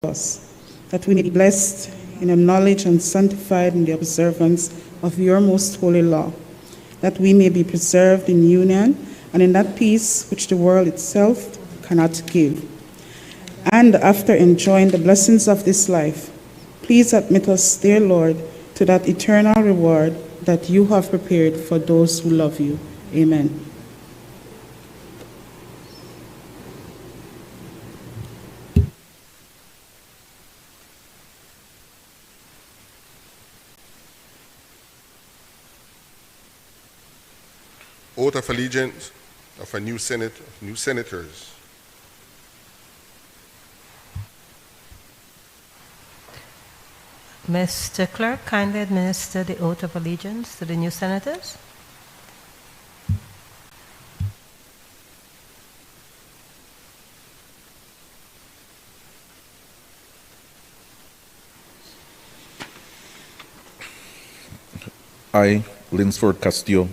us, that we may be blessed in the knowledge and sanctified in the observance of your most holy law, that we may be preserved in union and in that peace which the world itself cannot give. And after enjoying the blessings of this life, please admit us, dear Lord, to that eternal reward that you have prepared for those who love you. Amen. Oath of allegiance of a new Senate, of new senators. Mr. Clerk, kindly administer the oath of allegiance to the new senators. I, Linsford Castillo,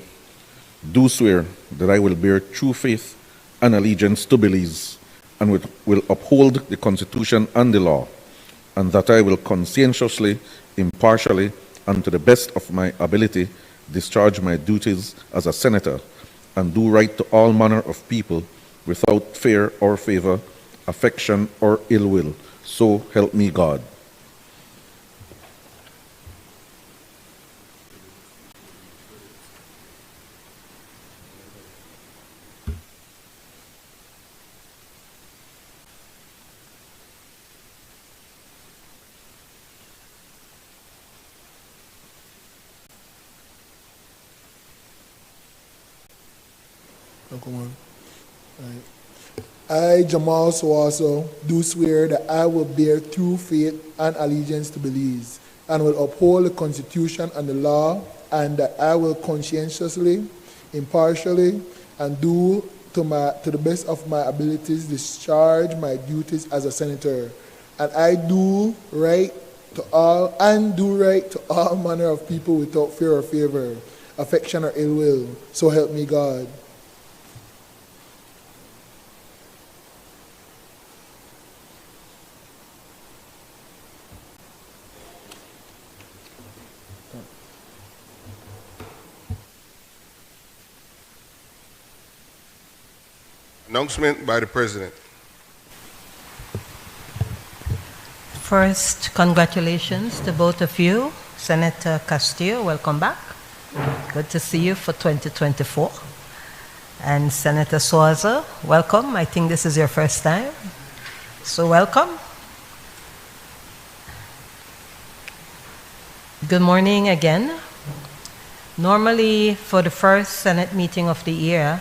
do swear that I will bear true faith and allegiance to Belize and will uphold the Constitution and the law, and that I will conscientiously, impartially, and to the best of my ability discharge my duties as a senator and do right to all manner of people without fear or favor, affection or ill will. So help me God. I, Jamal Sowaso, do swear that I will bear true faith and allegiance to Belize and will uphold the Constitution and the law, and that I will conscientiously, impartially, and do to the best of my abilities discharge my duties as a senator. And I do right to all manner of people without fear or favor, affection or ill will. So help me God. Announcement by the President. First, congratulations to both of you. Senator Castillo, welcome back. Good to see you for 2024. And Senator Sowaso, welcome. I think this is your first time. So welcome. Good morning again. Normally, for the first Senate meeting of the year,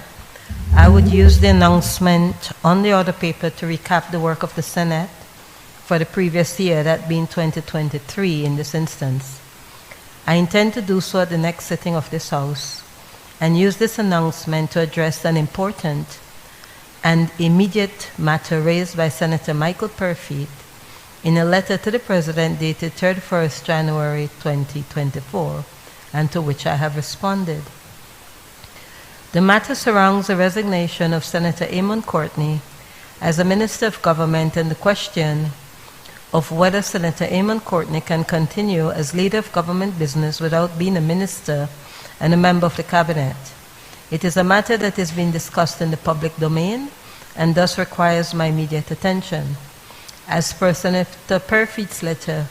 I would use the announcement on the order paper to recap the work of the Senate for the previous year, that being 2023 in this instance. I intend to do so at the next sitting of this House and use this announcement to address an important and immediate matter raised by Senator Michael Perfeet in a letter to the President dated 31st January 2024, and to which I have responded. The matter surrounds the resignation of Senator Amon Courtney as a Minister of Government and the question of whether Senator Amon Courtney can continue as leader of government business without being a minister and a member of the cabinet. It is a matter that is being discussed in the public domain and thus requires my immediate attention. As per Senator Perfeet's letter,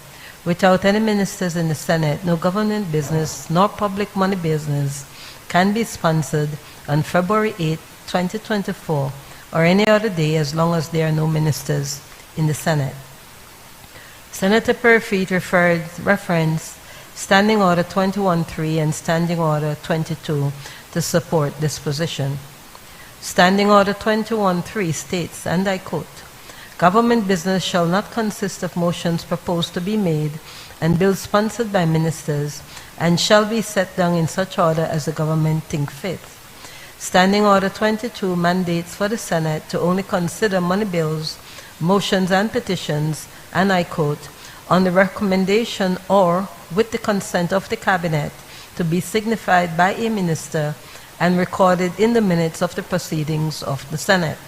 without any ministers in the Senate, no government business nor public money business can be sponsored on February 8, 2024, or any other day as long as there are no ministers in the Senate. Senator Perfeet referenced Standing Order 21.3 and Standing Order 22 to support this position. Standing Order 21.3 states, and I quote, "Government business shall not consist of motions proposed to be made and bills sponsored by ministers, and shall be set down in such order as the government think fit." Standing Order 22 mandates for the Senate to only consider money bills, motions, and petitions, and I quote, "on the recommendation or with the consent of the Cabinet to be signified by a minister and recorded in the minutes of the proceedings of the Senate."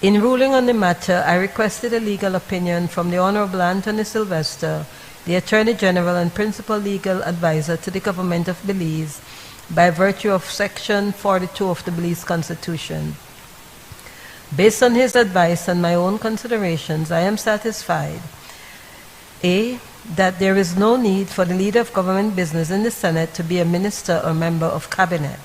In ruling on the matter, I requested a legal opinion from the Honorable Anthony Sylvester, the Attorney General and Principal Legal Advisor to the Government of Belize, by virtue of Section 42 of the Belize Constitution. Based on his advice and my own considerations, I am satisfied: A, that there is no need for the leader of government business in the Senate to be a minister or member of cabinet.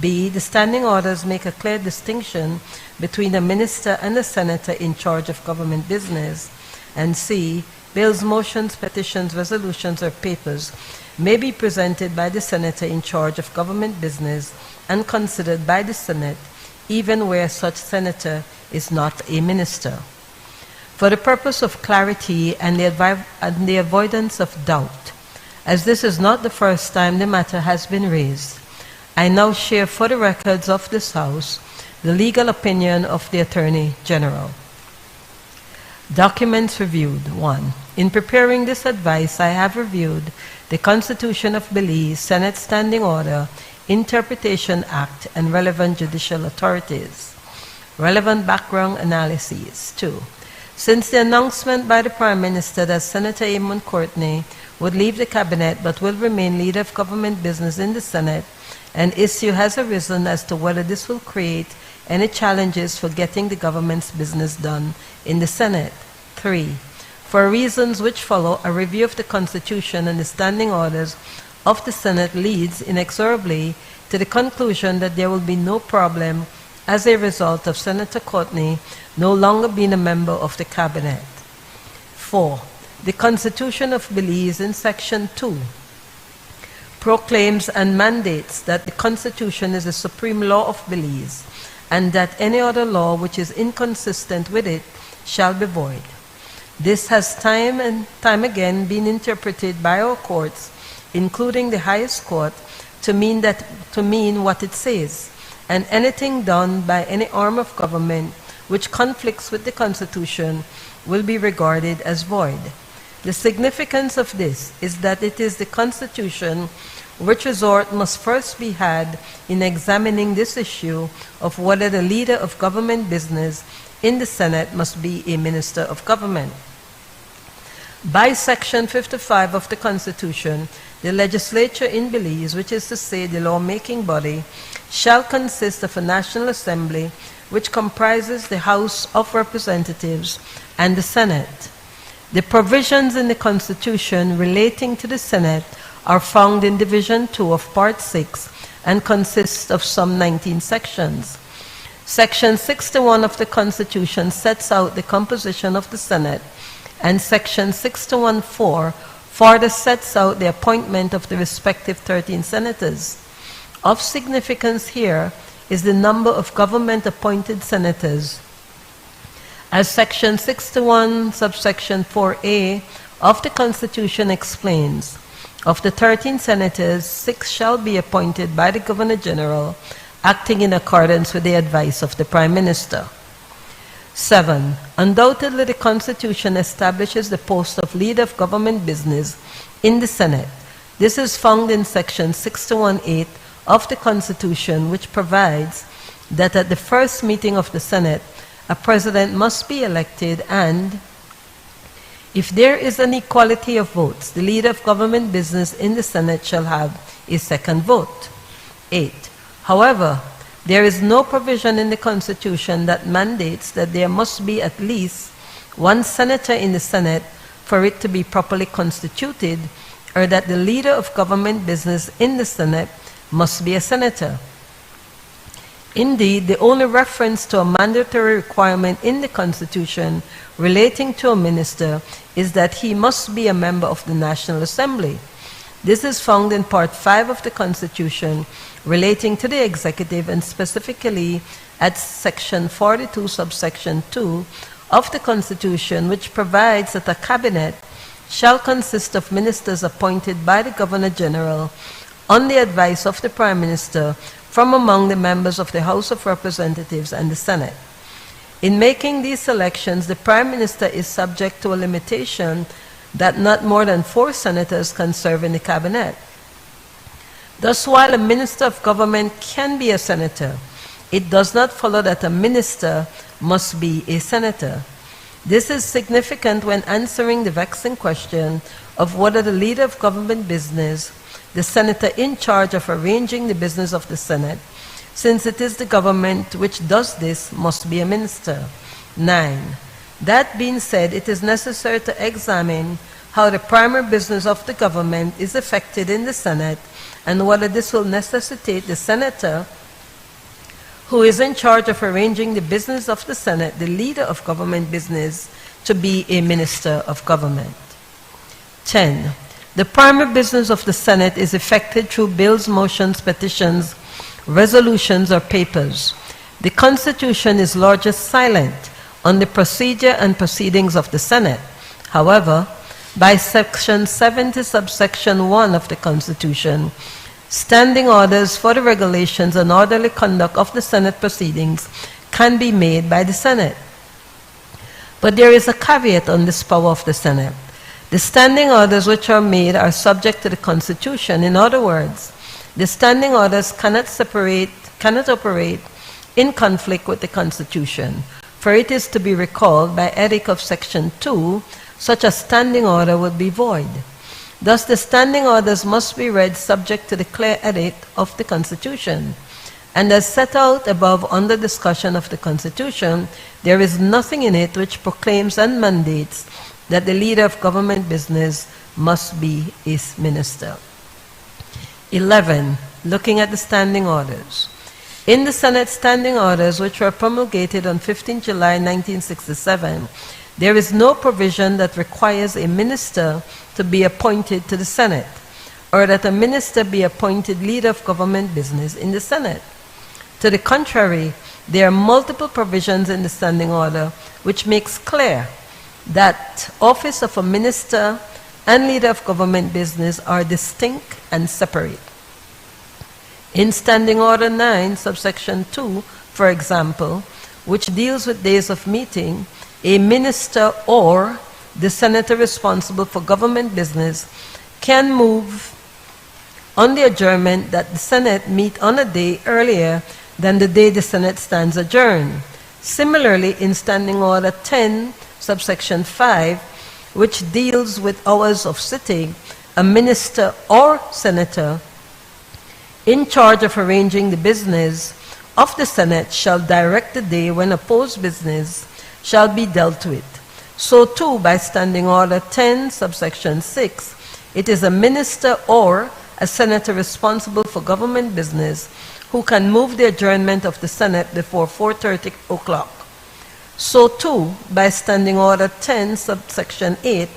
B, the standing orders make a clear distinction between a minister and a senator in charge of government business. And C, bills, motions, petitions, resolutions, or papers may be presented by the senator in charge of government business and considered by the Senate, even where such senator is not a minister. For the purpose of clarity and the avoidance of doubt, as this is not the first time the matter has been raised, I now share for the records of this House the legal opinion of the Attorney General. Documents reviewed. 1. In preparing this advice, I have reviewed the Constitution of Belize, Senate Standing Order, Interpretation Act, and relevant judicial authorities. Relevant background analyses. 2. Since the announcement by the Prime Minister that Senator Amon Courtney would leave the Cabinet but will remain leader of government business in the Senate, an issue has arisen as to whether this will create any challenges for getting the government's business done in the Senate. 3. For reasons which follow, a review of the Constitution and the standing orders of the Senate leads inexorably to the conclusion that there will be no problem as a result of Senator Courtney no longer being a member of the Cabinet. 4. The Constitution of Belize in Section 2 proclaims and mandates that the Constitution is the supreme law of Belize, and that any other law which is inconsistent with it shall be void. This has time and time again been interpreted by our courts, including the highest court, to mean what it says, and anything done by any arm of government which conflicts with the Constitution will be regarded as void. The significance of this is that it is the Constitution which resort must first be had in examining this issue of whether the leader of government business in the Senate must be a minister of government. By Section 55 of the Constitution, the legislature in Belize, which is to say the lawmaking body, shall consist of a National Assembly which comprises the House of Representatives and the Senate. The provisions in the Constitution relating to the Senate are found in Division 2 of Part 6 and consist of some 19 sections. Section 61 of the Constitution sets out the composition of the Senate, and Section 61(4) further sets out the appointment of the respective 13 senators. Of significance here is the number of government-appointed senators, as Section 61, subsection 4A of the Constitution explains. Of the 13 senators, 6 shall be appointed by the Governor General, acting in accordance with the advice of the Prime Minister. 7. Undoubtedly, the Constitution establishes the post of leader of government business in the Senate. This is found in Section 61(8) of the Constitution, which provides that at the first meeting of the Senate, a president must be elected, and if there is an equality of votes, the leader of government business in the Senate shall have a second vote. 8. However, there is no provision in the Constitution that mandates that there must be at least one senator in the Senate for it to be properly constituted, or that the leader of government business in the Senate must be a senator. Indeed, the only reference to a mandatory requirement in the Constitution relating to a minister is that he must be a member of the National Assembly. This is found in Part 5 of the Constitution relating to the executive, and specifically at Section 42, subsection 2 of the Constitution, which provides that a cabinet shall consist of ministers appointed by the Governor General on the advice of the Prime Minister from among the members of the House of Representatives and the Senate. In making these selections, the Prime Minister is subject to a limitation that not more than 4 senators can serve in the cabinet. Thus, while a minister of government can be a senator, it does not follow that a minister must be a senator. This is significant when answering the vexing question of whether the leader of government business, the senator in charge of arranging the business of the Senate, since it is the government which does this, must be a minister. 9. That being said, it is necessary to examine how the primary business of the government is effected in the Senate and whether this will necessitate the senator who is in charge of arranging the business of the Senate, the leader of government business, to be a minister of government. 10. The primary business of the Senate is effected through bills, motions, petitions, resolutions, or papers. The Constitution is largest silent on the procedure and proceedings of the Senate. However, by Section 70, subsection 1 of the Constitution, standing orders for the regulations and orderly conduct of the Senate proceedings can be made by the Senate. But there is a caveat on this power of the Senate. The standing orders which are made are subject to the Constitution. In other words, the standing orders cannot operate in conflict with the Constitution. For it is to be recalled by edict of Section 2, such a standing order would be void. Thus, the standing orders must be read subject to the clear edict of the Constitution. And as set out above under discussion of the Constitution, there is nothing in it which proclaims and mandates that the leader of government business must be a minister. 11. Looking at the standing orders. In the Senate standing orders, which were promulgated on 15 July 1967, there is no provision that requires a minister to be appointed to the Senate, or that a minister be appointed leader of government business in the Senate. To the contrary, there are multiple provisions in the standing order which makes clear that office of a minister and leader of government business are distinct and separate. In Standing Order 9, subsection 2, for example, which deals with days of meeting, a minister or the senator responsible for government business can move on the adjournment that the Senate meet on a day earlier than the day the Senate stands adjourned. Similarly, in Standing Order 10, subsection 5, which deals with hours of sitting, a minister or senator in charge of arranging the business of the Senate shall direct the day when opposed business shall be dealt with. So too, by Standing Order 10, subsection 6, it is a minister or a senator responsible for government business who can move the adjournment of the Senate before 4:30 o'clock. So too, by Standing Order 10, subsection 8,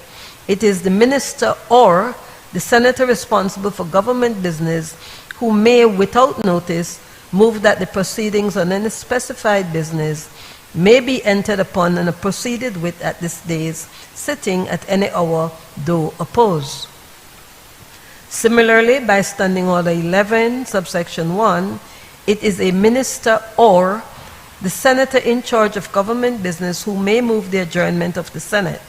it is the minister or the senator responsible for government business who may, without notice, move that the proceedings on any specified business may be entered upon and proceeded with at this day's sitting at any hour, though opposed. Similarly, by Standing Order 11, subsection 1, it is a minister or the senator in charge of government business who may move the adjournment of the Senate.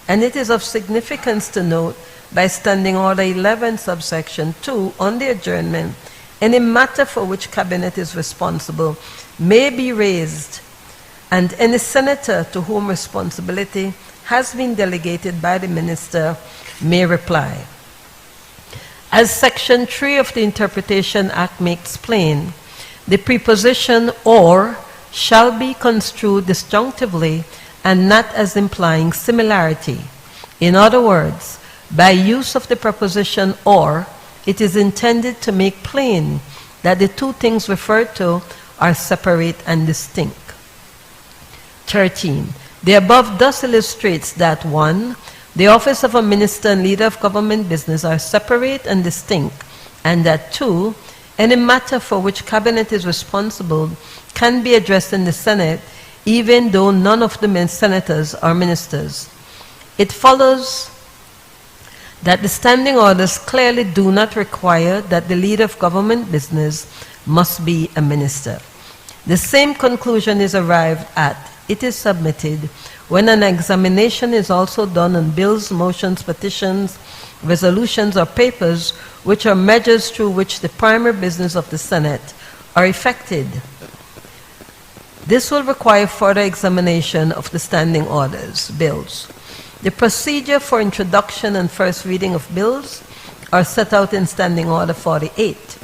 And it is of significance to note, by Standing Order 11, subsection 2, on the adjournment, any matter for which Cabinet is responsible may be raised, and any senator to whom responsibility has been delegated by the minister may reply. As Section 3 of the Interpretation Act makes plain, the preposition or shall be construed disjunctively and not as implying similarity. In other words, by use of the preposition or, it is intended to make plain that the two things referred to are separate and distinct. 13. The above thus illustrates that 1. The office of a minister and leader of government business are separate and distinct, and that 2. Any matter for which Cabinet is responsible can be addressed in the Senate, even though none of the senators are ministers. It follows that the standing orders clearly do not require that the leader of government business must be a minister. The same conclusion is arrived at, it is submitted, when an examination is also done on bills, motions, petitions, resolutions, or papers, which are measures through which the primary business of the Senate are effected. This will require further examination of the standing orders, bills. The procedure for introduction and first reading of bills are set out in Standing Order 48.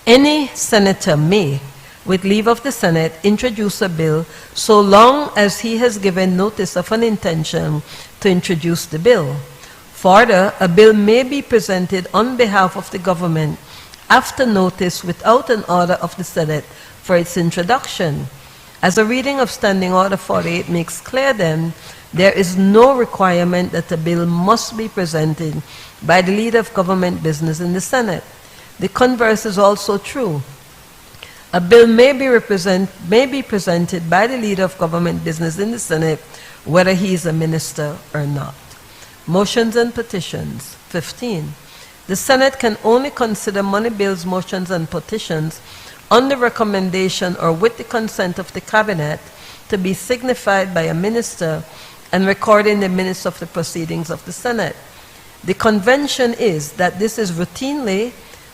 Any senator may, with leave of the Senate, introduce a bill so long as he has given notice of an intention to introduce the bill. Further, a bill may be presented on behalf of the government after notice without an order of the Senate for its introduction. As a reading of Standing Order 48 makes clear then, there is no requirement that a bill must be presented by the leader of government business in the Senate. The converse is also true. A bill may be presented by the leader of government business in the Senate, whether he is a minister or not. Motions and petitions. 15. The Senate can only consider money bills, motions, and petitions on the recommendation or with the consent of the Cabinet to be signified by a minister and recorded in the minutes of the proceedings of the Senate. The convention is that this is routinely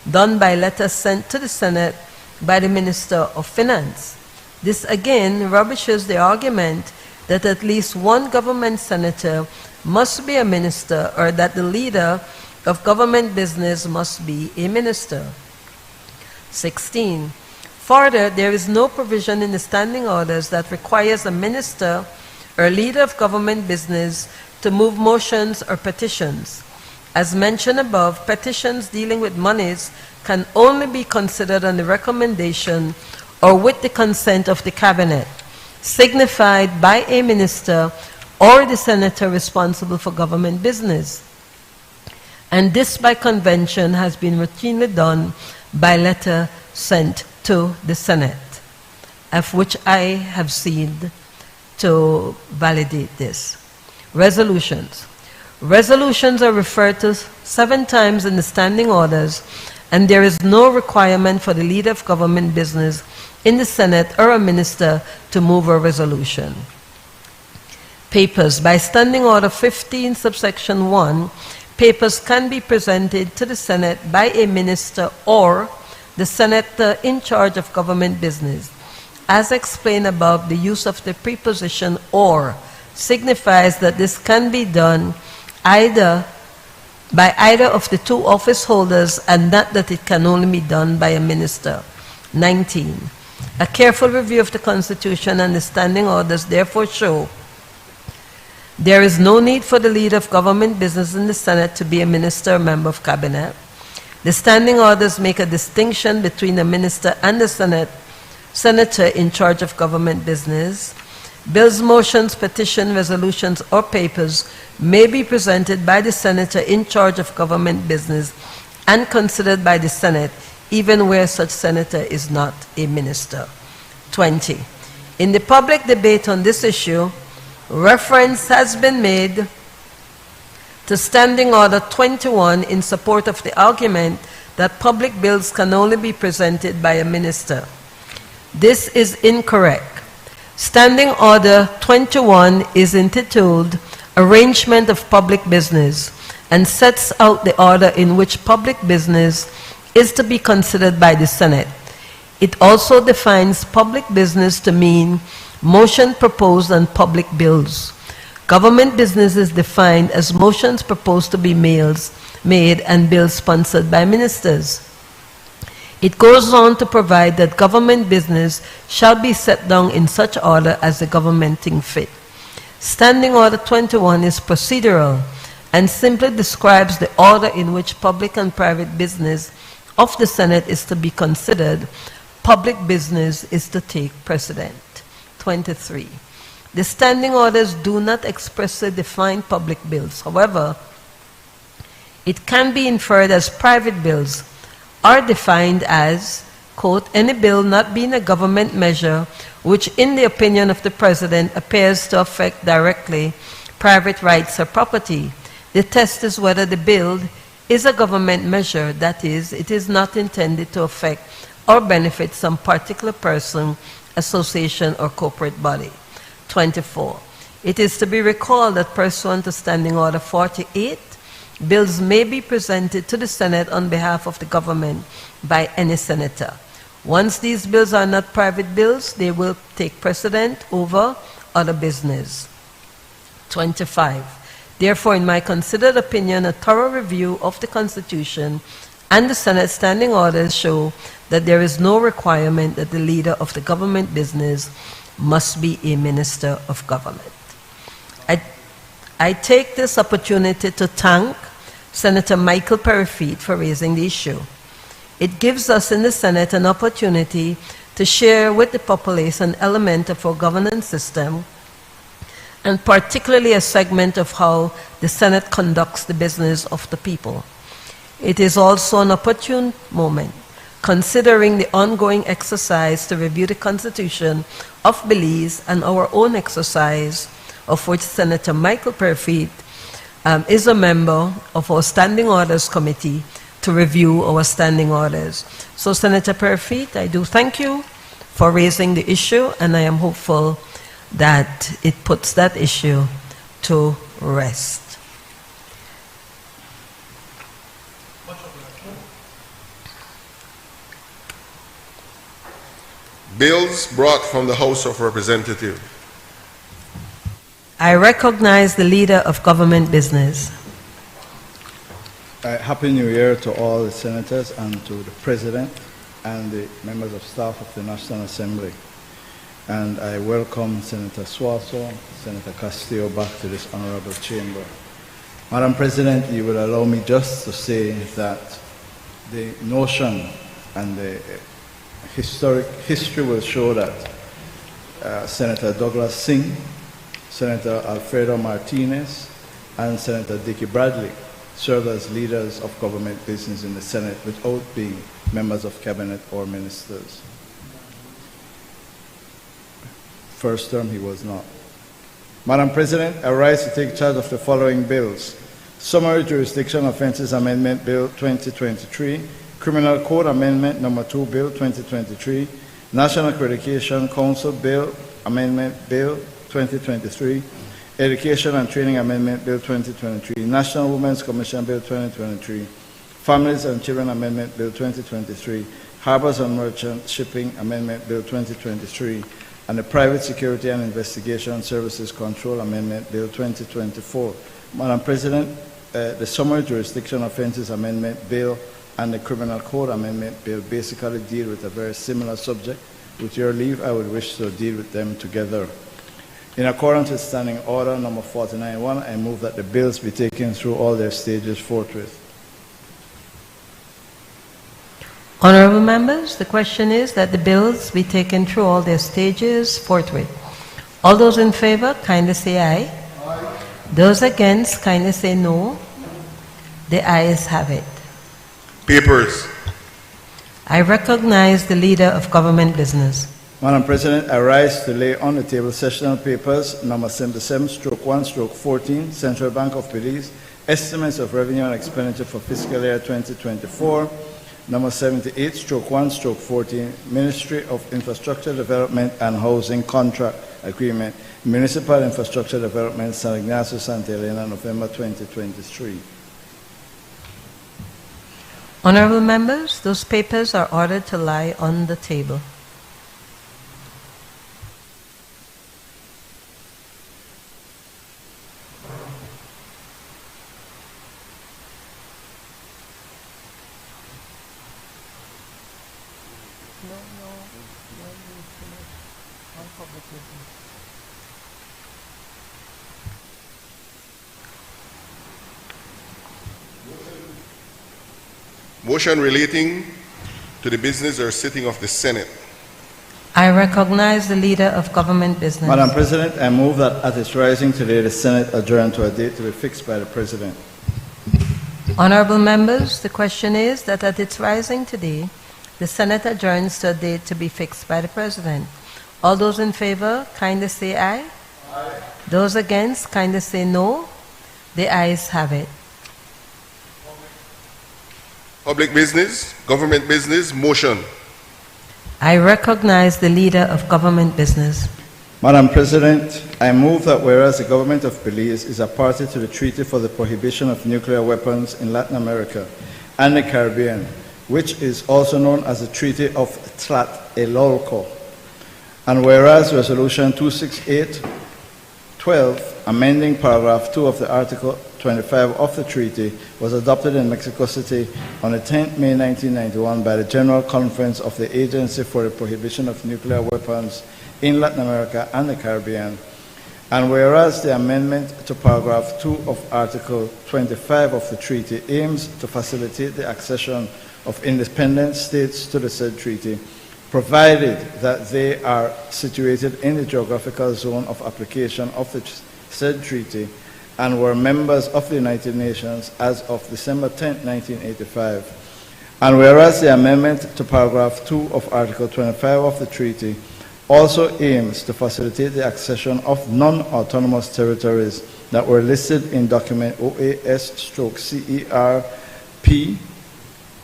done by letter sent to the Senate by the Minister of Finance. This again rubbishes the argument that at least one government senator must be a minister or that the leader of government business must be a minister. 16. Further, there is no provision in the standing orders that requires a minister or leader of government business to move motions or petitions. As mentioned above, petitions dealing with monies can only be considered on the recommendation or with the consent of the Cabinet, signified by a minister or the senator responsible for government business. And this by convention has been routinely done by letter sent to the Senate, of which I have seen to validate this. Resolutions. Resolutions are referred to 7 times in the standing orders, and there is no requirement for the leader of government business in the Senate or a minister to move a resolution. Papers. By Standing Order 15, subsection 1, papers can be presented to the Senate by a minister or the senator in charge of government business. As explained above, the use of the preposition "or" signifies that this can be done by either of the 2 office holders and not that it can only be done by a minister. 19. A careful review of the Constitution and the standing orders therefore show there is no need for the leader of government business in the Senate to be a minister or member of Cabinet. The standing orders make a distinction between a minister and a senator in charge of government business. Bills, motions, petitions, resolutions, or papers may be presented by the senator in charge of government business and considered by the Senate, even where such senator is not a minister. 20. In the public debate on this issue, reference has been made to Standing Order 21 in support of the argument that public bills can only be presented by a minister. This is incorrect. Standing Order 21 is entitled Arrangement of Public Business and sets out the order in which public business is to be considered by the Senate. It also defines public business to mean motion proposed on public bills. Government business is defined as motions proposed to be made and bills sponsored by ministers. It goes on to provide that government business shall be set down in such order as the government think fit. Standing Order 21 is procedural and simply describes the order in which public and private business of the Senate is to be considered. Public business is to take precedent. 23. The standing orders do not expressly define public bills. However, it can be inferred as private bills are defined as, quote, any bill not being a government measure which, in the opinion of the President, appears to affect directly private rights or property. The test is whether the bill is a government measure, that is, it is not intended to affect or benefit some particular person, association, or corporate body. 24. It is to be recalled that pursuant to Standing Order 48, bills may be presented to the Senate on behalf of the government by any senator. Once these bills are not private bills, they will take precedent over other business. 25. Therefore, in my considered opinion, a thorough review of the Constitution and the Senate standing orders show that there is no requirement that the leader of the government business must be a minister of government. I take this opportunity to thank Senator Michael Perry-Feet for raising the issue. It gives us in the Senate an opportunity to share with the populace an element of our governance system, and particularly a segment of how the Senate conducts the business of the people. It is also an opportune moment, considering the ongoing exercise to review the Constitution of Belize and our own exercise, of which Senator Michael Perry-Feet is a member of our Standing Orders Committee to review our standing orders. So, Senator Perry-Feet, I do thank you for raising the issue, and I am hopeful that it puts that issue to rest. Bills brought from the House of Representatives. I recognize the leader of government business. Happy New Year to all the senators and to the President and the members of staff of the National Assembly. And I welcome Senator Swaso, Senator Castillo back to this honorable chamber. Madam President, you will allow me just to say that the notion and the history will show that Senator Douglas Singh, Senator Alfredo Martinez, and Senator Dickey Bradley served as leaders of government business in the Senate without being members of cabinet or ministers. First term, he was not. Madam President, I rise to take charge of the following bills: Summary Jurisdiction Offences Amendment Bill 2023, Criminal Code Amendment Number 2 Bill 2023, National Accreditation Council Bill Amendment Bill 2023, Education and Training Amendment Bill 2023, National Women's Commission Bill 2023, Families and Children Amendment Bill 2023, Harbors and Merchant Shipping Amendment Bill 2023, and the Private Security and Investigation Services Control Amendment Bill 2024. Madam President, the Summary Jurisdiction Offences Amendment Bill and the Criminal Code Amendment Bill basically deal with a very similar subject. With your leave, I would wish to deal with them together. In accordance with Standing Order Number 49-1, I move that the bills be taken through all their stages forthwith. Honorable members, the question is that the bills be taken through all their stages forthwith. All those in favor, kindly say aye. Aye. Those against, kindly say no. The ayes have it. Papers. I recognize the leader of government business. Madam President, I rise to lay on the table sessional papers number 77/1/14, Central Bank of Belize, Estimates of Revenue and Expenditure for Fiscal Year 2024, number 78/1/14, Ministry of Infrastructure Development and Housing Contract Agreement, Municipal Infrastructure Development, San Ignacio, Santa Elena, November 2023. Honorable members, those papers are ordered to lie on the table. Motion relating to the business or sitting of the Senate. I recognize the leader of government business. Madam President, I move that at its rising today, the Senate adjourn to a date to be fixed by the President. Honorable members, the question is that at its rising today, the Senate adjourns to a date to be fixed by the President. All those in favor, kindly say aye. Aye. Those against, kindly say no. The ayes have it. Public business, government business, motion. I recognize the leader of government business. Madam President, I move that whereas the government of Belize is a party to the Treaty for the Prohibition of Nuclear Weapons in Latin America and the Caribbean, which is also known as the Treaty of Tlatelolco. And whereas Resolution 268/12, amending paragraph 2 of the Article 25 of the treaty, was adopted in Mexico City on the 10th May 1991 by the General Conference of the Agency for the Prohibition of Nuclear Weapons in Latin America and the Caribbean. And whereas the amendment to paragraph 2 of Article 25 of the treaty aims to facilitate the accession of independent states to the said treaty, provided that they are situated in the geographical zone of application of the said treaty and were members of the United Nations as of December 10, 1985. And whereas the amendment to paragraph 2 of Article 25 of the treaty also aims to facilitate the accession of non-autonomous territories that were listed in document OAS/CERP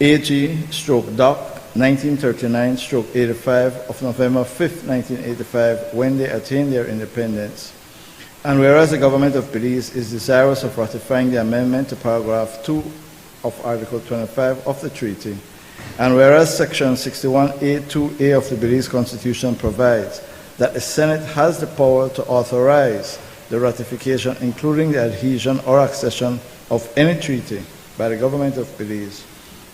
AG/Doc 1939/85 of November 5, 1985, when they attained their independence. And whereas the government of Belize is desirous of ratifying the amendment to paragraph 2 of Article 25 of the treaty, and whereas Section 61A(2)(a) of the Belize Constitution provides that the Senate has the power to authorize the ratification, including the adhesion or accession of any treaty by the government of Belize,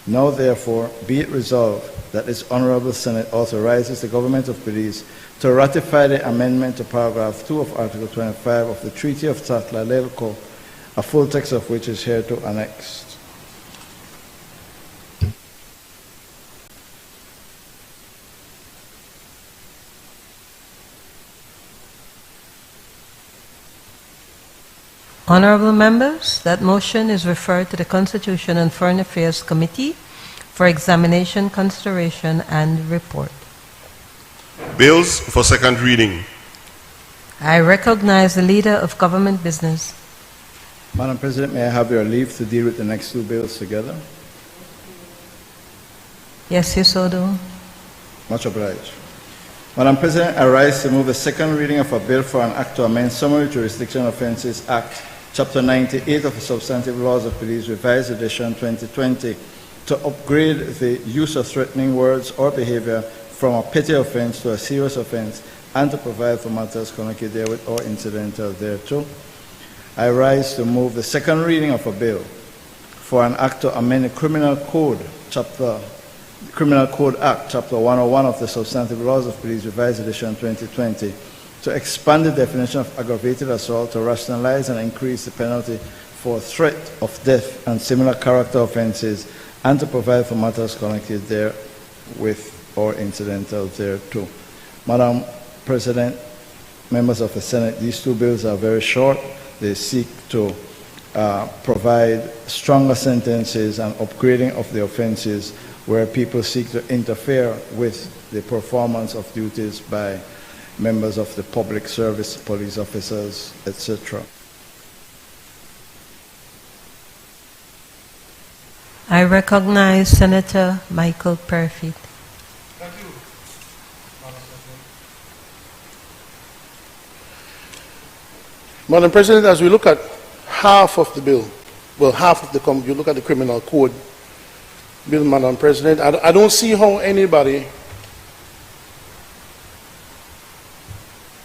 now therefore be it resolved that this Honorable Senate authorizes the government of Belize to ratify the amendment to paragraph 2 of Article 25 of the Treaty of Tlatelolco, a full text of which is hereto annexed. Honorable members, that motion is referred to the Constitution and Foreign Affairs Committee for examination, consideration, and report. Bills for second reading. I recognize the Leader of Government Business. Madam President, may I have your leave to deal with the next two bills together? Yes, you so do. Much obliged. Madam President, I rise to move the second reading of a bill for an act to amend Summary Jurisdiction Offences Act, Chapter 98 of the Substantive Laws of Belize, Revised Edition 2020, to upgrade the use of threatening words or behavior from a petty offense to a serious offense, and to provide for matters connected therewith or incidental thereto. I rise to move the second reading of a bill for an act to amend the Criminal Code Act, Chapter 101 of the Substantive Laws of Belize, Revised Edition 2020, to expand the definition of aggravated assault to rationalize and increase the penalty for threat of death and similar character offenses, and to provide for matters connected therewith or incidental thereto. Madam President, members of the Senate, these two bills are very short. They seek to provide stronger sentences and upgrading of the offenses where people seek to interfere with the performance of duties by members of the public service, police officers, etc. I recognize Senator Michael Perfit. Thank you, Madam President, as we look at half of the bill, well, half of the, you look at the Criminal Code bill, Madam President, I don't see how anybody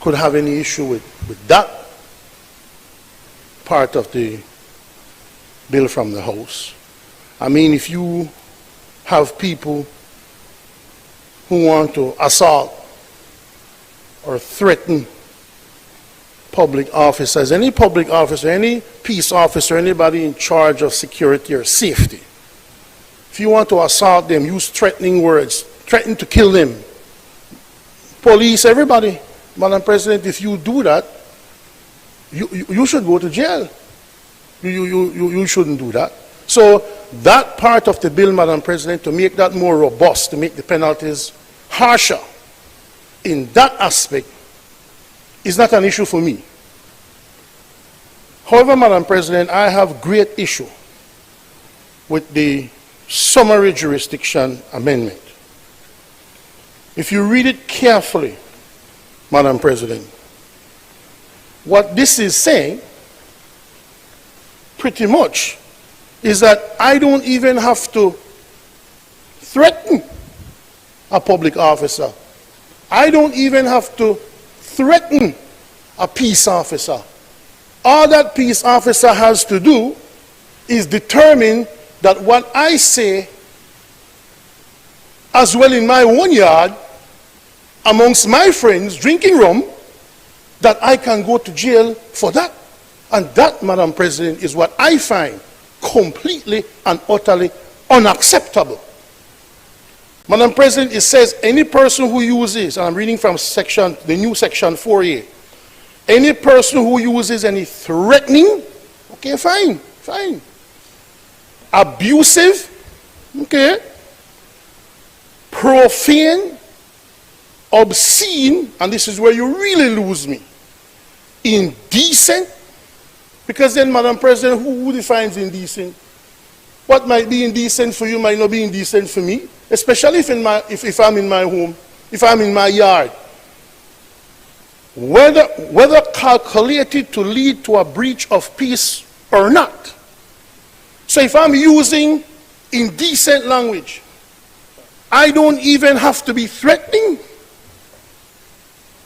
could have any issue with that part of the bill from the House. I mean, if you have people who want to assault or threaten public officers, any public officer, any peace officer, anybody in charge of security or safety, if you want to assault them, use threatening words, threaten to kill them, police, everybody, Madam President, if you do that, you should go to jail. You shouldn't do that. So that part of the bill, Madam President, to make that more robust, to make the penalties harsher in that aspect, is not an issue for me. However, Madam President, I have great issue with the Summary Jurisdiction Amendment. If you read it carefully, Madam President, what this is saying, pretty much, is that I don't even have to threaten a public officer. I don't even have to threaten a peace officer. All that peace officer has to do is determine that what I say, as well in my own yard, amongst my friends drinking rum, that I can go to jail for that. And that, Madam President, is what I find completely and utterly unacceptable. Madam President, it says any person who uses, and I'm reading from the new section 4A, any person who uses any threatening, okay, fine, abusive, okay, profane, obscene, and this is where you really lose me, indecent, because then, Madam President, who defines indecent? What might be indecent for you might not be indecent for me, especially if I'm in my home, if I'm in my yard. Whether calculated to lead to a breach of peace or not. So if I'm using indecent language, I don't even have to be threatening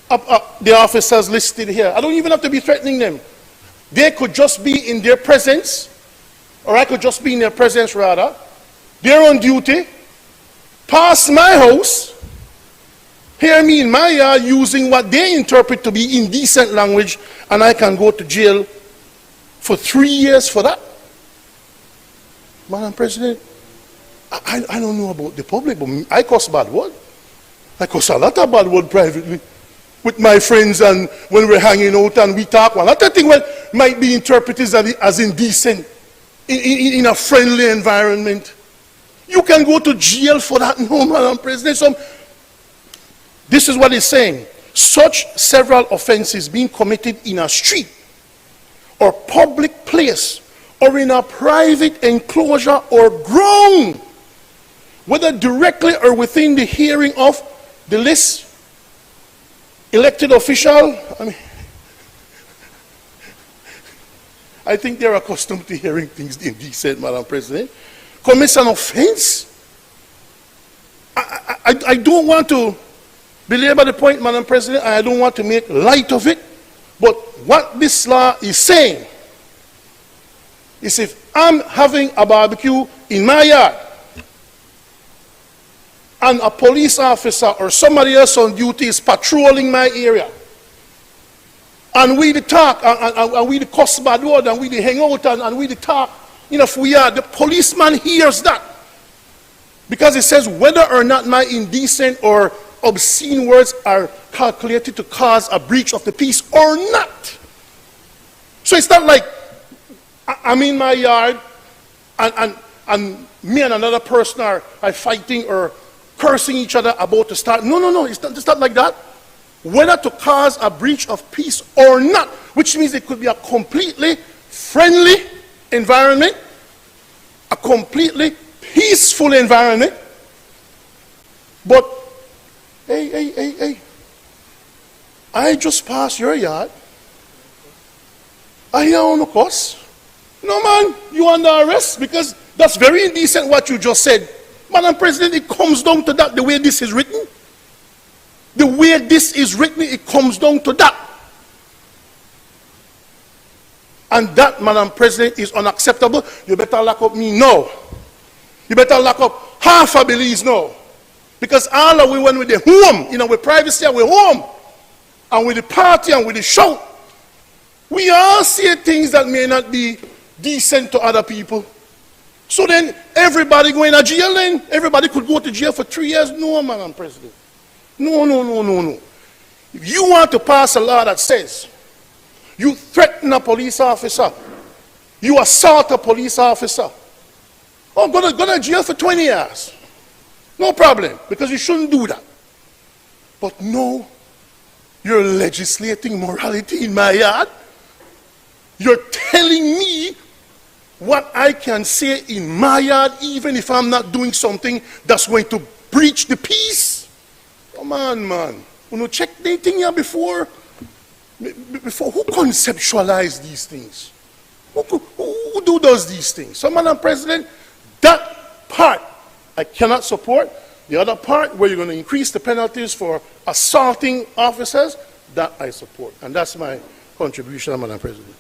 the officers listed here. I don't even have to be threatening them. They could just be in their presence, or I could just be in their presence rather. They're on duty, pass my house, hear me in my yard using what they interpret to be indecent language, and I can go to jail for 3 years for that. Madam President, I don't know about the public, but I cuss bad word. I cuss a lot of bad word privately with my friends, and when we're hanging out and we talk. Well, that thing might be interpreted as indecent in a friendly environment. You can go to jail for that. No, Madam President. This is what it's saying. Such several offenses being committed in a street or public place or in a private enclosure or ground, whether directly or within the hearing of the list elected official. I think they're accustomed to hearing things indecent, Madam President. Commits an offense. I don't want to belabor the point, Madam President. I don't want to make light of it. But what this law is saying is if I'm having a barbecue in my yard and a police officer or somebody else on duty is patrolling my area, and we the talk, and we the cuss bad word, and we the hang out, and we the talk, if we are, the policeman hears that. Because it says whether or not my indecent or obscene words are calculated to cause a breach of the peace or not. So it's not like I'm in my yard, and me and another person are fighting or cursing each other about to start. No, it's not like that. Whether to cause a breach of peace or not, which means it could be a completely friendly environment, a completely peaceful environment, but hey, I just passed your yard. I hear on the course. No, man, you under arrest because that's very indecent what you just said. Madam President, it comes down to that, the way this is written. The way this is written, it comes down to that. And that, Madam President, is unacceptable. You better lock up me now. You better lock up half of Belize now. Because all of we, when we're home, with privacy, we're home. And with the party and with the show, we all say things that may not be decent to other people. So then, everybody going to jail then? Everybody could go to jail for 3 years? No, Madam President. No. If you want to pass a law that says you threaten a police officer, you assault a police officer, go to jail for 20 years. No problem, because you shouldn't do that. But no, you're legislating morality in my yard. You're telling me what I can say in my yard, even if I'm not doing something that's going to breach the peace. Come on, man. Check the thing here before who conceptualize these things? Who does these things? So, Madam President, that part I cannot support. The other part, where you're going to increase the penalties for assaulting officers, that I support. And that's my contribution, Madam President.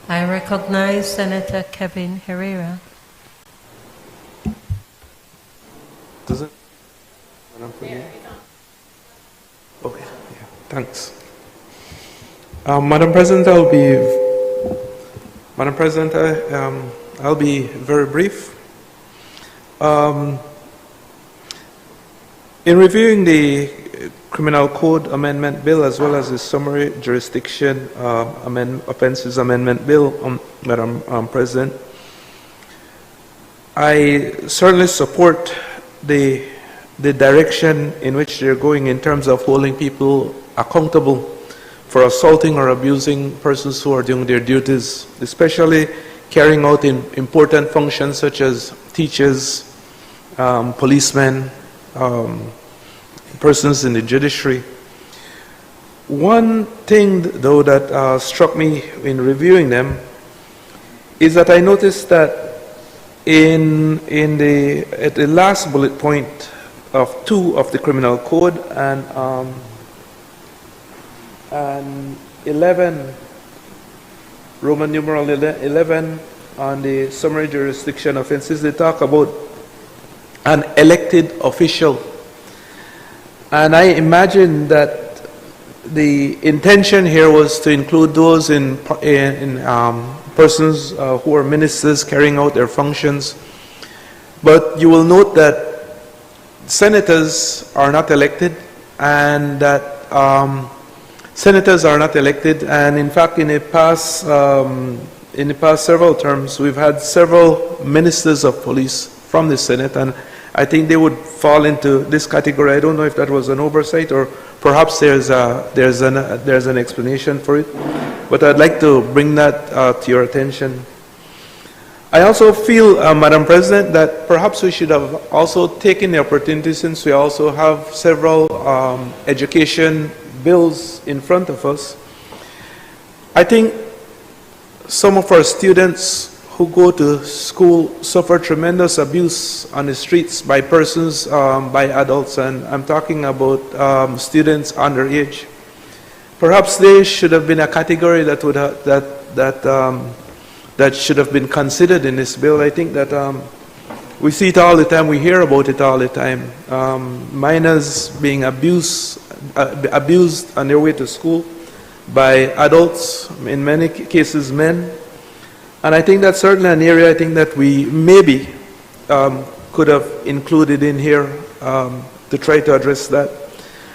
I recognize Senator Kevin Herrera. Does it? Madam President? Okay, yeah, thanks. Madam President, I'll be very brief. In reviewing the Criminal Code Amendment Bill as well as the Summary Jurisdiction Offences Amendment Bill, Madam President, I certainly support the direction in which they're going in terms of holding people accountable for assaulting or abusing persons who are doing their duties, especially carrying out important functions such as teachers, policemen, persons in the judiciary. One thing, though, that struck me in reviewing them is that I noticed that at the last bullet point of 2 of the Criminal Code and 11, Roman numeral 11 on the summary jurisdiction offenses, they talk about an elected official. And I imagine that the intention here was to include those in persons who are ministers carrying out their functions. But you will note that senators are not elected, and that senators are not elected. And in fact, in the past several terms, we've had several ministers of police from the Senate, and I think they would fall into this category. I don't know if that was an oversight, or perhaps there's an explanation for it. But I'd like to bring that to your attention. I also feel, Madam President, that perhaps we should have also taken the opportunity, since we also have several education bills in front of us. I think some of our students who go to school suffer tremendous abuse on the streets by persons, by adults, and I'm talking about students underage. Perhaps they should have been a category that would that should have been considered in this bill. I think that we see it all the time, we hear about it all the time. Minors being abused on their way to school by adults, in many cases men. And I think that's certainly an area I think that we maybe could have included in here to try to address that.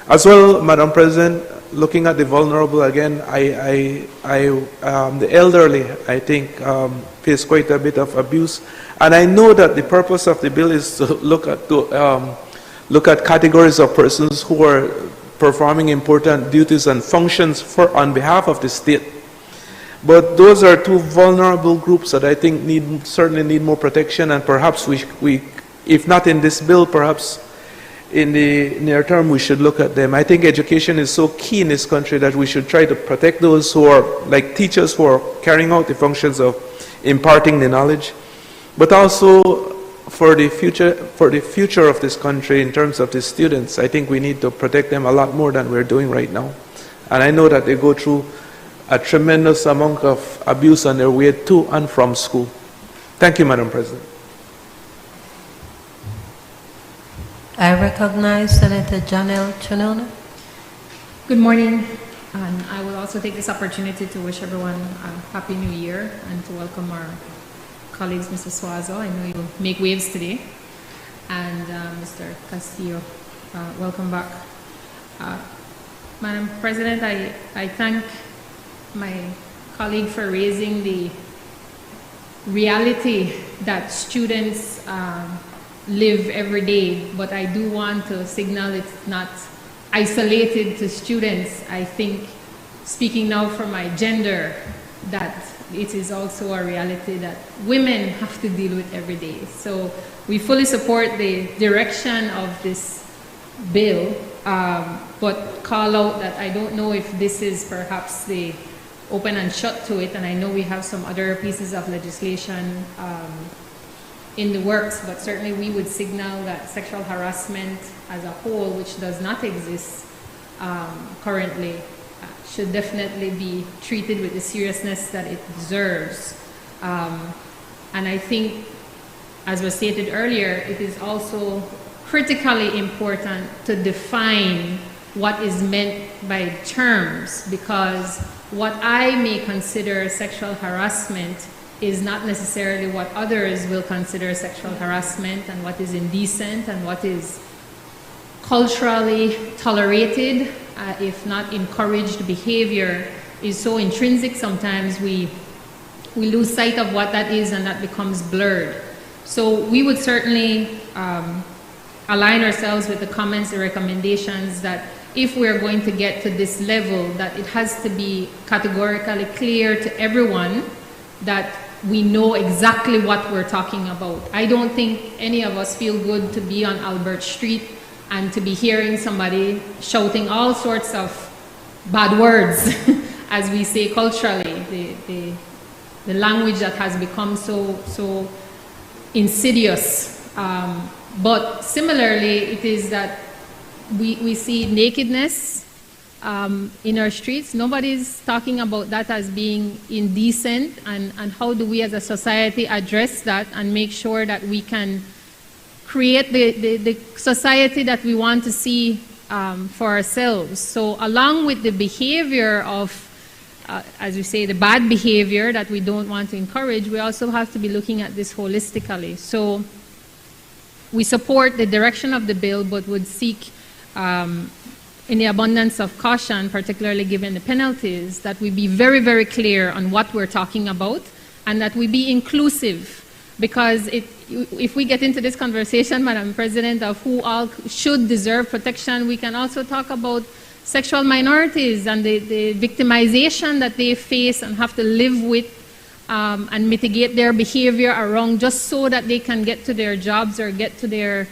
As well, Madam President, looking at the vulnerable again, the elderly, I think, face quite a bit of abuse. And I know that the purpose of the bill is to look at categories of persons who are performing important duties and functions on behalf of the state. But those are 2 vulnerable groups that I think certainly need more protection, and perhaps we, if not in this bill, perhaps in the near term, we should look at them. I think education is so key in this country that we should try to protect those who are, like teachers, who are carrying out the functions of imparting the knowledge, but also for the future of this country in terms of the students. I think we need to protect them a lot more than we're doing right now. And I know that they go through a tremendous amount of abuse on their way to and from school. Thank you, Madam President. I recognize Senator Janelle Chinona. Good morning. And I will also take this opportunity to wish everyone a Happy New Year and to welcome our colleagues, Mr. Suazo. I know you'll make waves today. And Mr. Castillo, welcome back. Madam President, I thank my colleague for raising the reality that students live every day, but I do want to signal it's not isolated to students. I think, speaking now for my gender, that it is also a reality that women have to deal with every day. So we fully support the direction of this bill, but call out that I don't know if this is perhaps the open and shut to it, and I know we have some other pieces of legislation in the works, but certainly we would signal that sexual harassment as a whole, which does not exist currently, should definitely be treated with the seriousness that it deserves. And I think, as was stated earlier, it is also critically important to define what is meant by terms, because what I may consider sexual harassment is not necessarily what others will consider sexual harassment, and what is indecent and what is culturally tolerated, if not encouraged behavior, is so intrinsic sometimes we lose sight of what that is, and that becomes blurred. So we would certainly align ourselves with the comments and recommendations that if we're going to get to this level, that it has to be categorically clear to everyone that we know exactly what we're talking about. I don't think any of us feel good to be on Albert Street and to be hearing somebody shouting all sorts of bad words, as we say culturally, the language that has become so insidious. But similarly, it is that we see nakedness in our streets. Nobody's talking about that as being indecent, and how do we as a society address that and make sure that we can create the society that we want to see for ourselves. So along with the behavior of, as we say, the bad behavior that we don't want to encourage, we also have to be looking at this holistically. So we support the direction of the bill, but would seek, in the abundance of caution, particularly given the penalties, that we be very, very clear on what we're talking about, and that we be inclusive. Because if we get into this conversation, Madam President, of who all should deserve protection, we can also talk about sexual minorities and the victimization that they face and have to live with, and mitigate their behavior around, just so that they can get to their jobs or get to their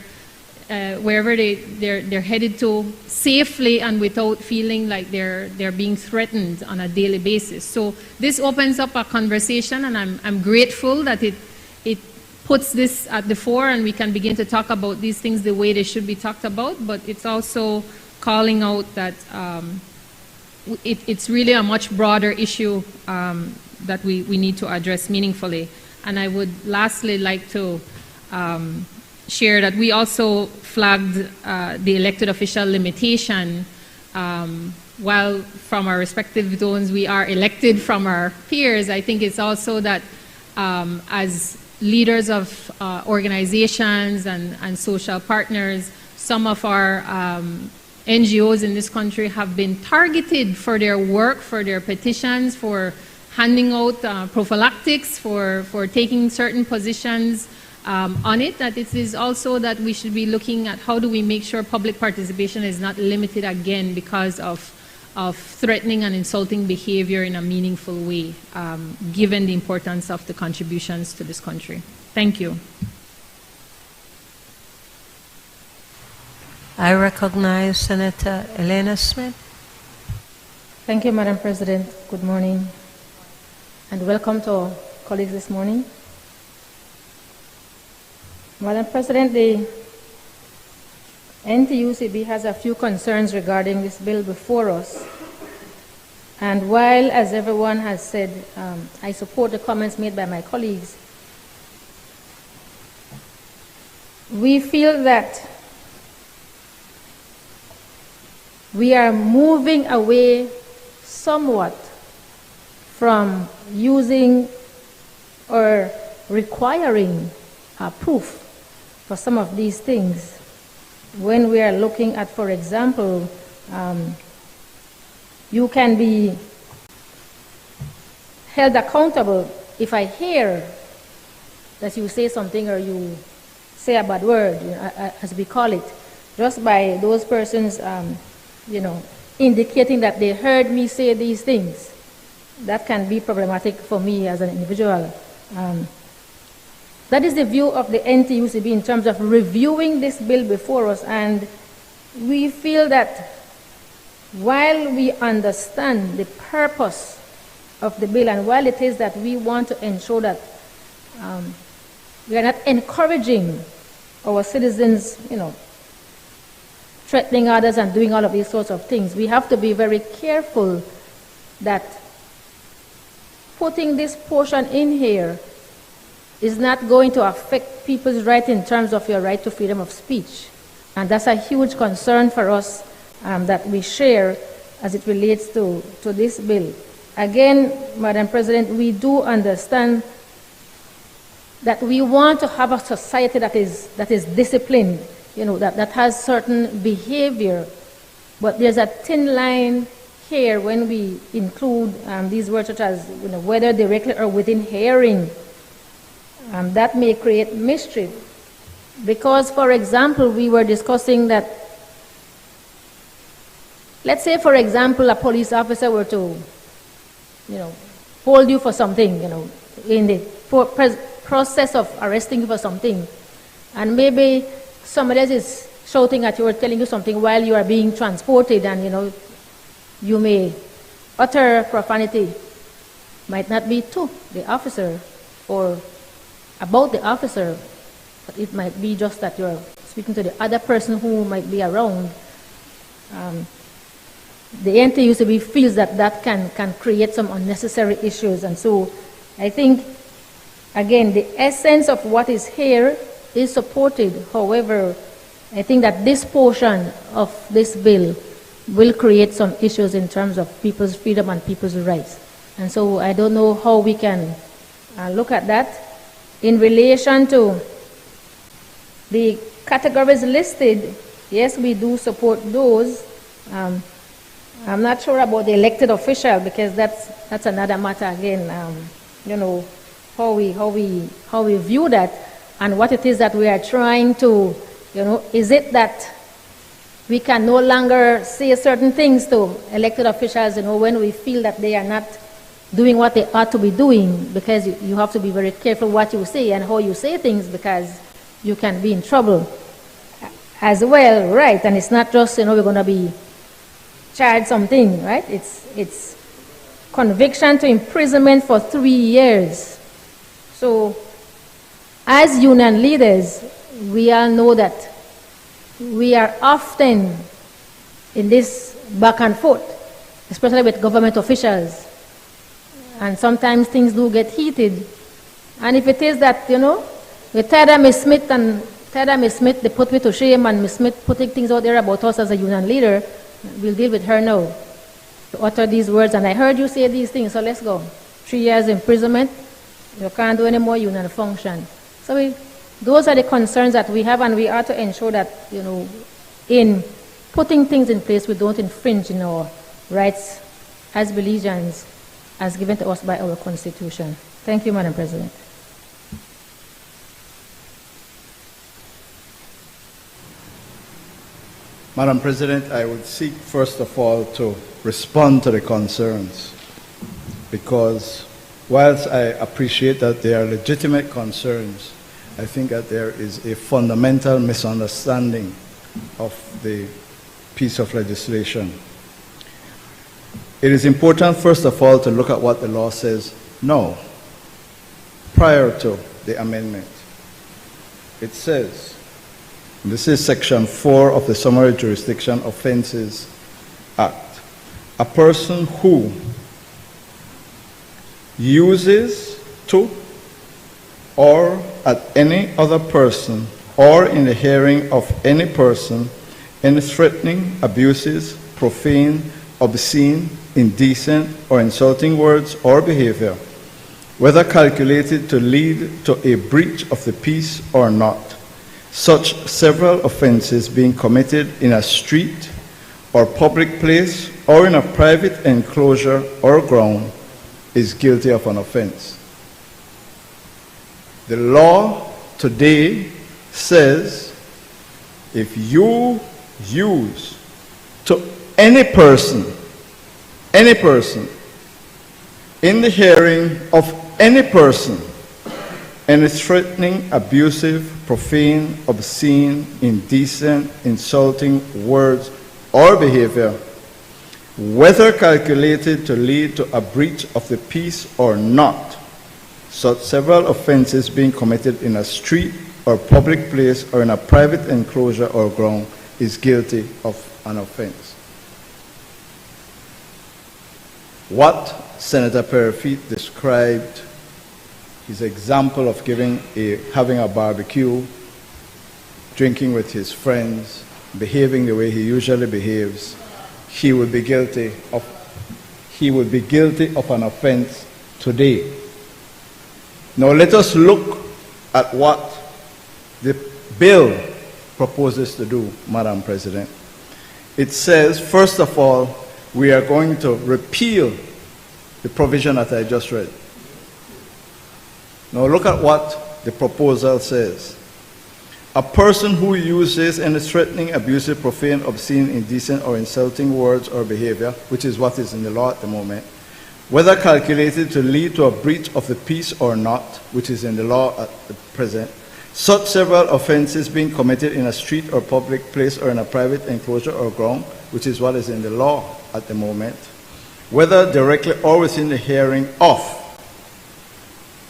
wherever they're headed to safely and without feeling like they're being threatened on a daily basis. So this opens up a conversation, and I'm grateful that it puts this at the fore, and we can begin to talk about these things the way they should be talked about. But it's also calling out that it's really a much broader issue that we need to address meaningfully. And I would lastly like to share that we also flagged the elected official limitation. While from our respective zones we are elected from our peers, I think it's also that as leaders of organizations and social partners, some of our NGOs in this country have been targeted for their work, for their petitions, for handing out prophylactics, for taking certain positions on it. That it is also that we should be looking at how do we make sure public participation is not limited again because of threatening and insulting behavior in a meaningful way, given the importance of the contributions to this country. Thank you. I recognize Senator Elena Smith. Thank you, Madam President. Good morning, and welcome to our colleagues this morning. Madam President, the NTUCB has a few concerns regarding this bill before us. And while, as everyone has said, I support the comments made by my colleagues, we feel that we are moving away somewhat from using or requiring proof for some of these things. When we are looking at, for example, you can be held accountable if I hear that you say something or you say a bad word, as we call it, just by those persons, indicating that they heard me say these things. That can be problematic for me as an individual. That is the view of the NTUCB in terms of reviewing this bill before us, and we feel that while we understand the purpose of the bill. And while it is that we want to ensure that we are not encouraging our citizens, threatening others and doing all of these sorts of things, we have to be very careful that putting this portion in here is not going to affect people's right in terms of your right to freedom of speech. And that's a huge concern for us that we share as it relates to this bill. Again, Madam President, we do understand that we want to have a society that is disciplined, that has certain behavior, but there's a thin line here when we include these words such as whether directly or within hearing. That may create mischief. Because, for example, we were discussing that, let's say, for example, a police officer were to, hold you for something, in the process of arresting you for something, and maybe somebody else is shouting at you or telling you something while you are being transported, and, you may utter profanity. Might not be to the officer or about the officer, but it might be just that you're speaking to the other person who might be around. The NTUCB feels that can create some unnecessary issues. And so I think, again, the essence of what is here is supported. However, I think that this portion of this bill will create some issues in terms of people's freedom and people's rights. And so I don't know how we can look at that. In relation to the categories listed, yes, we do support those. I'm not sure about the elected official, because that's another matter again. How we view that and what it is that we are trying to, is it that we can no longer say certain things to elected officials, when we feel that they are not doing what they ought to be doing, because you have to be very careful what you say and how you say things, because you can be in trouble as well, right? And it's not just, we're going to be charged something, right? It's conviction to imprisonment for 3 years. So as union leaders, we all know that we are often in this back and forth, especially with government officials. And sometimes things do get heated. And if it is that, we tired of Ms. Smith, and tired of Ms. Smith, they put me to shame, and Ms. Smith putting things out there about us as a union leader, we'll deal with her now to utter these words. And I heard you say these things, so let's go. 3 years imprisonment, you can't do any more union function. So those are the concerns that we have, and we are to ensure that, in putting things in place, we don't infringe on our rights as Belizeans, as given to us by our Constitution. Thank you, Madam President. Madam President, I would seek first of all to respond to the concerns, because whilst I appreciate that they are legitimate concerns, I think that there is a fundamental misunderstanding of the piece of legislation. It is important, first of all, to look at what the law says now, prior to the amendment. It says, this is Section 4 of the Summary Jurisdiction Offences Act, a person who uses to or at any other person or in the hearing of any person any threatening, abuses, profane, obscene, indecent, or insulting words or behavior, whether calculated to lead to a breach of the peace or not, such several offenses being committed in a street or public place or in a private enclosure or ground, is guilty of an offense. The law today says if you use to any person, in the hearing of any person, any threatening, abusive, profane, obscene, indecent, insulting words or behavior, whether calculated to lead to a breach of the peace or not, such several offenses being committed in a street or public place or in a private enclosure or ground is guilty of an offense. What Senator Perifete described, his example of having a barbecue, drinking with his friends, behaving the way he usually behaves, he would be guilty of an offense today. Now let us look at what the bill proposes to do, Madam President. It says, first of all, we are going to repeal the provision that I just read. Now look at what the proposal says. A person who uses any threatening, abusive, profane, obscene, indecent, or insulting words or behavior, which is what is in the law at the moment, whether calculated to lead to a breach of the peace or not, which is in the law at the present, such several offenses being committed in a street or public place or in a private enclosure or ground, which is what is in the law at the moment, whether directly or within the hearing of.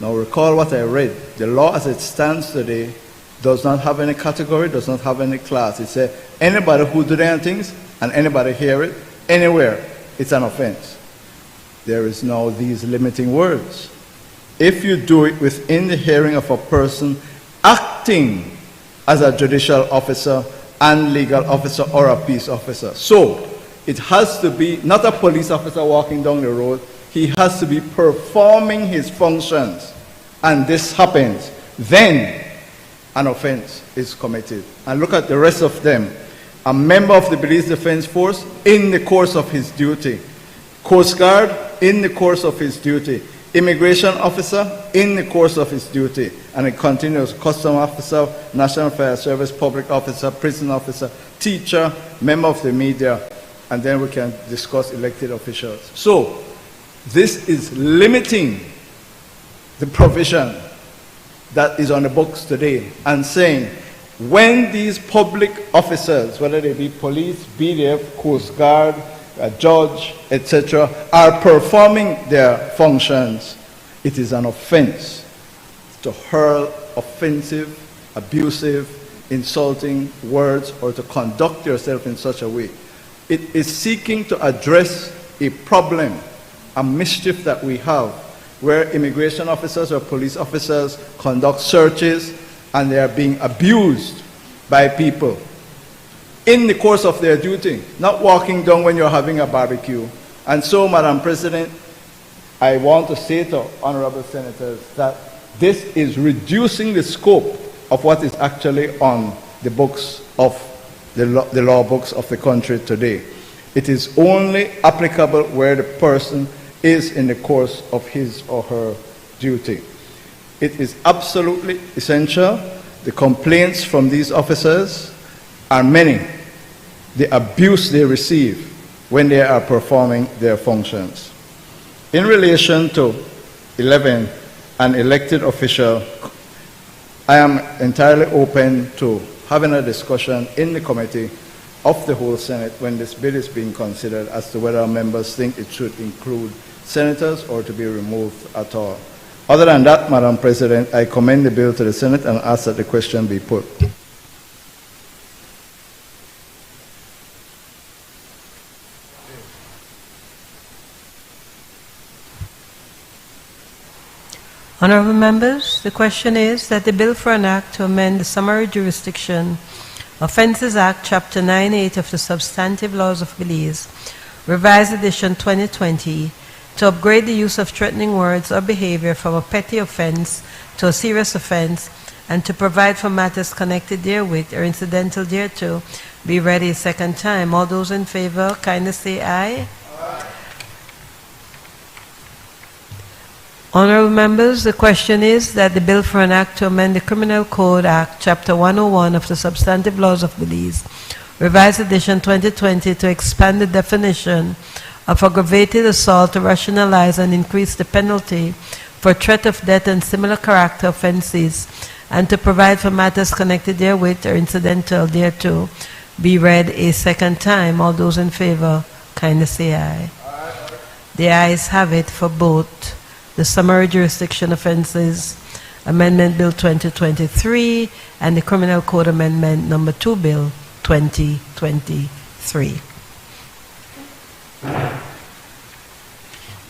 Now recall what I read. The law as it stands today does not have any category, does not have any class. It says anybody who do them things and anybody hear it, anywhere, it's an offense. There is now these limiting words. If you do it within the hearing of a person acting as a judicial officer and legal officer or a peace officer. So, it has to be not a police officer walking down the road. He has to be performing his functions. And this happens. Then, an offense is committed. And look at the rest of them. A member of the Belize Defense Force in the course of his duty. Coast Guard in the course of his duty. Immigration officer in the course of his duty. And it continues. Custom officer, National Fire Service, public officer, prison officer, teacher, member of the media. And then we can discuss elected officials. So, this is limiting the provision that is on the books today and saying when these public officers, whether they be police, BDF, Coast Guard, a judge, etc., are performing their functions, it is an offense to hurl offensive, abusive, insulting words or to conduct yourself in such a way. It is seeking to address a problem, a mischief that we have, where immigration officers or police officers conduct searches and they are being abused by people in the course of their duty, not walking down when you're having a barbecue. And so, Madam President, I want to say to honorable senators that this is reducing the scope of what is actually on the books of the law books of the country today. It is only applicable where the person is in the course of his or her duty. It is absolutely essential. The complaints from these officers are many. The abuse they receive when they are performing their functions. In relation to 11, an elected official, I am entirely open to having a discussion in the committee of the whole Senate when this bill is being considered as to whether members think it should include senators or to be removed at all. Other than that, Madam President, I commend the bill to the Senate and ask that the question be put. Honorable members, the question is that the bill for an act to amend the Summary Jurisdiction Offences Act, Chapter 9(8) of the Substantive Laws of Belize, Revised Edition 2020, to upgrade the use of threatening words or behavior from a petty offense to a serious offense, and to provide for matters connected therewith or incidental thereto, be read a second time. All those in favor, kindly say aye. Honorable members, the question is that the bill for an act to amend the Criminal Code Act, Chapter 101 of the Substantive Laws of Belize, Revised Edition 2020, to expand the definition of aggravated assault to rationalize and increase the penalty for threat of death and similar character offenses, and to provide for matters connected therewith or incidental thereto, be read a second time. All those in favor, kindly say aye. The ayes have it for both the summary jurisdiction offenses Amendment Bill 2023 and the Criminal Code Amendment Number 2 Bill 2023.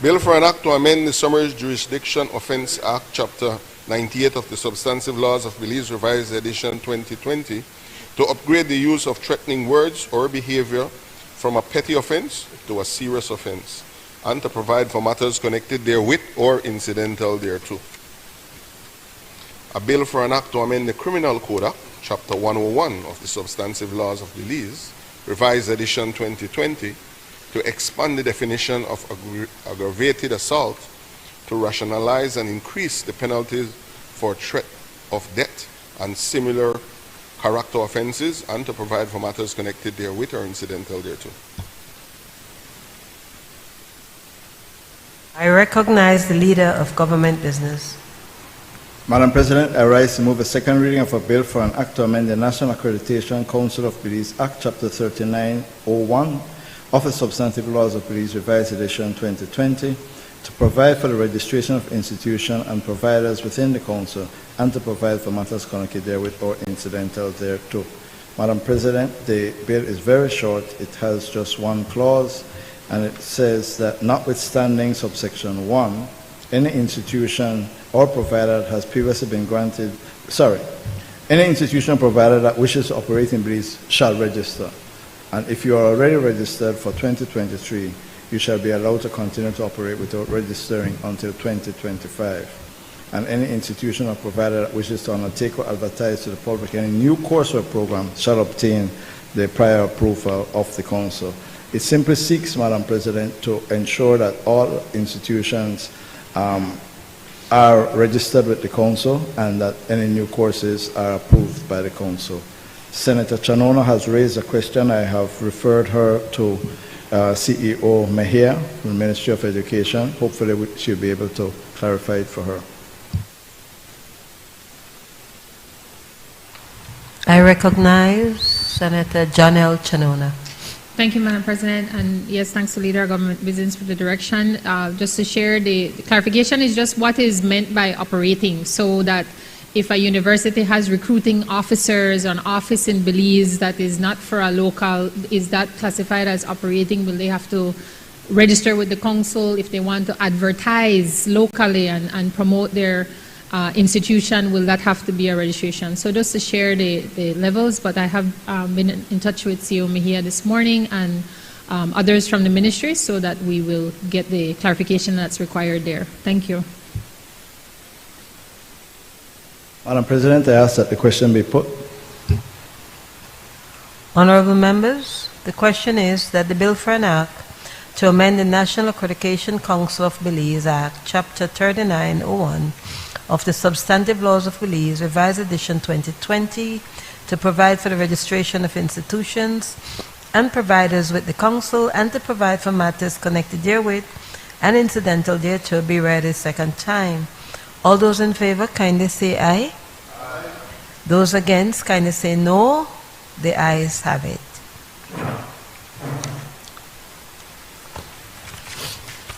Bill for an Act to amend the Summary Jurisdiction Offense Act, Chapter 98 of the Substantive Laws of Belize, Revised Edition 2020, to upgrade the use of threatening words or behavior from a petty offense to a serious offense, and to provide for matters connected therewith or incidental thereto. A bill for an act to amend the Criminal Code Act, Chapter 101 of the Substantive Laws of Belize, Revised Edition 2020, to expand the definition of aggravated assault to rationalize and increase the penalties for threat of death and similar character offenses, and to provide for matters connected therewith or incidental thereto. I recognize the Leader of Government Business. Madam President, I rise to move a second reading of a bill for an act to amend the National Accreditation Council of Belize Act, Chapter 3901 of the Substantive Laws of Belize, Revised Edition 2020, to provide for the registration of institutions and providers within the Council, and to provide for matters connected therewith or incidental thereto. Madam President, the bill is very short. It has just one clause, and it says that notwithstanding subsection 1, any institution or provider that has previously been granted, any institution or provider that wishes to operate in Belize shall register. And if you are already registered for 2023, you shall be allowed to continue to operate without registering until 2025. And any institution or provider that wishes to undertake or advertise to the public any new course or program shall obtain the prior approval of the Council. It simply seeks, Madam President, to ensure that all institutions are registered with the Council and that any new courses are approved by the Council. Senator Chanona has raised a question. I have referred her to CEO Mejia from the Ministry of Education. Hopefully she'll be able to clarify it for her. I recognize Senator John L. Chanona. Thank you, Madam President, and yes, thanks to Leader of Government Business for the direction. Just to share, the clarification is just what is meant by operating, so that if a university has recruiting officers or an office in Belize that is not for a local, is that classified as operating? Will they have to register with the Council if they want to advertise locally and promote their institution? Will that have to be a registration? So just to share the levels, but I have been in touch with CEO Mejia this morning and others from the ministry so that we will get the clarification that's required there. Thank you. Madam President, I ask that the question be put. Honorable members, the question is that the bill for an act to amend the National Accreditation Council of Belize Act, Chapter 3901 of the Substantive Laws of Belize, Revised Edition 2020, to provide for the registration of institutions and providers with the Council, and to provide for matters connected therewith and incidental thereto, be read a second time. All those in favor, kindly say aye. Aye. Those against, kindly say no. The ayes have it.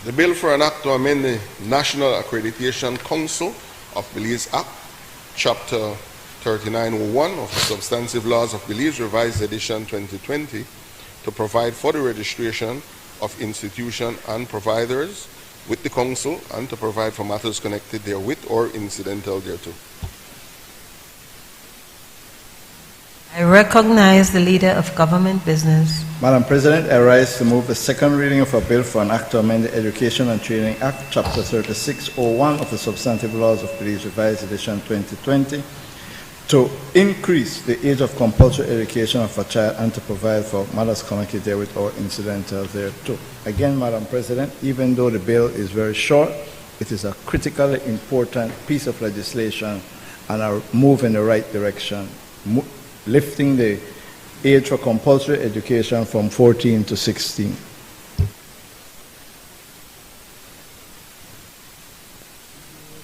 The bill for an act to amend the National Accreditation Council of Belize Act, Chapter 3901 of the Substantive Laws of Belize, Revised Edition 2020, to provide for the registration of institutions and providers with the Council, and to provide for matters connected therewith or incidental thereto. I recognize the Leader of Government Business. Madam President, I rise to move the second reading of a bill for an act to amend the Education and Training Act, Chapter 3601 of the Substantive Laws of Belize, Revised Edition 2020, to increase the age of compulsory education of a child and to provide for matters connected therewith or incidental thereto. Again, Madam President, even though the bill is very short, it is a critically important piece of legislation and a move in the right direction, lifting the age for compulsory education from 14 to 16.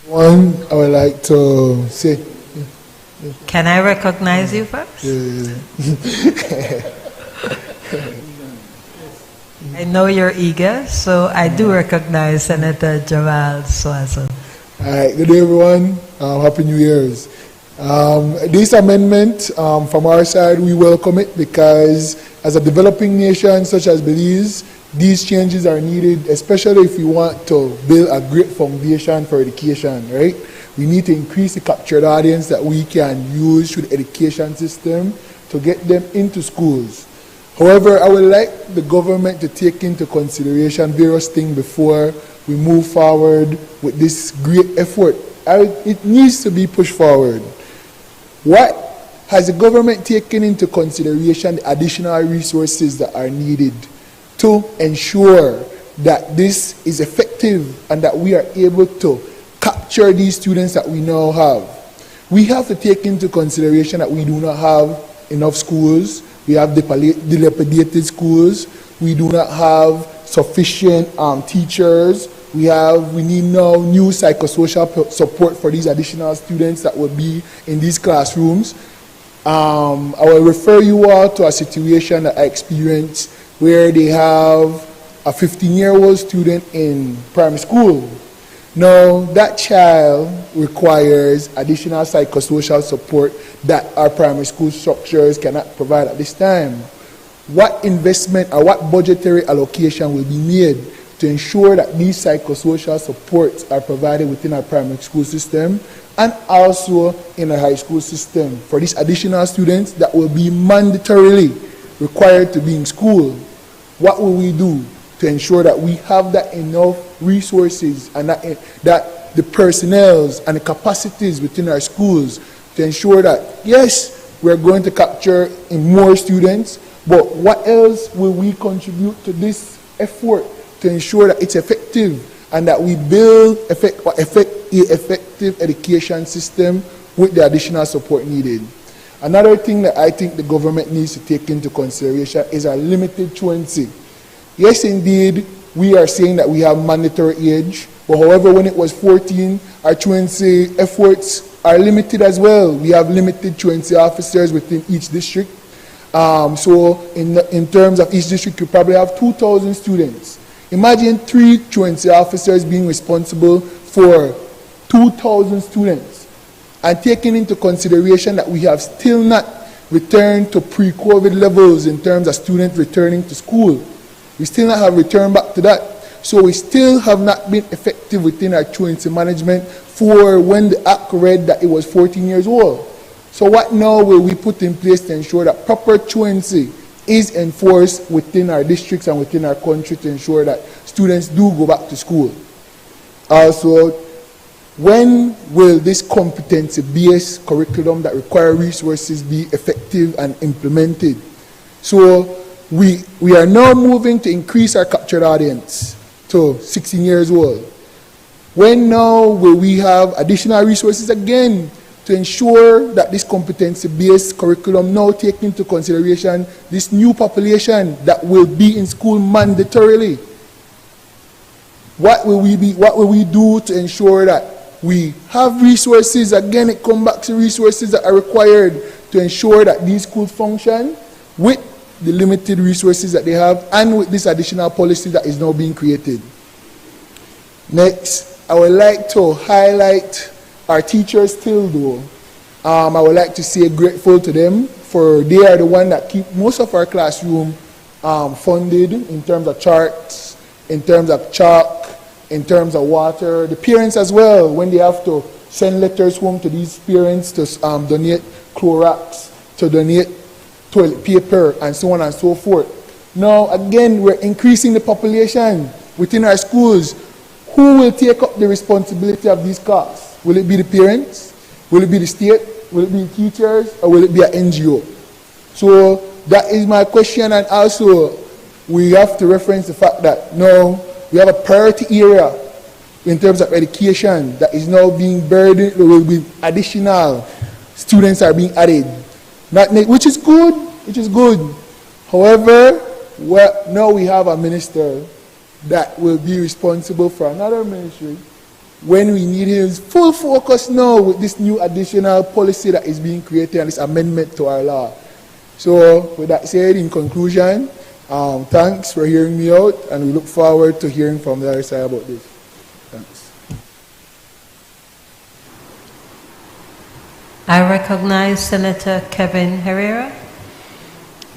One, I would like to say. Can I recognize you first? I know you're eager, so I do recognize Senator Jamal Swazo. All right, good day, everyone. Happy New Year's. This amendment, from our side, we welcome it because as a developing nation such as Belize, these changes are needed, especially if we want to build a great foundation for education, right? We need to increase the captured audience that we can use through the education system to get them into schools. However, I would like the government to take into consideration various things before we move forward with this great effort. It needs to be pushed forward. What has the government taken into consideration the additional resources that are needed to ensure that this is effective and that we are able to capture these students that we now have? We have to take into consideration that we do not have enough schools. We have dilapidated schools. We do not have sufficient teachers. We need now new psychosocial support for these additional students that will be in these classrooms. I will refer you all to a situation that I experienced where they have a 15-year-old student in primary school. Now, that child requires additional psychosocial support that our primary school structures cannot provide at this time. What investment or what budgetary allocation will be made to ensure that these psychosocial supports are provided within our primary school system and also in our high school system for these additional students that will be mandatorily required to be in school? What will we do to ensure that we have that enough resources and that the personnel and the capacities within our schools to ensure that, yes, we're going to capture in more students, but what else will we contribute to this effort to ensure that it's effective and that we build effective education system with the additional support needed? Another thing that I think the government needs to take into consideration is our limited truancy. Yes, indeed, we are saying that we have mandatory age, but however, when it was 14, our truancy efforts are limited as well. We have limited truancy officers within each district. So in terms of each district, you probably have 2,000 students. Imagine 3 truancy officers being responsible for 2,000 students, and taking into consideration that we have still not returned to pre-COVID levels in terms of students returning to school. We still not have returned back to that. So we still have not been effective within our truancy management for when the Act read that it was 14 years old. So what now will we put in place to ensure that proper truancy is enforced within our districts and within our country to ensure that students do go back to school? Also, when will this competency-based curriculum that require resources be effective and implemented? So we are now moving to increase our captured audience to 16 years old. When now will we have additional resources again to ensure that this competency-based curriculum now take into consideration this new population that will be in school mandatorily? What will we do to ensure that we have resources? Again, it comes back to resources that are required to ensure that these schools function with the limited resources that they have and with this additional policy that is now being created. Next, I would like to highlight our teachers still though. I would like to say grateful to them for they are the one that keep most of our classroom funded in terms of charts, in terms of chalk, in terms of water. The parents as well, when they have to send letters home to these parents to donate Clorox, to donate toilet paper, and so on and so forth. Now, again, we're increasing the population within our schools. Who will take up the responsibility of these costs? Will it be the parents? Will it be the state? Will it be the teachers? Or will it be an NGO? So that is my question. And also, we have to reference the fact that now we have a priority area in terms of education that is now being burdened with additional students are being added. Which is good. However, now we have a minister that will be responsible for another ministry when we need his full focus now with this new additional policy that is being created and this amendment to our law. So with that said, in conclusion, Thanks for hearing me out, and we look forward to hearing from the other side about this. Thanks. I recognize Senator Kevin Herrera.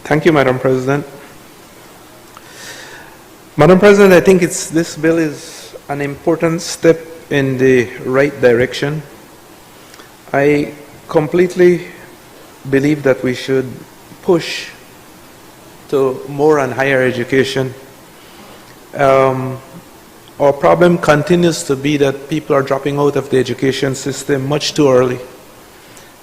Thank you, Madam President. Madam President, I think this bill is an important step in the right direction. I completely believe that we should push to more and higher education. Our problem continues to be that people are dropping out of the education system much too early.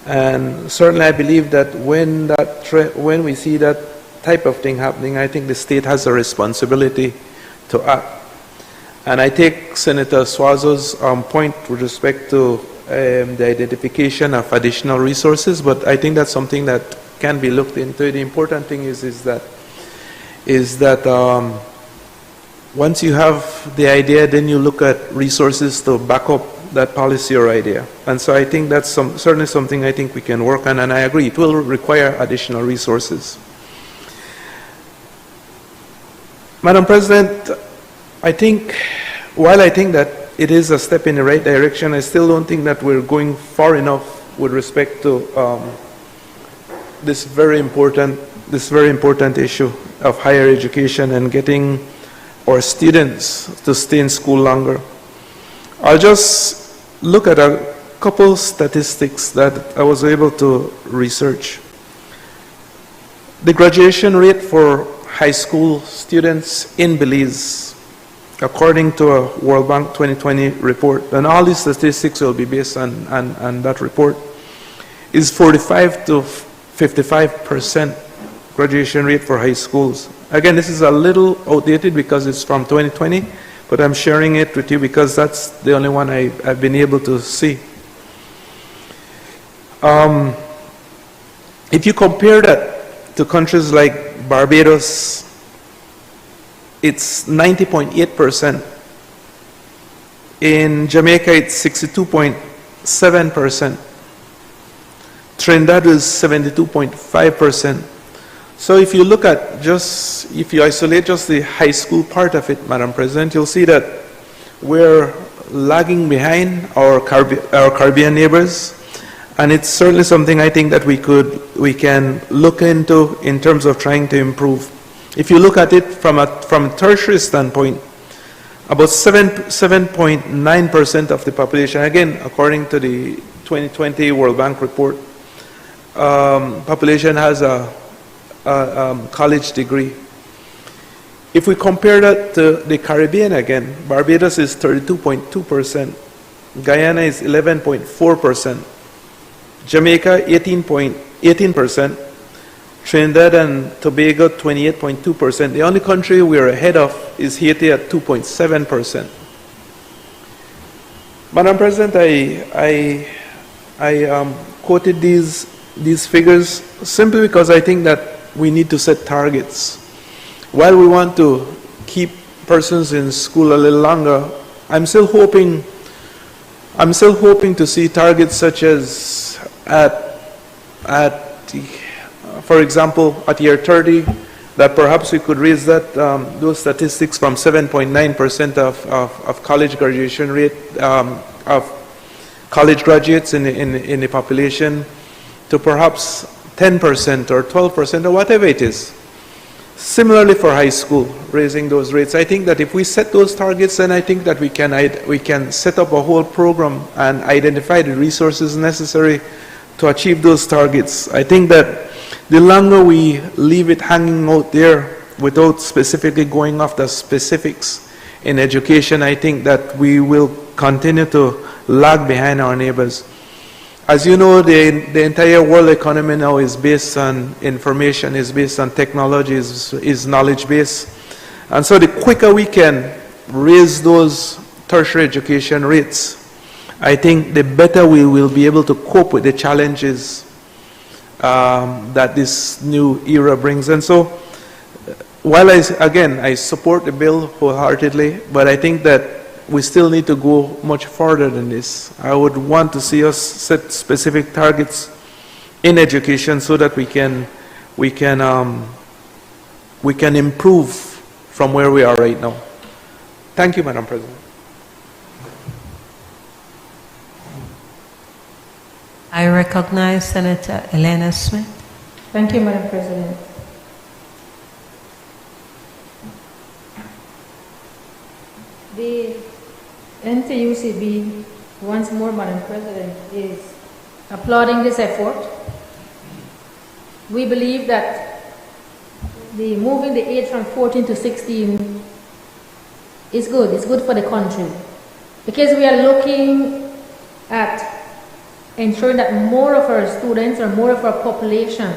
And certainly I believe that when we see that type of thing happening, I think the state has a responsibility to act. And I take Senator Suazo's point with respect to the identification of additional resources, but I think that's something that can be looked into. The important thing is that once you have the idea, then you look at resources to back up that policy or idea. And so I think that's certainly something I think we can work on, and I agree, it will require additional resources. Madam President, while I think that it is a step in the right direction, I still don't think that we're going far enough with respect to this very important issue of higher education and getting our students to stay in school longer. I'll just look at a couple statistics that I was able to research. The graduation rate for high school students in Belize, according to a World Bank 2020 report, and all these statistics will be based on that report, is 45 to 55% graduation rate for high schools. Again, this is a little outdated because it's from 2020, but I'm sharing it with you because that's the only one I've been able to see. If you compare that to countries like Barbados, it's 90.8%. In Jamaica, it's 62.7%. Trinidad is 72.5%. So if you look at if you isolate just the high school part of it, Madam President, you'll see that we're lagging behind our Caribbean neighbors, and it's certainly something I think that we can look into in terms of trying to improve. If you look at it from a tertiary standpoint, about 7.9% of the population, again, according to the 2020 World Bank report, population has a college degree. If we compare that to the Caribbean again, Barbados is 32.2%, Guyana is 11.4%, Jamaica 18%, Trinidad and Tobago 28.2%. The only country we're ahead of is Haiti at 2.7%. Madam President, I quoted these figures simply because I think that we need to set targets. While we want to keep persons in school a little longer, I'm still hoping to see targets such as for example, at year 30, that perhaps we could raise those statistics from 7.9% of college graduation rate of college graduates in the population to perhaps 10% or 12% or whatever it is. Similarly for high school, raising those rates. I think that if we set those targets, then I think that we can set up a whole program and identify the resources necessary to achieve those targets. I think that the longer we leave it hanging out there without specifically going after specifics in education, I think that we will continue to lag behind our neighbors. As you know, the entire world economy now is based on information, is based on technology, is knowledge-based. And so the quicker we can raise those tertiary education rates, I think the better we will be able to cope with the challenges that this new era brings. And so, while I support the bill wholeheartedly, but I think that we still need to go much further than this. I would want to see us set specific targets in education so that we can we can improve from where we are right now. Thank you, Madam President. I recognize Senator Elena Smith. Thank you, Madam President. The NTUCB, once more, Madam President, is applauding this effort. We believe that moving the age from 14 to 16 is good. It's good for the country because we are looking at ensuring that more of our students or more of our population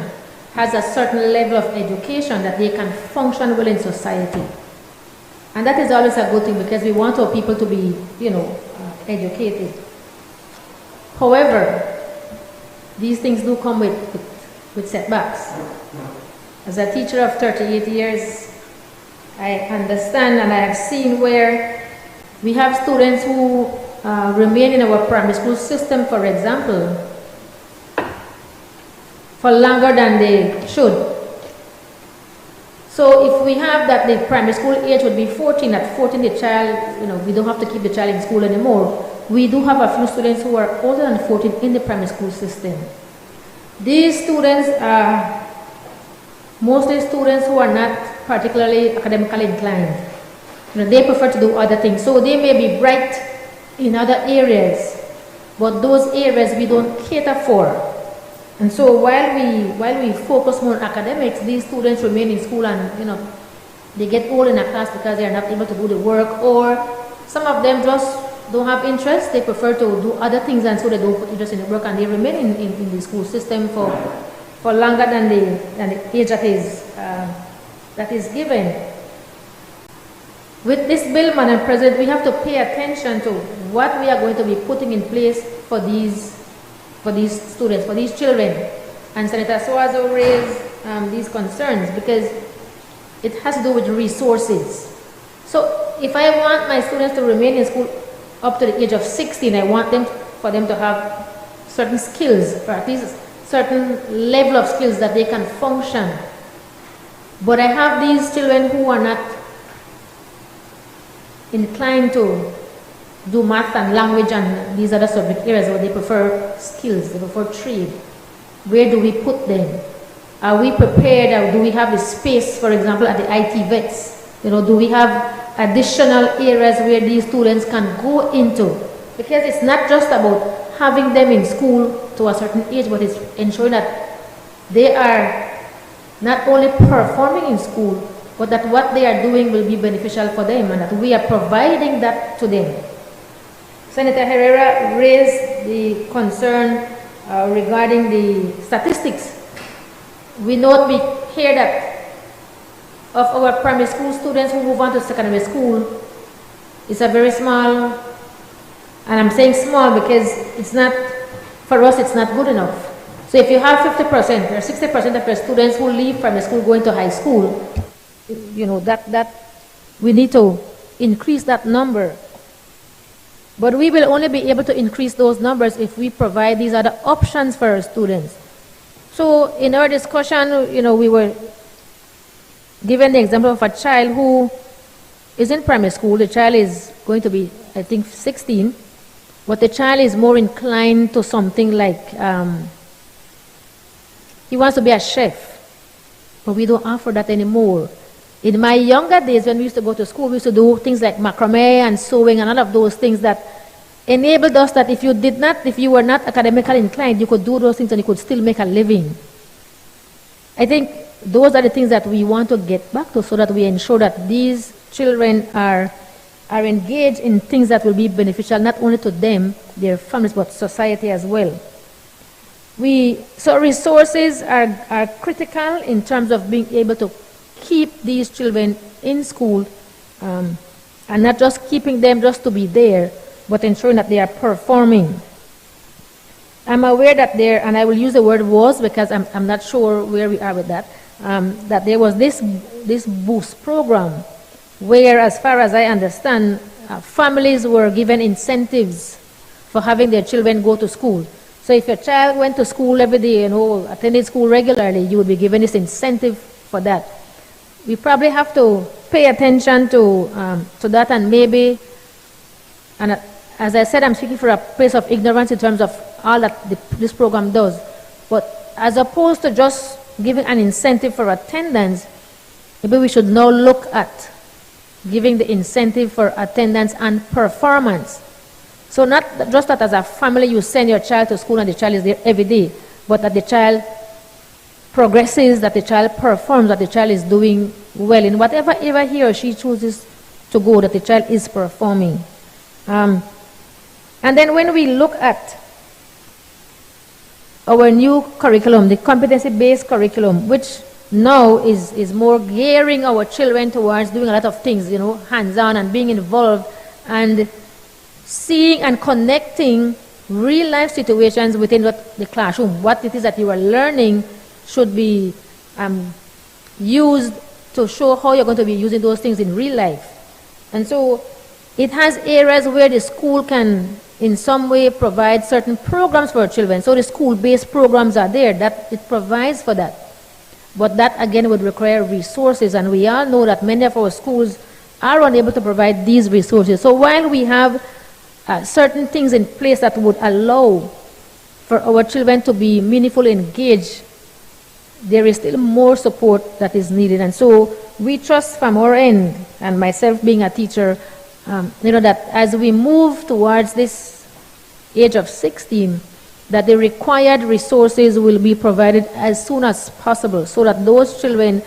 has a certain level of education that they can function well in society. And that is always a good thing because we want our people to be, educated. However, these things do come with setbacks. As a teacher of 38 years, I understand and I have seen where we have students who remain in our primary school system, for example, for longer than they should. So if we have that the primary school age would be 14, at 14 the child, we don't have to keep the child in school anymore. We do have a few students who are older than 14 in the primary school system. These students are mostly students who are not particularly academically inclined. They prefer to do other things. So they may be bright in other areas, but those areas we don't cater for. And so while we focus more on academics, these students remain in school and they get old in a class because they are not able to do the work, or some of them just don't have interest. They prefer to do other things, and so they don't put interest in the work, and they remain in the school system for longer than the age that is given. With this bill, Madam President, we have to pay attention to what we are going to be putting in place for these students, for these children. And Senator Suazo raised these concerns because it has to do with resources. So if I want my students to remain in school up to the age of 16, I want for them to have certain skills, or at least certain level of skills that they can function. But I have these children who are not inclined to do math and language and these other subject areas, where they prefer skills, they prefer trade. Where do we put them? Are we prepared, or do we have the space, for example, at the IT vets? Do we have additional areas where these students can go into? Because it's not just about having them in school to a certain age, but it's ensuring that they are not only performing in school, but that what they are doing will be beneficial for them and that we are providing that to them. Senator Herrera raised the concern regarding the statistics. We note, we hear that of our primary school students who move on to secondary school, it's a very small, and I'm saying small because it's not, for us it's not good enough. So if you have 50% or 60% of your students who leave primary school going to high school, that we need to increase that number. But we will only be able to increase those numbers if we provide these other options for our students. So in our discussion, we were given the example of a child who is in primary school. The child is going to be, I think, 16, but the child is more inclined to something like, he wants to be a chef, but we don't offer that anymore. In my younger days, when we used to go to school, we used to do things like macrame and sewing and all of those things that enabled us that if you were not academically inclined, you could do those things and you could still make a living. I think those are the things that we want to get back to so that we ensure that these children are engaged in things that will be beneficial not only to them, their families, but society as well. So resources are critical in terms of being able to keep these children in school and not just keeping them just to be there, but ensuring that they are performing. I'm aware that and I will use the word was because I'm not sure where we are with that, that there was this boost program where, as far as I understand, families were given incentives for having their children go to school. So if your child went to school every day, attended school regularly, you would be given this incentive for that. we probably have to pay attention to that, and maybe, and as I said, I'm speaking from a place of ignorance in terms of all that this program does. But as opposed to just giving an incentive for attendance, maybe we should now look at giving the incentive for attendance and performance. So not just that as a family you send your child to school and the child is there every day, but that the child progresses, that the child performs, that the child is doing well in whatever area he or she chooses to go, that the child is performing. And then when we look at our new curriculum, the competency-based curriculum, which now is more gearing our children towards doing a lot of things, hands-on and being involved and seeing and connecting real-life situations within the classroom. What it is that you are learning should be used to show how you're going to be using those things in real life. And so it has areas where the school can in some way provide certain programs for children. So the school-based programs are there, that it provides for that. But that again would require resources, and we all know that many of our schools are unable to provide these resources. So while we have certain things in place that would allow for our children to be meaningfully engaged, there is still more support that is needed. And so we trust from our end, and myself being a teacher, that as we move towards this age of 16, that the required resources will be provided as soon as possible, so that those children,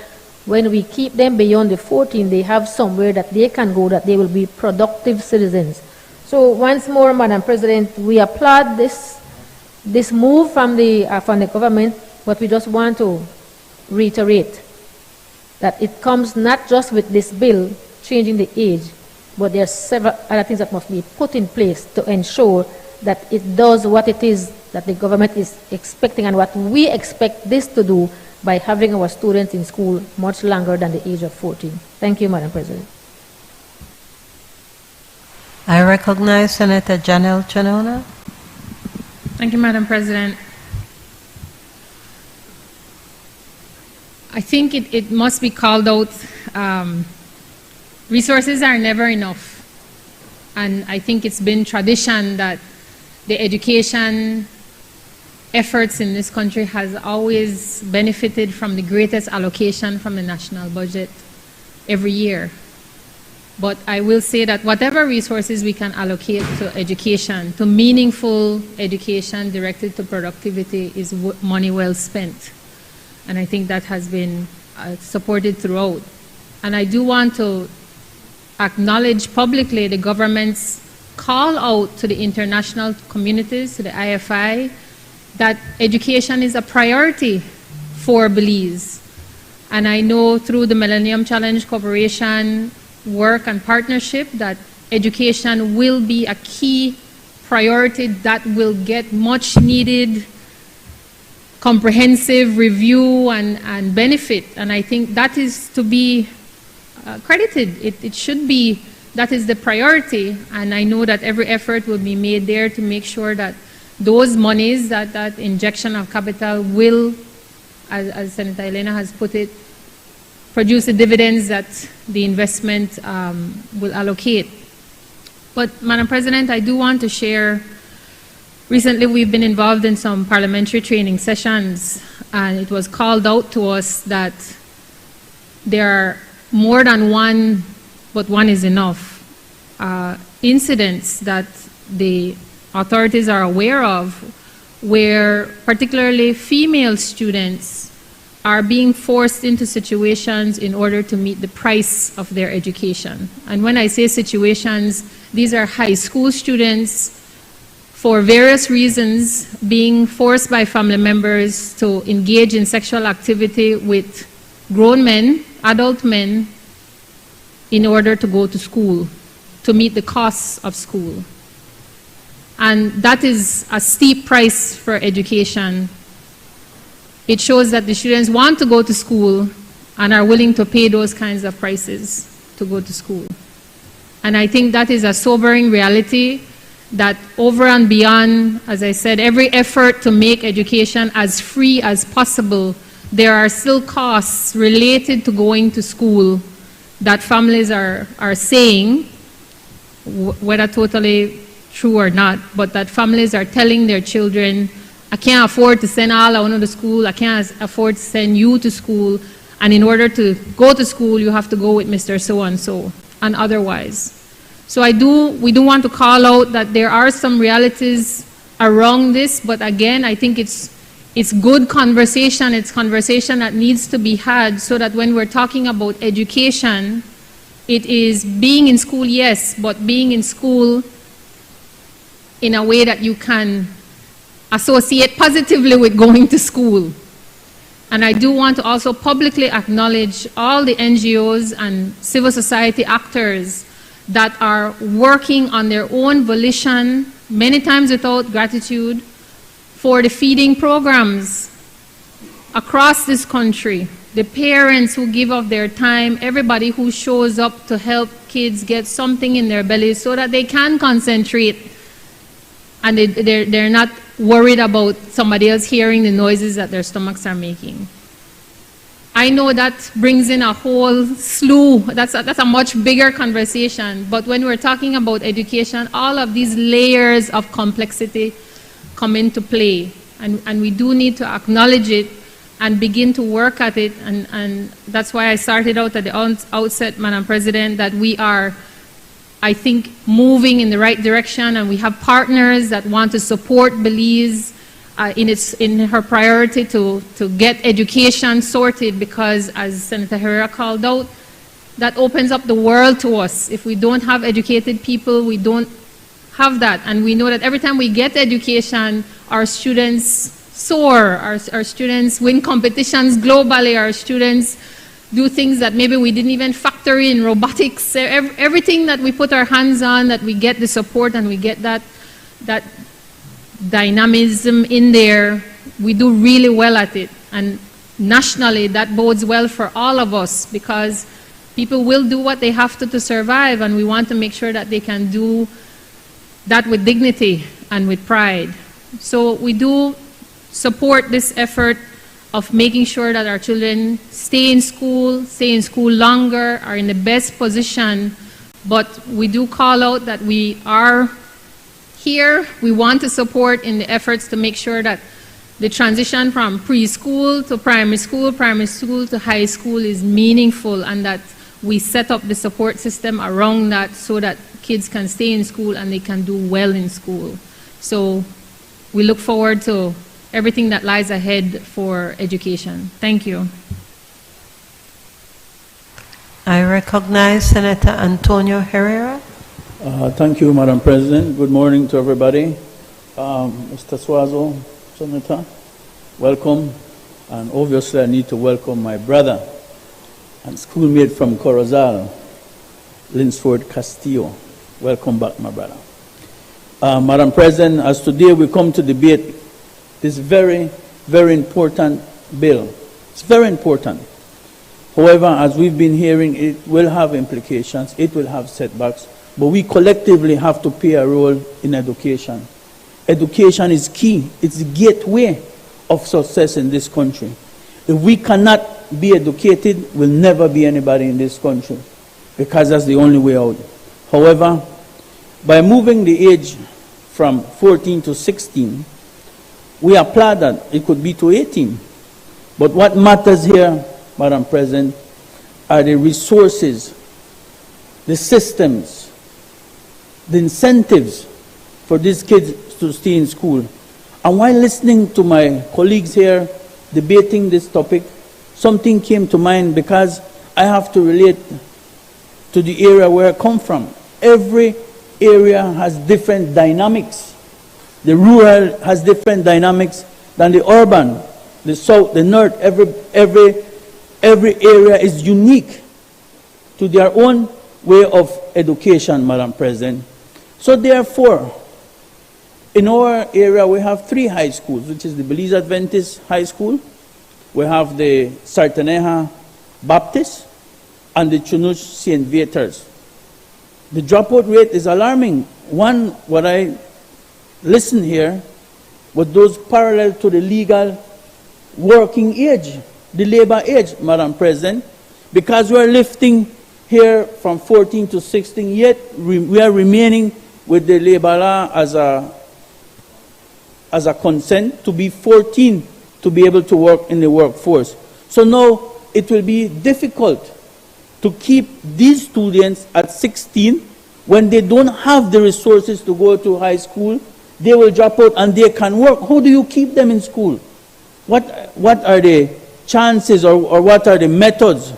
when we keep them beyond the 14, they have somewhere that they can go, that they will be productive citizens. So once more, Madam President, we applaud this move from the government, but we just want to reiterate that it comes not just with this bill changing the age, but there are several other things that must be put in place to ensure that it does what it is that the government is expecting and what we expect this to do by having our students in school much longer than the age of 14. Thank you, Madam President. I recognize Senator Janelle Chanona. Thank you, Madam President. I think it must be called out. Resources are never enough. And I think it's been tradition that the education efforts in this country has always benefited from the greatest allocation from the national budget every year. But I will say that whatever resources we can allocate to education, to meaningful education directed to productivity, is money well spent. And I think that has been supported throughout. And I do want to acknowledge publicly the government's call out to the international communities, to the IFI, that education is a priority for Belize. And I know through the Millennium Challenge Corporation work and partnership that education will be a key priority that will get much needed comprehensive review and benefit. And I think that is to be credited. It should be, that is the priority. And I know that every effort will be made there to make sure that those monies, that injection of capital will, as Senator Elena has put it, produce the dividends that the investment will allocate. But Madam President, I do want to share, recently we've been involved in some parliamentary training sessions, and it was called out to us that there are more than one, but one is enough, incidents that the authorities are aware of where particularly female students are being forced into situations in order to meet the price of their education. And when I say situations, these are high school students for various reasons being forced by family members to engage in sexual activity with grown men, adult men, in order to go to school, to meet the costs of school. And that is a steep price for education. It shows that the students want to go to school and are willing to pay those kinds of prices to go to school. And I think that is a sobering reality, that over and beyond, as I said, every effort to make education as free as possible there are still costs related to going to school that families are saying, whether totally true or not, but that families are telling their children, I can't afford to send all I want to school, I can't afford to send you to school, and in order to go to school, you have to go with Mr. So-and-so, and otherwise. So we do want to call out that there are some realities around this, but again, I think it's good conversation, it's conversation that needs to be had so that when we're talking about education, it is being in school, yes, but being in school in a way that you can associate positively with going to school. And I do want to also publicly acknowledge all the NGOs and civil society actors that are working on their own volition, many times without gratitude, for the feeding programs across this country. The parents who give of their time, everybody who shows up to help kids get something in their bellies so that they can concentrate and they're not worried about somebody else hearing the noises that their stomachs are making. I know that brings in a whole slew, that's a much bigger conversation, but when we're talking about education, all of these layers of complexity come into play, and we do need to acknowledge it and begin to work at it, and that's why I started out at the outset, Madam President, that we are, I think, moving in the right direction, and we have partners that want to support Belize in her priority to get education sorted, because as Senator Herrera called out, that opens up the world to us. If we don't have educated people, we don't have that. And we know that every time we get education, our students soar, our students win competitions globally, our students do things that maybe we didn't even factor in, robotics, everything that we put our hands on, that we get the support and we get that dynamism in there, we do really well at it. And nationally, that bodes well for all of us, because people will do what they have to survive, and we want to make sure that they can do that with dignity and with pride. So we do support this effort of making sure that our children stay in school longer, are in the best position, but we do call out that we are here. We want to support in the efforts to make sure that the transition from preschool to primary school to high school is meaningful, and that we set up the support system around that so that kids can stay in school and they can do well in school. So we look forward to everything that lies ahead for education. Thank you. I recognize Senator Antonio Herrera. Thank you, Madam President. Good morning to everybody. Mr. Swazo, Senator, welcome. And obviously I need to welcome my brother and schoolmate from Corozal, Linsford Castillo. Welcome back, my brother. Madam President, as today we come to debate this very, very important bill. It's very important. However, as we've been hearing, it will have implications, it will have setbacks, but we collectively have to play a role in education. Education is key. It's the gateway of success in this country. If we cannot be educated, we'll never be anybody in this country, because that's the only way out. However, by moving the age from 14 to 16, we applaud that. It could be to 18. But what matters here, Madam President, are the resources, the systems, the incentives for these kids to stay in school. And while listening to my colleagues here debating this topic, something came to mind, because I have to relate to the area where I come from. Every area has different dynamics. The rural has different dynamics than the urban. The south, the north, every area is unique to their own way of education, Madam President. So therefore, in our area we have 3 high schools, which is the Belize Adventist High School, we have the Sartaneja Baptist, and the Chunuch St. Viator's. The dropout rate is alarming. One, what I listen here, was those parallel to the legal working age. the labor age, Madam President, because we're lifting here from 14 to 16, yet we are remaining with the labor law as a consent to be 14 to be able to work in the workforce. So now it will be difficult to keep these students at 16 when they don't have the resources to go to high school. They will drop out and they can work. How do you keep them in school? What are the chances or what are the methods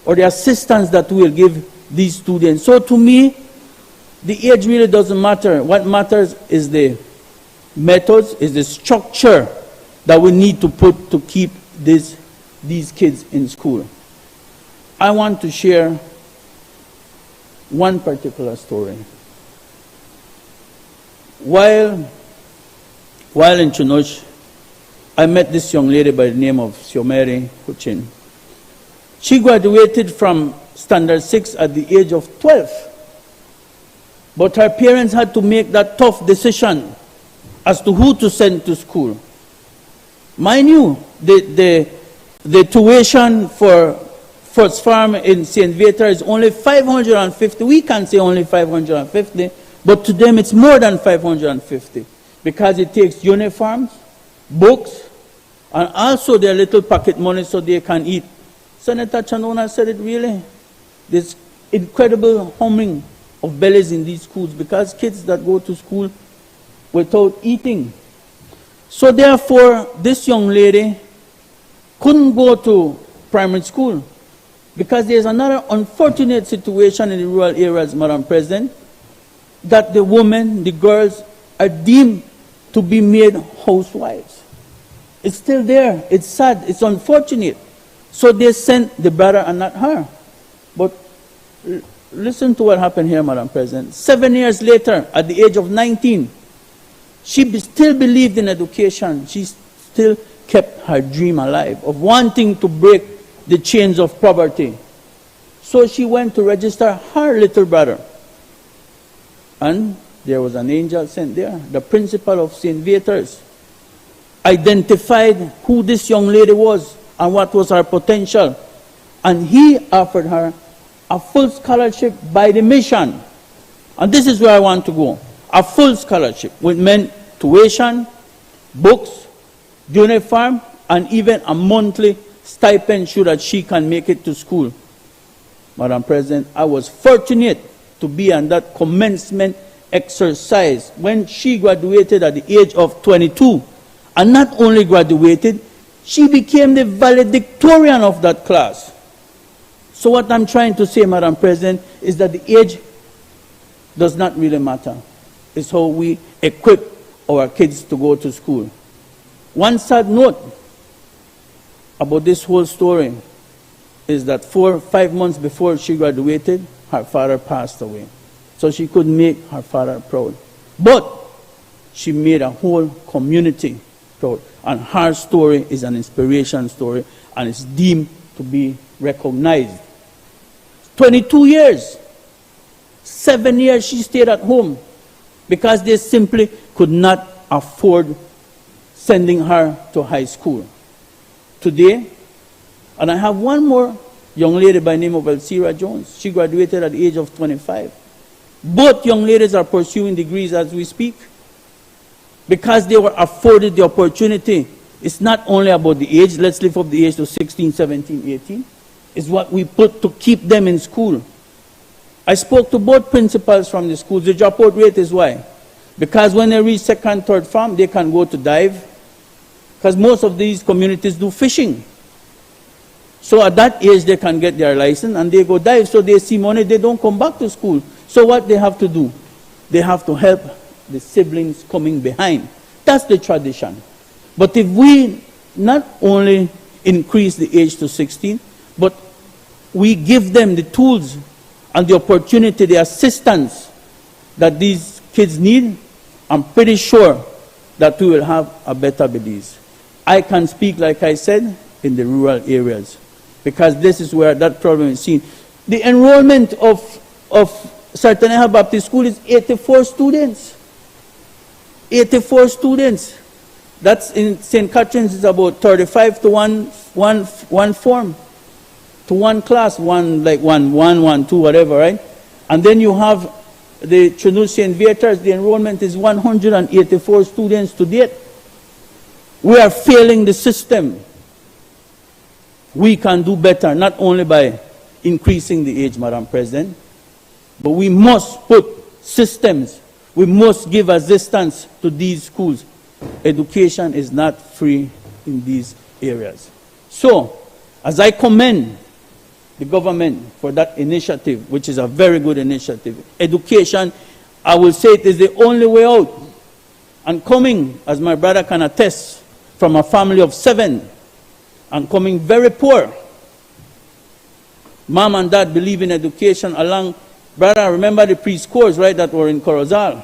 or the assistance that we will give these students? So to me, the age really doesn't matter. What matters is the methods, is the structure that we need to put to keep these kids in school. I want to share one particular story. While in Chunush, I met this young lady by the name of Siomeri Huchin. She graduated from Standard 6 at the age of 12. But her parents had to make that tough decision as to who to send to school. Mind you, the tuition for First Farm in St. Viator is only 550. We can say only 550, but to them it's more than 550 because it takes uniforms, books, and also their little pocket money so they can eat. Senator Chandona said it really. There's incredible humming of bellies in these schools because kids that go to school without eating. So therefore, this young lady couldn't go to primary school because there's another unfortunate situation in the rural areas, Madam President, that the women, the girls, are deemed to be made housewives. It's still there. It's sad. It's unfortunate. So they sent the brother and not her. But listen to what happened here, Madam President. 7 years later, at the age of 19, she still believed in education. She still kept her dream alive of wanting to break the chains of poverty. So she went to register her little brother. And there was an angel sent there. The principal of St. Viator's identified who this young lady was and what was her potential. And he offered her a full scholarship by the mission. And this is where I want to go. A full scholarship, which meant tuition, books, uniform, and even a monthly stipend so that she can make it to school. Madam President, I was fortunate to be on that commencement exercise when she graduated at the age of 22. And not only graduated, she became the valedictorian of that class. So what I'm trying to say, Madam President, is that the age does not really matter. It's how we equip our kids to go to school. One sad note about this whole story is that 4 or 5 months before she graduated, her father passed away. So she couldn't make her father proud. But she made a whole community proud. And her story is an inspiration story and it's deemed to be recognized. 22 years. 7 years she stayed at home because they simply could not afford sending her to high school. Today, and I have one more young lady by the name of Elcira Jones. She graduated at the age of 25. Both young ladies are pursuing degrees as we speak because they were afforded the opportunity. It's not only about the age. Let's lift up the age to 16, 17, 18. It's what we put to keep them in school. I spoke to both principals from the schools. The dropout rate is why? Because when they reach second, third farm, they can go to dive. Because most of these communities do fishing. So at that age, they can get their license and they go dive. So they see money, they don't come back to school. So what they have to do? They have to help the siblings coming behind. That's the tradition. But if we not only increase the age to 16, but we give them the tools and the opportunity, the assistance that these kids need, I'm pretty sure that we will have a better Belize. I can speak, like I said, in the rural areas, because this is where that problem is seen. The enrollment of Sartaneja Baptist School is 84 students. 84 students. That's in St. Catherine's is about 35 to one form, to one class, one 1, 2, whatever, right? And then you have the St. Viator's, the enrollment is 184 students to date. We are failing the system. We can do better, not only by increasing the age, Madam President, but we must put systems. We must give assistance to these schools. Education is not free in these areas. So, as I commend the government for that initiative, which is a very good initiative, education, I will say it is the only way out. And coming, as my brother can attest, from a family of 7, and coming very poor. Mom and dad believe in education along. Brother, remember the preschools, right, that were in Corozal?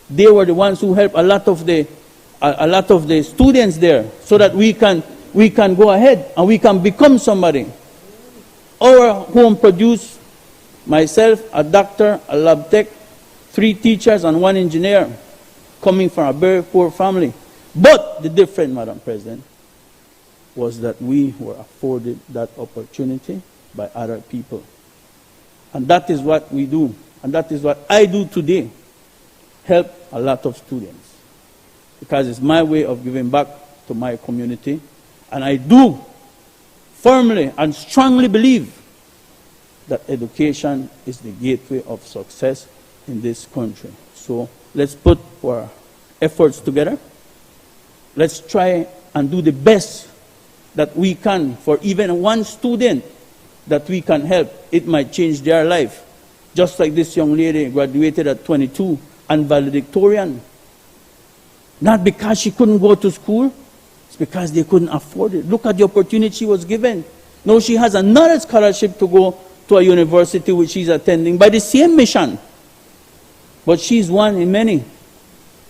They were the ones who helped a lot of the students there, so that we can go ahead and we can become somebody. Our home produced myself, a doctor, a lab tech, 3 teachers and 1 engineer, coming from a very poor family. But the difference, Madam President, was that we were afforded that opportunity by other people. And that is what we do. And that is what I do today. Help a lot of students. Because it's my way of giving back to my community. And I do firmly and strongly believe that education is the gateway of success in this country. So let's put our efforts together. Let's try and do the best that we can for even one student that we can help. It might change their life. Just like this young lady graduated at 22 and valedictorian. Not because she couldn't go to school, it's because they couldn't afford it. Look at the opportunity she was given. Now she has another scholarship to go to a university which she's attending by the same mission. But she's one in many.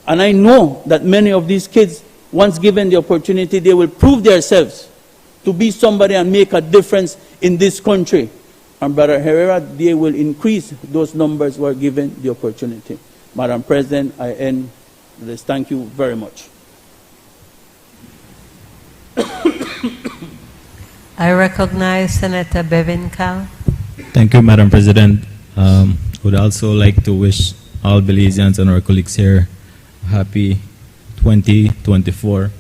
And I know that many of these kids, once given the opportunity, they will prove themselves to be somebody and make a difference in this country. And Brother Herrera, they will increase those numbers who are given the opportunity. Madam President, I end this. Thank you very much. I recognize Senator Bevin Cal. Thank you, Madam President. Would also like to wish all Belizeans and our colleagues here a happy 2024.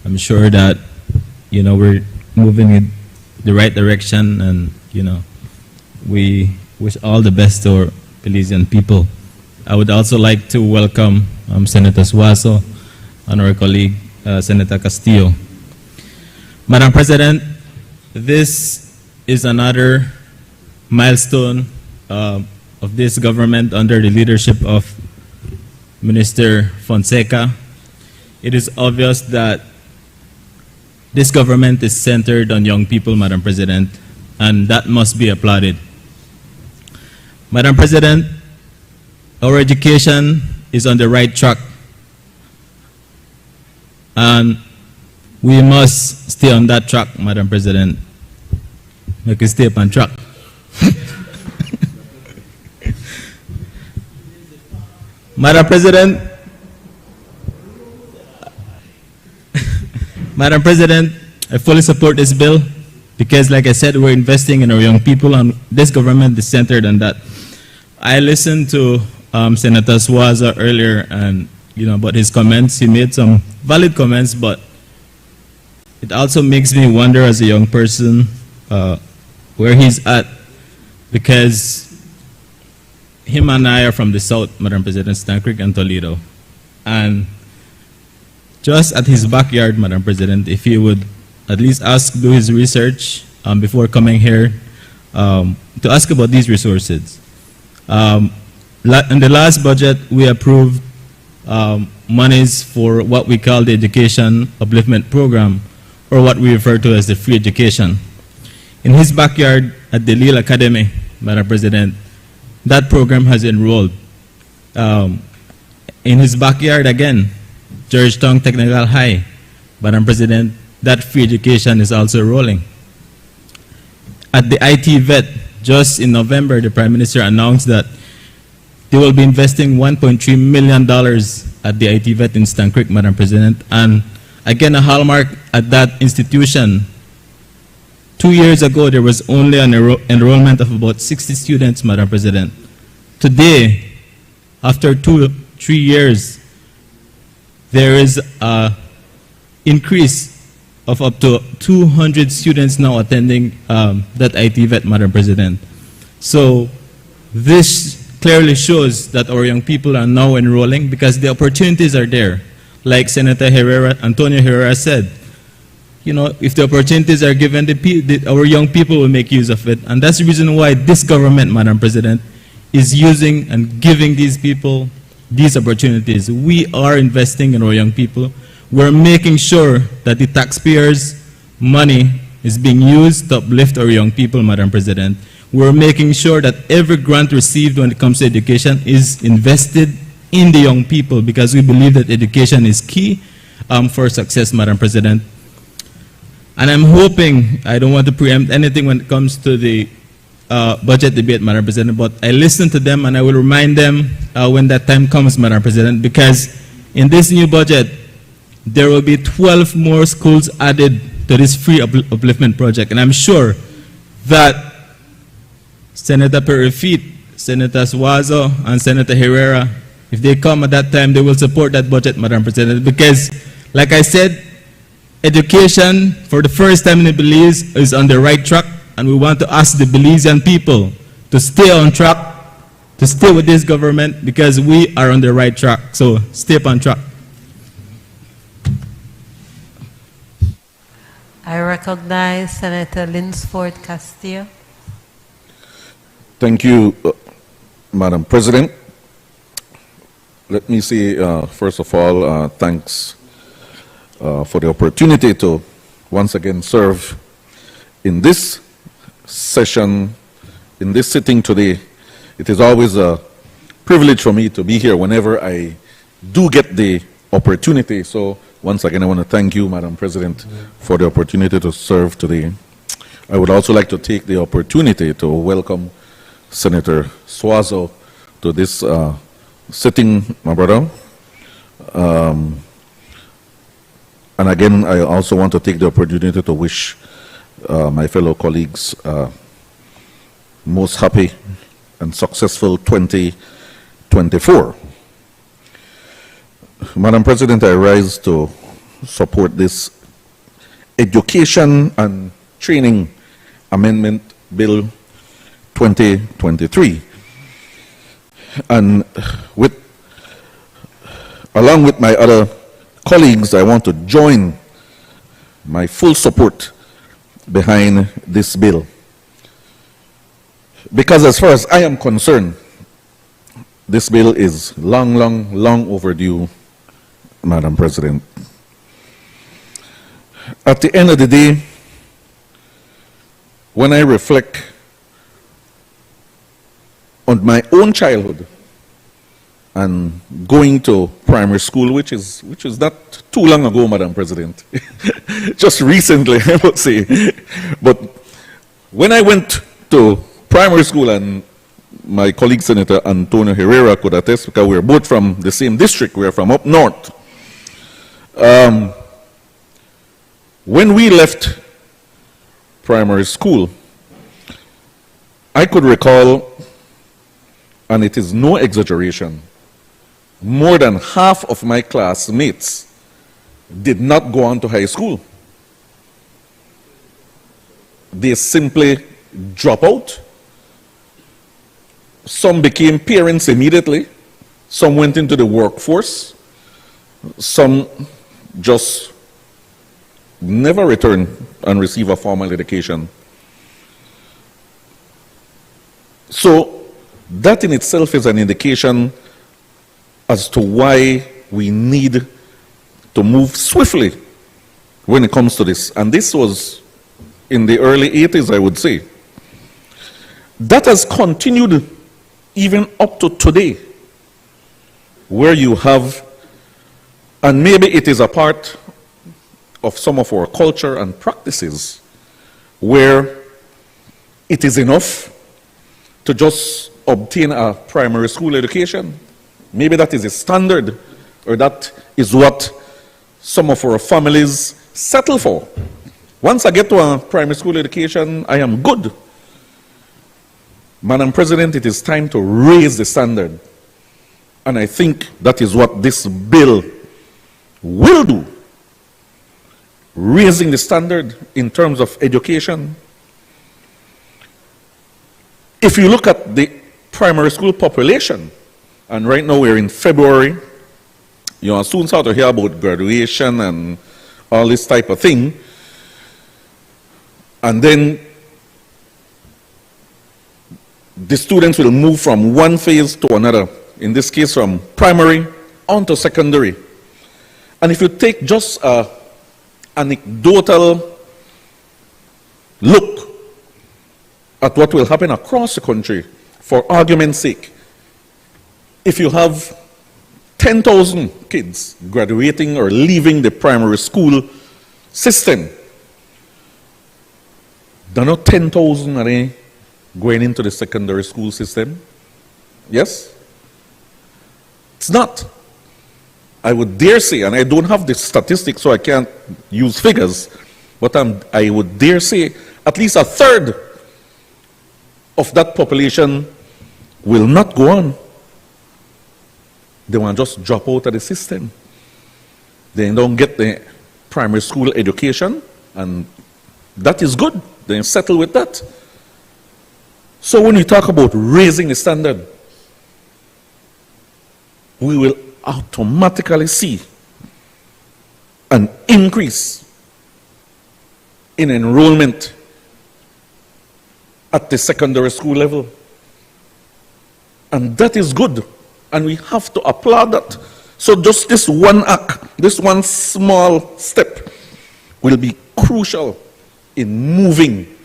I'm sure that, we're moving in the right direction, and, we wish all the best to our Belizean people. I would also like to welcome Senator Suazo and our colleague, Senator Castillo. Madam President, this is another milestone of this government under the leadership of Minister Fonseca. It is obvious that this government is centered on young people, Madam President, and that must be applauded. Madam President, our education is on the right track, and we must stay on that track, Madam President. Make us stay on track. Madam President, Madam President, I fully support this bill because, like I said, we're investing in our young people, and this government is centered on that. I listened to Senator Suazo earlier, and about his comments. He made some valid comments, but it also makes me wonder as a young person where he's at, because him and I are from the south, Madam President, Stan Creek and Toledo, and just at his backyard, Madam President, if he would at least do his research before coming here to ask about these resources. In the last budget, we approved monies for what we call the Education Upliftment Program, or what we refer to as the free education. In his backyard at the Lille Academy, Madam President, that program has enrolled. In his backyard again, Georgetown Technical High, Madam President, that free education is also rolling. At the IT vet, just in November, the Prime Minister announced that they will be investing $1.3 million at the IT vet in Stan Creek, Madam President, and again, a hallmark at that institution. 2 years ago, there was only an enrollment of about 60 students, Madam President. Today, after 3 years, there is an increase of up to 200 students now attending that IT vet, Madam President. So this clearly shows that our young people are now enrolling because the opportunities are there. Like Senator Antonio Herrera said, you know, if the opportunities are given, our young people will make use of it. And that's the reason why this government, Madam President, is using and giving these people these opportunities. We are investing in our young people. We're making sure that the taxpayers' money is being used to uplift our young people, Madam President. We're making sure that every grant received when it comes to education is invested in the young people because we believe that education is key for success, Madam President. And I'm hoping, I don't want to preempt anything when it comes to the budget debate, Madam President, but I listen to them and I will remind them when that time comes, Madam President, because in this new budget, there will be 12 more schools added to this free upliftment project. And I'm sure that Senator Perifit, Senator Suazo, and Senator Herrera, if they come at that time, they will support that budget, Madam President, because, like I said, education for the first time in Belize is on the right track, and we want to ask the Belizean people to stay on track, to stay with this government, because we are on the right track. So stay on track. I recognize Senator Linsford Castillo. Thank you, Madam President. Let me say, first of all, thanks for the opportunity to once again serve in this session, in this sitting today. It is always a privilege for me to be here whenever I do get the opportunity. So once again, I want to thank you, Madam President, for the opportunity to serve today. I would also like to take the opportunity to welcome Senator Suazo to this sitting, my brother. And again, I also want to take the opportunity to wish my fellow colleagues most happy and successful 2024. Madam President, I rise to support this Education and Training Amendment Bill 2023. And along with my other colleagues, I want to join my full support behind this bill. Because as far as I am concerned, this bill is long overdue, Madam President. At the end of the day, when I reflect on my own childhood and going to primary school, which is not too long ago, Madam President, just recently, I would say. But when I went to primary school, and my colleague Senator Antonio Herrera could attest, because we're both from the same district, we're from up north. When we left primary school, I could recall, and it is no exaggeration, more than half of my classmates did not go on to high school. They simply drop out. Some became parents immediately. Some went into the workforce. Some just never returned and received a formal education. So that in itself is an indication as to why we need to move swiftly when it comes to this. And this was in the early 80s, I would say. That has continued even up to today, where you have, and maybe it is a part of some of our culture and practices, where it is enough to just obtain a primary school education. Maybe that is a standard, or that is what some of our families settle for. Once I get to a primary school education, I am good. Madam President, it is time to raise the standard. And I think that is what this bill will do. Raising the standard in terms of education. If you look at the primary school population, and right now we're in February, you know, soon start to hear about graduation and all this type of thing. And then the students will move from one phase to another, in this case from primary on to secondary. And if you take just an anecdotal look at what will happen across the country, for argument's sake, if you have 10,000 kids graduating or leaving the primary school system, there are not 10,000 are they going into the secondary school system? Yes? It's not. I would dare say, and I don't have the statistics so I can't use figures, but I would dare say at least a third of that population will not go on. They want to just drop out of the system. They don't get the primary school education, and that is good. They settle with that. So when we talk about raising the standard, we will automatically see an increase in enrollment at the secondary school level. And that is good. And we have to applaud that. So just this one act, this one small step will be crucial in moving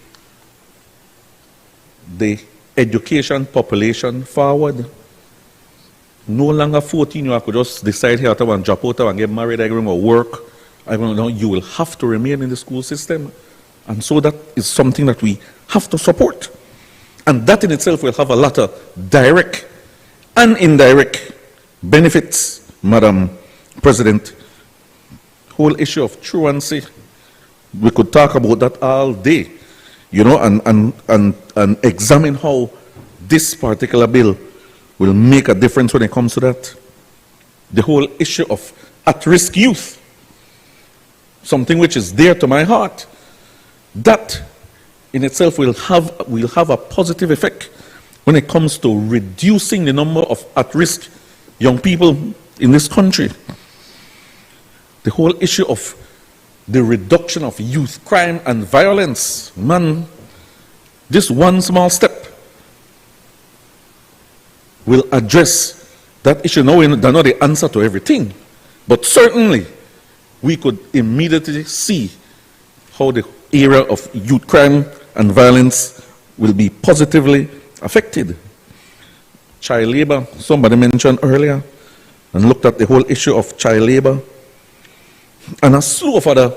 the education population forward. No longer 14, you could just decide here to drop out and get married, I or work. I don't know, you will have to remain in the school system. And so that is something that we have to support. And that in itself will have a lot of direct and indirect benefits, Madam President. Whole issue of truancy, we could talk about that all day, you know, and examine how this particular bill will make a difference when it comes to that. The whole issue of at-risk youth, something which is dear to my heart, that in itself will have a positive effect when it comes to reducing the number of at-risk young people in this country. The whole issue of the reduction of youth crime and violence, man, this one small step will address that issue. Now, they're not the answer to everything, but certainly we could immediately see how the area of youth crime and violence will be positively affected. Child labor, somebody mentioned earlier, and looked at the whole issue of child labor, and a slew of other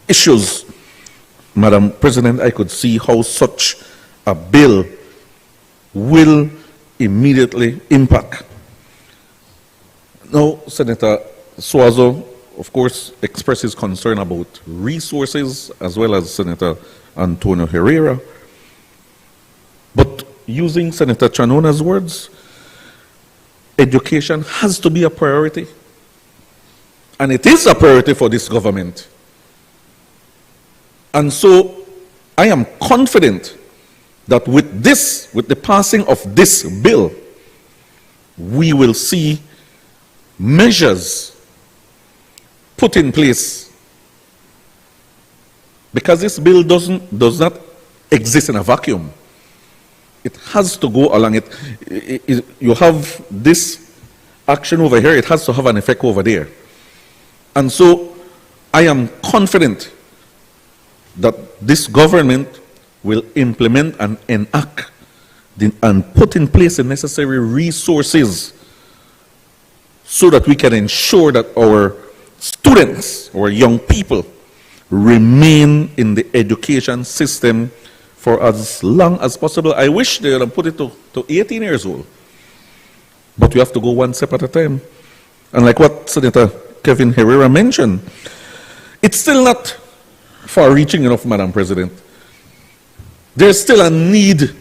issues. Madam President, I could see how such a bill will immediately impact. Now, Senator Suazo, of course, expresses concern about resources, as well as Senator Antonio Herrera. But using Senator Chanona's words, education has to be a priority. And it is a priority for this government. And so I am confident that with this, with the passing of this bill, we will see measures put in place. Because this bill does not exist in a vacuum. It has to go along it. You have this action over here, it has to have an effect over there. And so I am confident that this government will implement and enact and put in place the necessary resources so that we can ensure that our students, our young people, remain in the education system for as long as possible. I wish they would put it to 18 years old. But we have to go one step at a time. And like what Senator Kevin Herrera mentioned, it's still not far-reaching enough, Madam President. There's still a need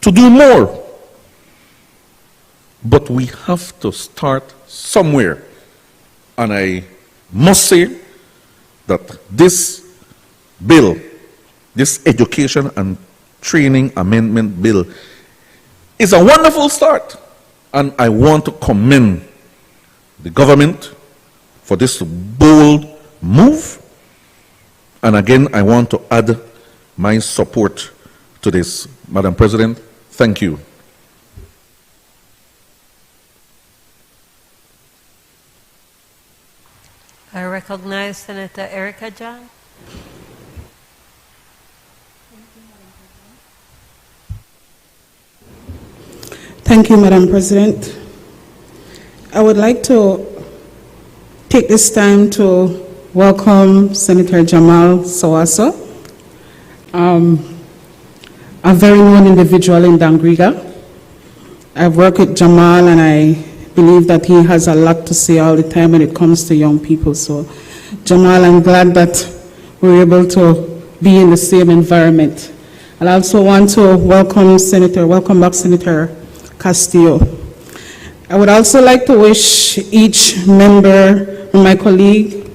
to do more. But we have to start somewhere. And I must say that this bill, this Education and Training Amendment Bill, is a wonderful start. And I want to commend the government for this bold move. And again, I want to add my support to this. Madam President, thank you. I recognize Senator Erica John. Thank you, Madam President. I would like to take this time to welcome Senator Jamal Sawaso, a very known individual in Dangriga. I've worked with Jamal and I believe that he has a lot to say all the time when it comes to young people. So, Jamal, I'm glad that we're able to be in the same environment. I also want to welcome back Senator Castillo. I would also like to wish each member, my colleague,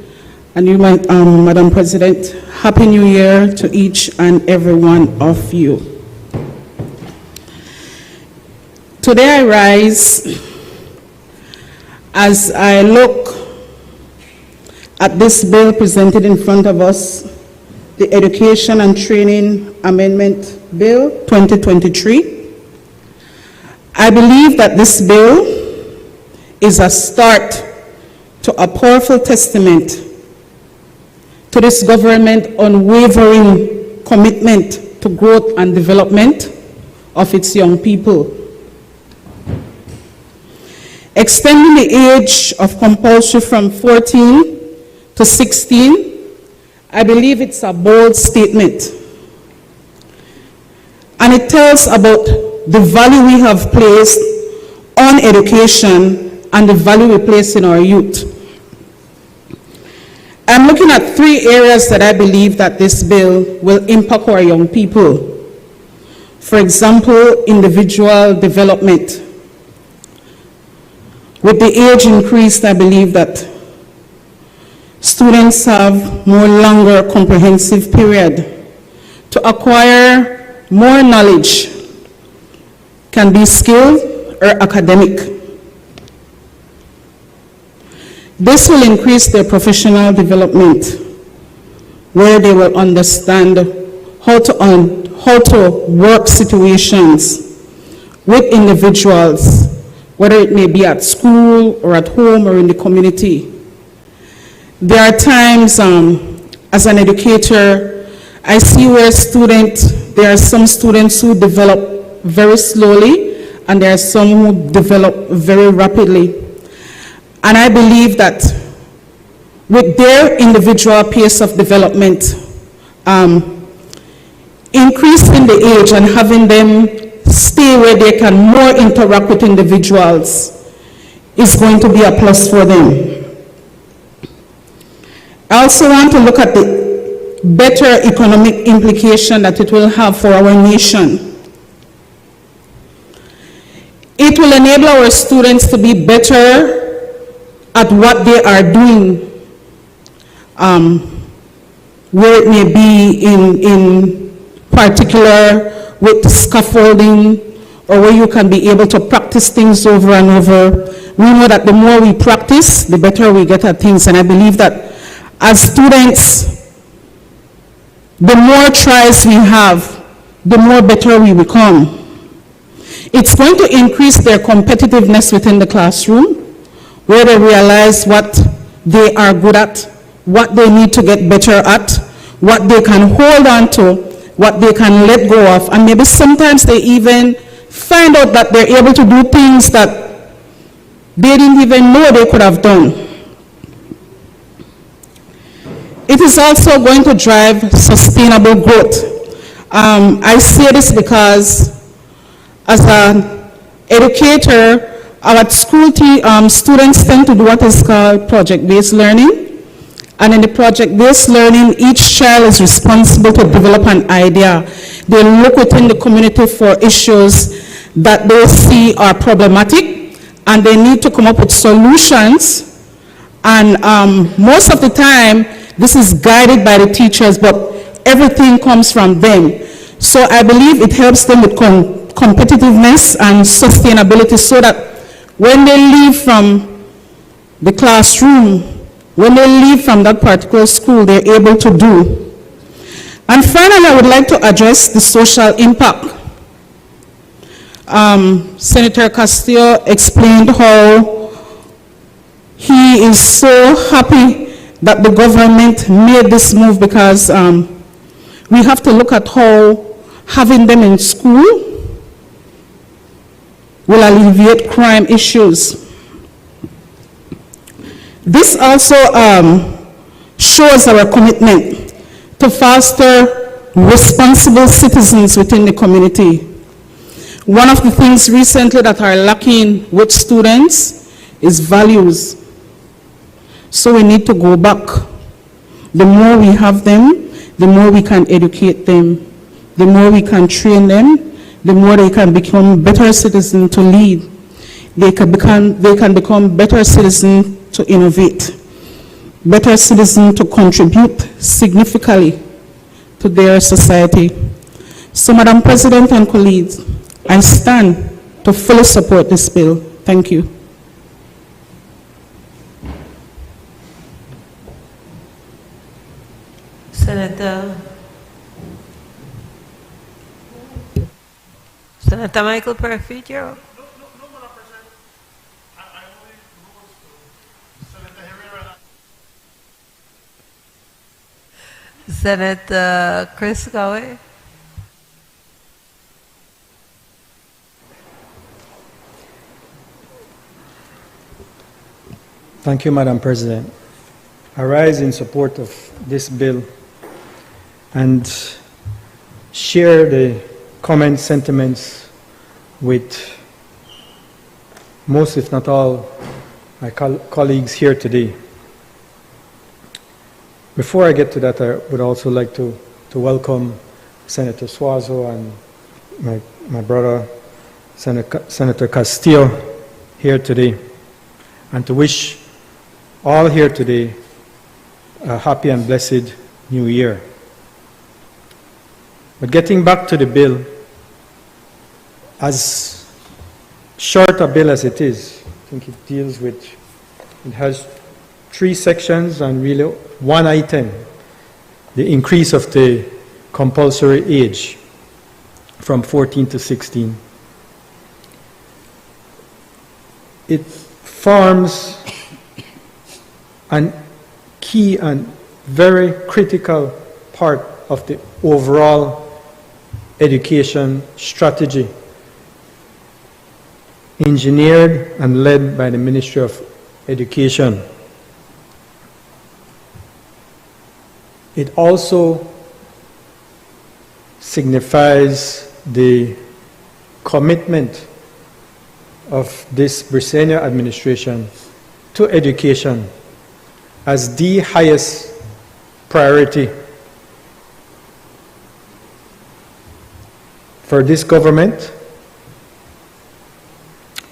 and you, Madam President, Happy New Year to each and every one of you. Today I rise as I look at this bill presented in front of us, the Education and Training Amendment Bill 2023. I believe that this bill is a start to a powerful testament to this government's unwavering commitment to growth and development of its young people. Extending the age of compulsory from 14 to 16, I believe it's a bold statement. And it tells about the value we have placed on education and the value we place in our youth. I'm looking at 3 areas that I believe that this bill will impact our young people. For example, individual development. With the age increase, I believe that students have more longer comprehensive period to acquire more knowledge, can be skilled or academic. This will increase their professional development, where they will understand how to work situations with individuals, whether it may be at school or at home or in the community. There are times as an educator, I see where there are some students who develop very slowly and there are some who develop very rapidly. And I believe that with their individual pace of development, increasing the age and having them stay where they can more interact with individuals is going to be a plus for them. I also want to look at the better economic implication that it will have for our nation. It will enable our students to be better at what they are doing, where it may be in particular with scaffolding, or where you can be able to practice things over and over. We know that the more we practice, the better we get at things, and I believe that as students, the more tries we have, the more better we become. It's going to increase their competitiveness within the classroom, where they realize what they are good at, what they need to get better at, what they can hold on to, what they can let go of, and maybe sometimes they even find out that they're able to do things that they didn't even know they could have done. It is also going to drive sustainable growth. I say this because as an educator, Our school students tend to do what is called project-based learning. And in the project-based learning, each child is responsible to develop an idea. They look within the community for issues that they see are problematic, and they need to come up with solutions. And most of the time, this is guided by the teachers, but everything comes from them. So I believe it helps them with competitiveness and sustainability, so that when they leave from the classroom, when they leave from that particular school, they're able to do. And finally, I would like to address the social impact. Senator Castillo explained how he is so happy that the government made this move, because we have to look at how having them in school will alleviate crime issues. This also shows our commitment to foster responsible citizens within the community. One of the things recently that are lacking with students is values. So we need to go back. The more we have them, the more we can educate them. The more we can train them, the more they can become better citizens to lead. They can become better citizens to innovate, better citizens to contribute significantly to their society. So, Madam President and colleagues, I stand to fully support this bill. Thank you. Senator Michael Perfit, you're up. Senator Chris Cowie. Thank you, Madam President. I rise in support of this bill and share the comments, sentiments with most, if not all, my colleagues here today. Before I get to that, I would also like to welcome Senator Suazo and my brother, Senator Castillo, here today, and to wish all here today a happy and blessed New Year. But getting back to the bill, as short a bill as it is, I think it has 3 sections and really 1 item, the increase of the compulsory age from 14 to 16. It forms a key and very critical part of the overall education strategy, engineered and led by the Ministry of Education. It also signifies the commitment of this Brisenia administration to education as the highest priority for this government,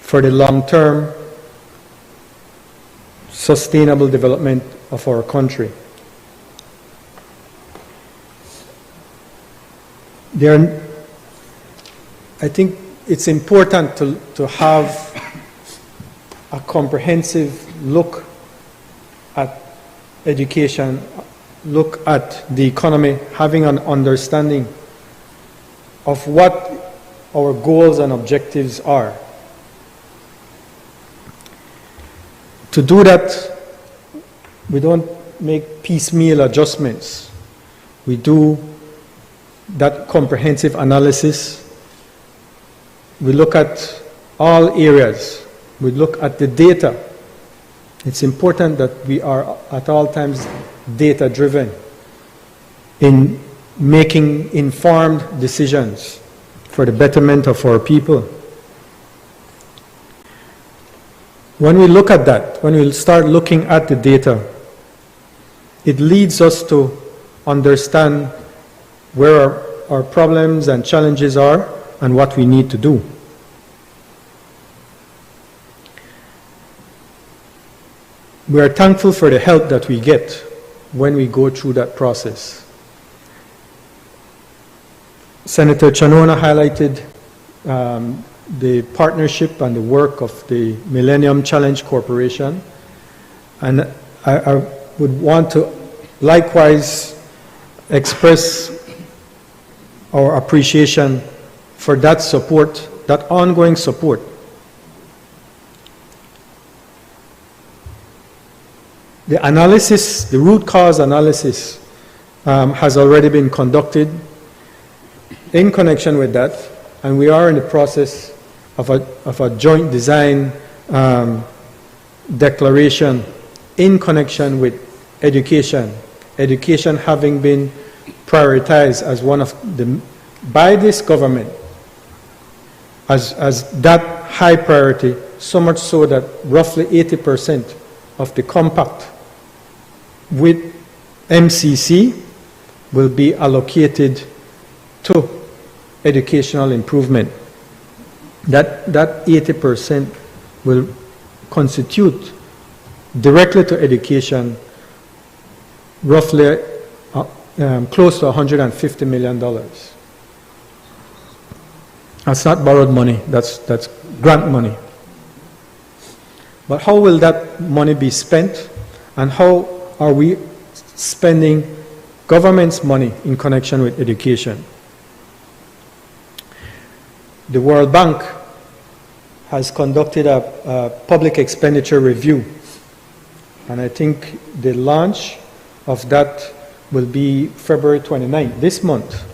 for the long-term sustainable development of our country. I think it's important to have a comprehensive look at education, look at the economy, having an understanding of what our goals and objectives are. To do that, we don't make piecemeal adjustments. We do that comprehensive analysis. We look at all areas. We look at the data. It's important that we are at all times data-driven in making informed decisions for the betterment of our people. when we look at that, when we start looking at the data, it leads us to understand where our problems and challenges are and what we need to do. We are thankful for the help that we get when we go through that process. Senator Chanona highlighted the partnership and the work of the Millennium Challenge Corporation, and I would want to likewise express our appreciation for that support, that ongoing support. The analysis, the root cause analysis, has already been conducted in connection with that, and we are in the process of a joint design declaration in connection with education. Education having been prioritized as one of the, by this government, as that high priority, so much so that roughly 80% of the compact with MCC will be allocated to educational improvement. That 80% will constitute directly to education roughly close to $150 million. That's not borrowed money, that's grant money. But how will that money be spent, and how are we spending government's money in connection with education? The World Bank has conducted a public expenditure review, and I think the launch of that will be February 29th, this month.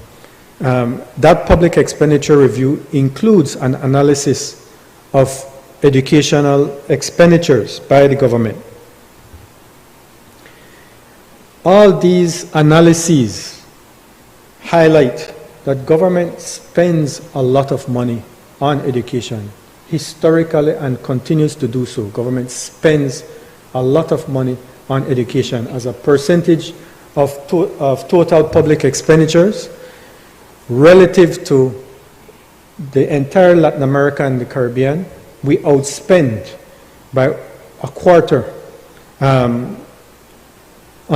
That public expenditure review includes an analysis of educational expenditures by the government. All these analyses highlight that government spends a lot of money on education, historically, and continues to do so. Government spends a lot of money on education as a percentage of total public expenditures relative to the entire Latin America and the Caribbean. We outspend by a quarter on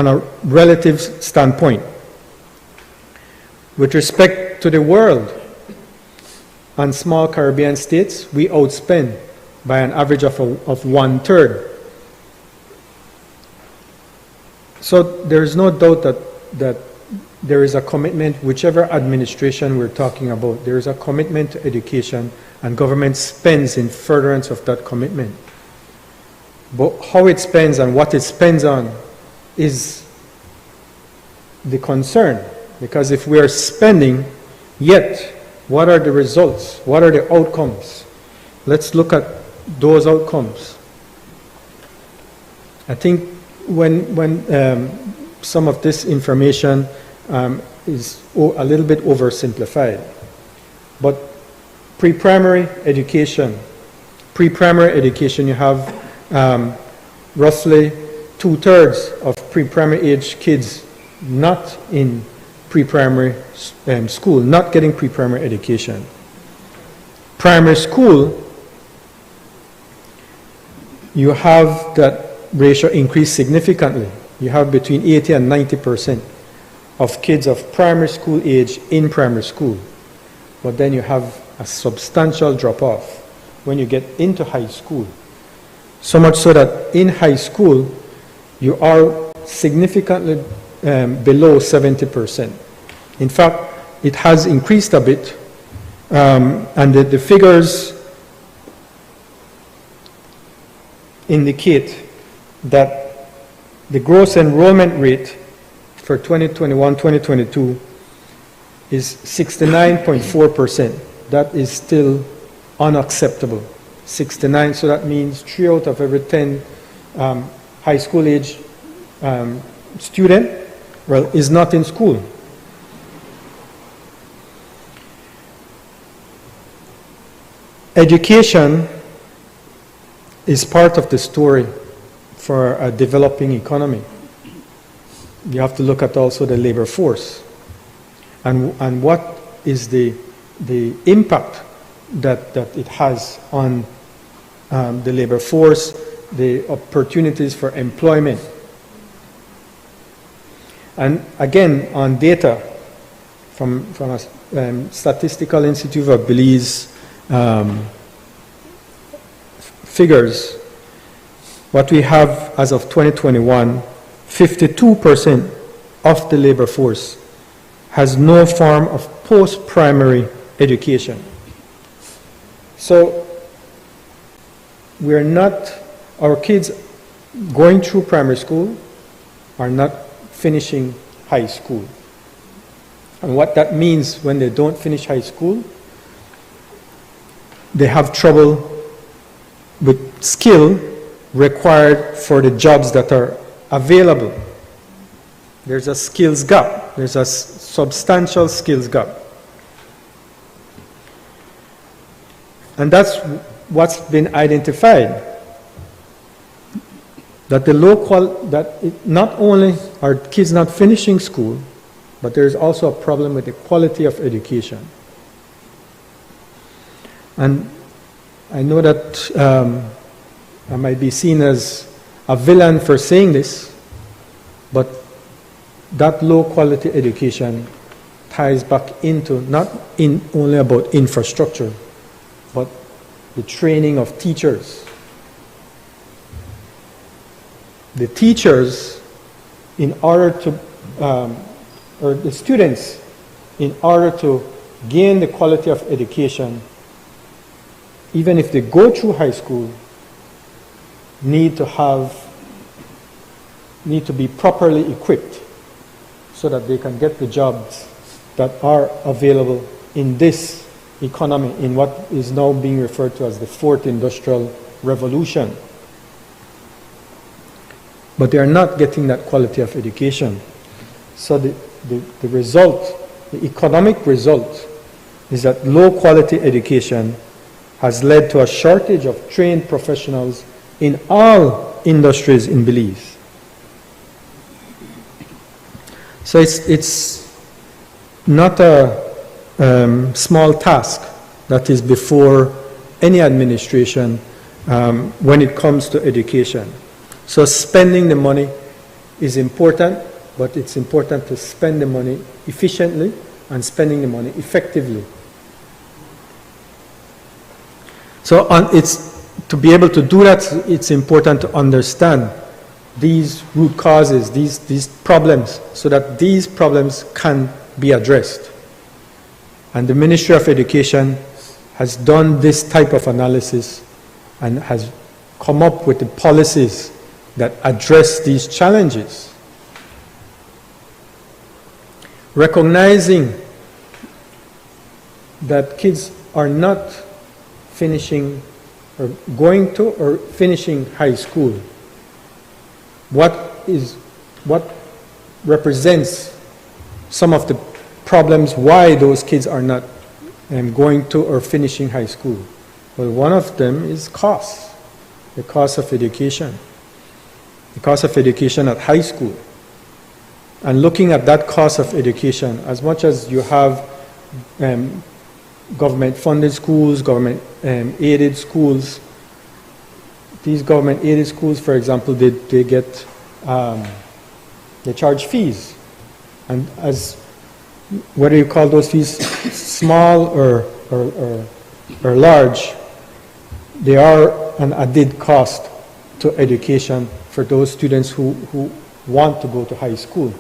a relative standpoint. With respect to the world and small Caribbean states, we outspend by an average of 1/3. So there is no doubt that there is a commitment, whichever administration we're talking about, there is a commitment to education, and government spends in furtherance of that commitment. But how it spends and what it spends on is the concern, because if we are spending, yet what are the results? What are the outcomes? Let's look at those outcomes. I think when some of this information is a little bit oversimplified, but pre-primary education, you have roughly 2/3 of pre-primary age kids not in pre-primary school, not getting pre-primary education. Primary school, you have that ratio increase significantly. You have between 80 and 90% of kids of primary school age in primary school. But then you have a substantial drop-off when you get into high school. So much so that in high school, you are significantly below 70%. In fact, it has increased a bit, and the figures indicate that the gross enrollment rate for 2021-2022 is 69.4%. That is still unacceptable. 69, so that means 3 out of every 10 high school age student, well, is not in school. Education is part of the story for a developing economy. You have to look at also the labor force and what is the impact that it has on the labor force, the opportunities for employment. And again, on data from a Statistical Institute of Belize figures, what we have as of 2021, 52% of the labor force has no form of post-primary education. So we're not, our kids going through primary school are not finishing high school. And what that means when they don't finish high school, they have trouble with skill required for the jobs that are available. There's a skills gap. There's a substantial skills gap. And that's what's been identified. That not only are kids not finishing school, but there's also a problem with the quality of education. And I know that I might be seen as a villain for saying this, but that low quality education ties back into not only about infrastructure, but the training of teachers. The teachers, in order to, or the students, in order to gain the quality of education, even if they go through high school, need to be properly equipped so that they can get the jobs that are available in this economy, in what is now being referred to as the fourth industrial revolution. But they are not getting that quality of education. So the result, the economic result, is that low quality education has led to a shortage of trained professionals in all industries in Belize. So it's not a small task that is before any administration when it comes to education. So spending the money is important, but it's important to spend the money efficiently and spending the money effectively. So to be able to do that, it's important to understand these root causes, these problems, so that these problems can be addressed. And the Ministry of Education has done this type of analysis and has come up with the policies that address these challenges. Recognizing that kids are not finishing or going to or finishing high school, what represents some of the problems why those kids are not going to or finishing high school? Well, one of them is cost, the cost of education. The cost of education at high school. And looking at that cost of education, as much as you have government-funded schools, government-aided schools, these government-aided schools, for example, they charge fees. And as whether you call those fees small or large, they are an added cost to education for those students who want to go to high school.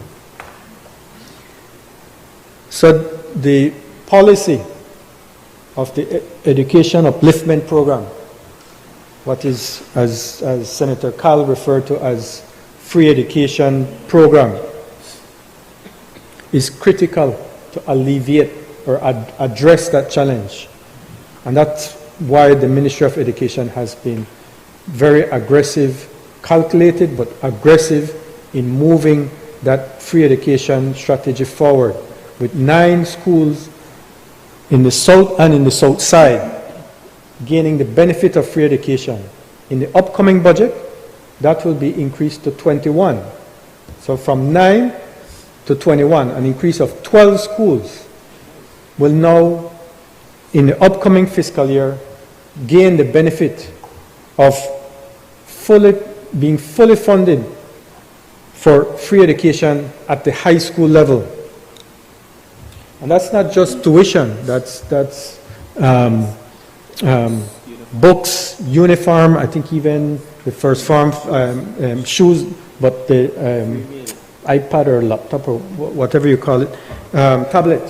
So the policy of the Education Upliftment Program, what is, as Senator Kyle referred to as free education program, is critical to alleviate or address that challenge. And that's why the Ministry of Education has been very aggressive, calculated but aggressive in moving that free education strategy forward, with 9 schools in the south and in the south side gaining the benefit of free education In the upcoming budget, that will be increased to 21. So from 9 to 21, an increase of 12 schools will now, in the upcoming fiscal year, gain the benefit of being fully funded for free education at the high school level. And that's not just tuition, that's books, uniform, I think even the first form, shoes, but the iPad or laptop or whatever you call it, tablet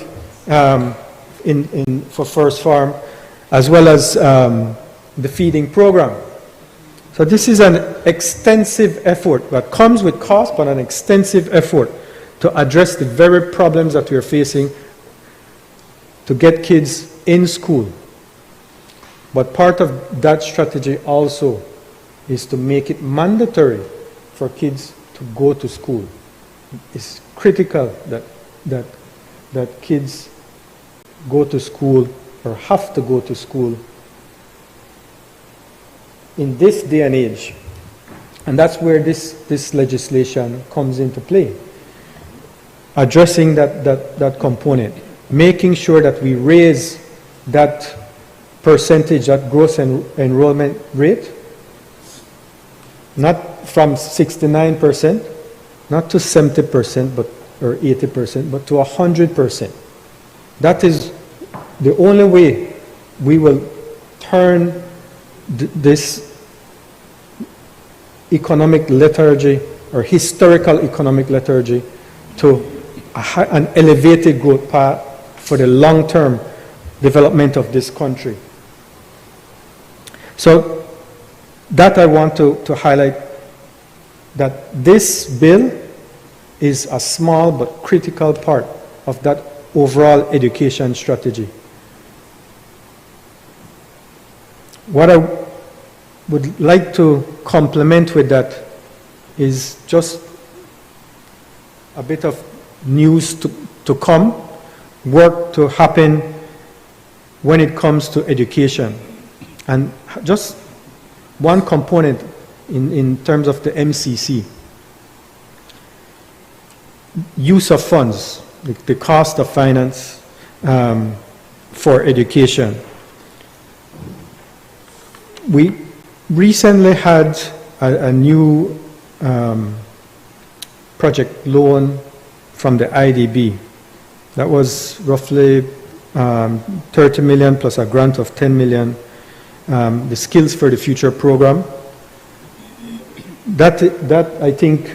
for first form, as well as the feeding program. So this is an extensive effort that comes with cost, but an extensive effort to address the very problems that we are facing to get kids in school. But part of that strategy also is to make it mandatory for kids to go to school. It's critical that kids go to school or have to go to school in this day and age. And that's where this legislation comes into play. Addressing that component, making sure that we raise that percentage, that gross enrollment rate, not from 69%, not to 70%, or 80%, but to 100%. That is the only way we will turn this economic lethargy or historical economic lethargy to an elevated growth path for the long-term development of this country. So that I want to highlight, that this bill is a small but critical part of that overall education strategy. What I would like to complement with that is just a bit of news to come, work to happen when it comes to education. And just one component in terms of the MCC. Use of funds, the cost of finance for education. We recently had a new project loan from the IDB. That was roughly 30 million plus a grant of 10 million. The Skills for the Future program. That I think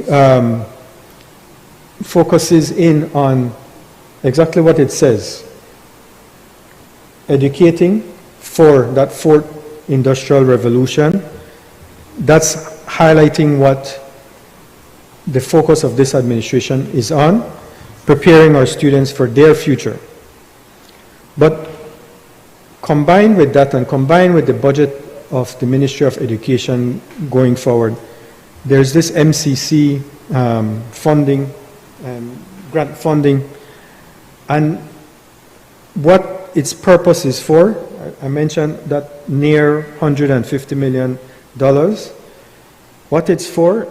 focuses in on exactly what it says. Educating for that fourth industrial revolution. That's highlighting what the focus of this administration is on, preparing our students for their future. But combined with that and combined with the budget of the Ministry of Education going forward, there's this MCC funding, grant funding, and what its purpose is for. I mentioned that near $150 million. What it's for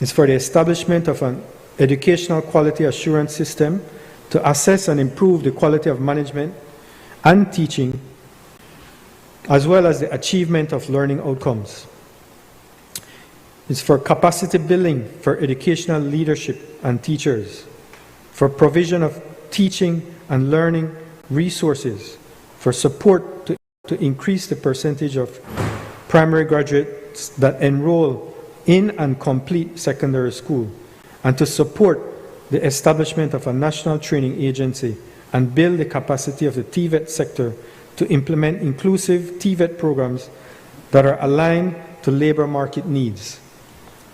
is for the establishment of an educational quality assurance system to assess and improve the quality of management and teaching, as well as the achievement of learning outcomes. It's for capacity building for educational leadership and teachers, for provision of teaching and learning resources, for support to increase the percentage of primary graduates that enroll in and complete secondary school, and to support the establishment of a national training agency and build the capacity of the TVET sector to implement inclusive TVET programs that are aligned to labor market needs.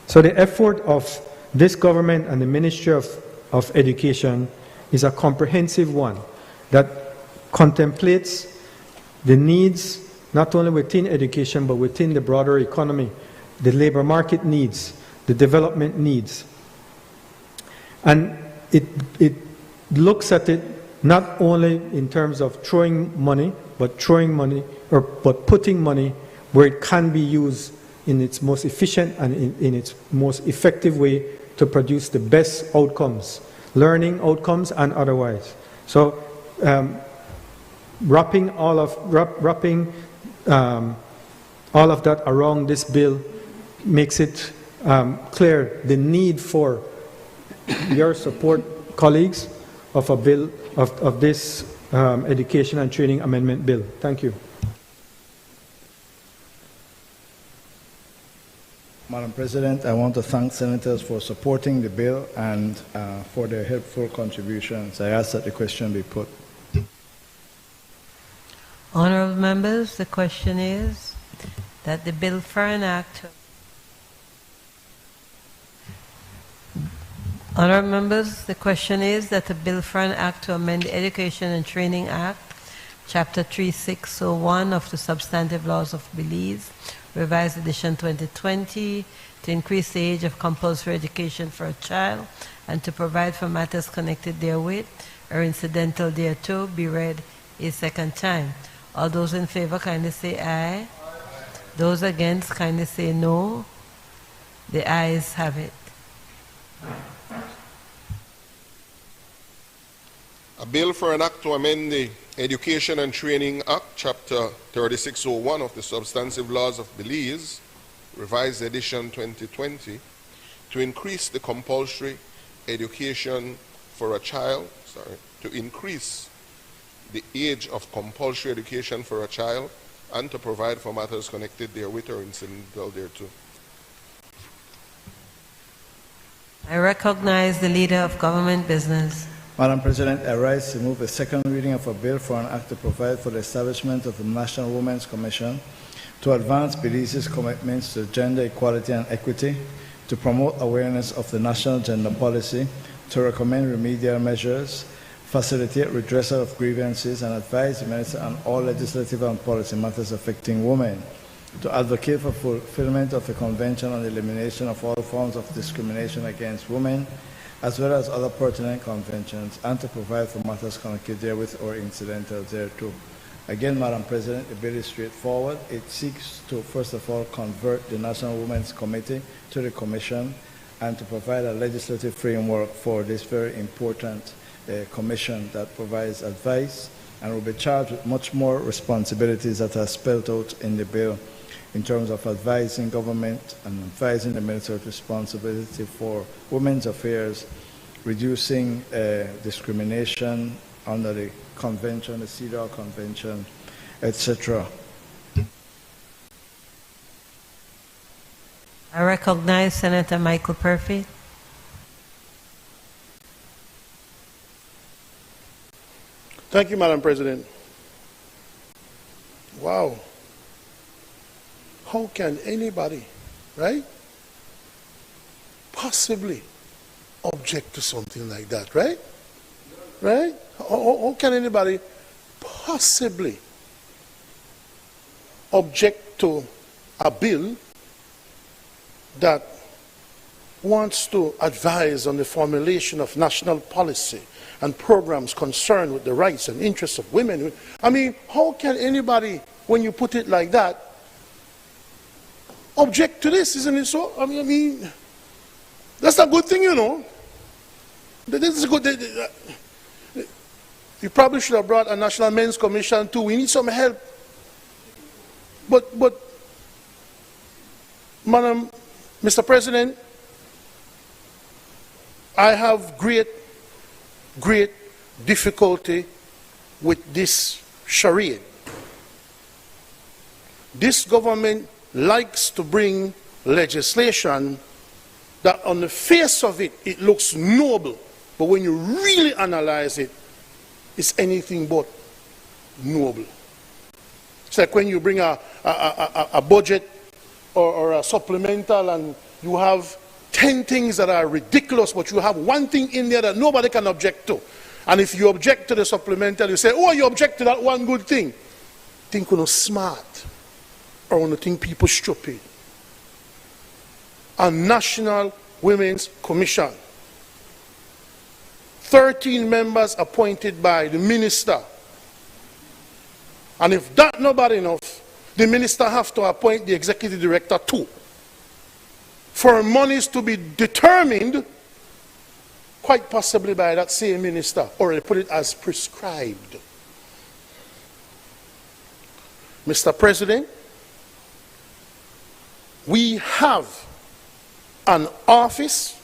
So the effort of this government and the Ministry of Education is a comprehensive one that contemplates the needs not only within education but within the broader economy, the labor market needs, the development needs. And it looks at it not only in terms of throwing money, but putting money where it can be used in its most efficient and in its most effective way to produce the best outcomes, learning outcomes and otherwise. So wrapping all of that around this bill makes it clear the need for your support, colleagues, of a bill of this Education and Training Amendment Bill. Thank you. Madam President, I want to thank senators for supporting the bill and for their helpful contributions. I ask that the question be put. Honourable members, the question is that the bill for an act. Honourable members, the question is that the bill for an act to amend the Education and Training Act, Chapter 3601 of the Substantive Laws of Belize, Revised Edition 2020, to increase the age of compulsory education for a child and to provide for matters connected therewith or incidental thereto, be read a second time. All those in favor kindly say aye. Those against kindly say no. The ayes have it. A bill for an act to amend the Education and Training Act, Chapter 3601 of the Substantive Laws of Belize, Revised Edition 2020, to increase the compulsory education for a child, to increase the age of compulsory education for a child and to provide for matters connected therewith or incidental thereto. I recognize the Leader of Government Business. Madam President, I rise to move a second reading of a bill for an act to provide for the establishment of the National Women's Commission to advance Belize's commitments to gender equality and equity, to promote awareness of the national gender policy, to recommend remedial measures, facilitate redressal of grievances, and advise the Minister on all legislative and policy matters affecting women, to advocate for fulfillment of the Convention on the Elimination of All Forms of Discrimination Against Women, as well as other pertinent conventions, and to provide for matters connected therewith or incidental thereto. Again, Madam President, the bill is straightforward. It seeks to, first of all, convert the National Women's Committee to the Commission and to provide a legislative framework for this very important commission that provides advice and will be charged with much more responsibilities that are spelled out in the bill in terms of advising government and advising the Minister of Responsibility for Women's Affairs, reducing discrimination under the Convention, the CEDAW Convention, etc. I recognize Senator Michael Purfey. Thank you, Madam President. Wow. How can anybody, right, possibly object to something like that, right? Right? How can anybody possibly object to a bill that wants to advise on the formulation of national policy and programs concerned with the rights and interests of women? I mean, how can anybody, when you put it like that, object to this? Isn't it so? I mean, that's a good thing, you know. This is good. You probably should have brought a National Men's Commission too. We need some help. But Madam, Mr. President, I have great difficulty with this charade. This government likes to bring legislation that on the face of it, it looks noble, but when you really analyze it, it's anything but noble. It's like when you bring a budget or a supplemental and you have 10 things that are ridiculous, but you have one thing in there that nobody can object to. And if you object to the supplemental, you say, oh, you object to that one good thing. Think you're not smart, or you think people stupid. A National Women's Commission. 13 members appointed by the minister. And if that not bad enough, the minister have to appoint the executive director too, for monies to be determined quite possibly by that same minister, or they put it as prescribed. Mr. President, we have an office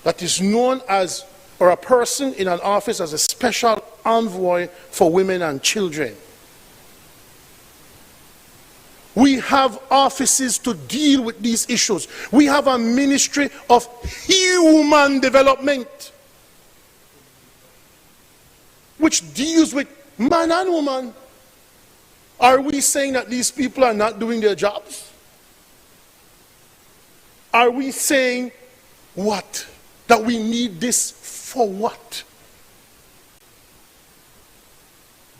that is known as, or a person in an office as a special envoy for women and children. We have offices to deal with these issues. We have a Ministry of Human Development, which deals with man and woman. Are we saying that these people are not doing their jobs? Are we saying what? That we need this for what?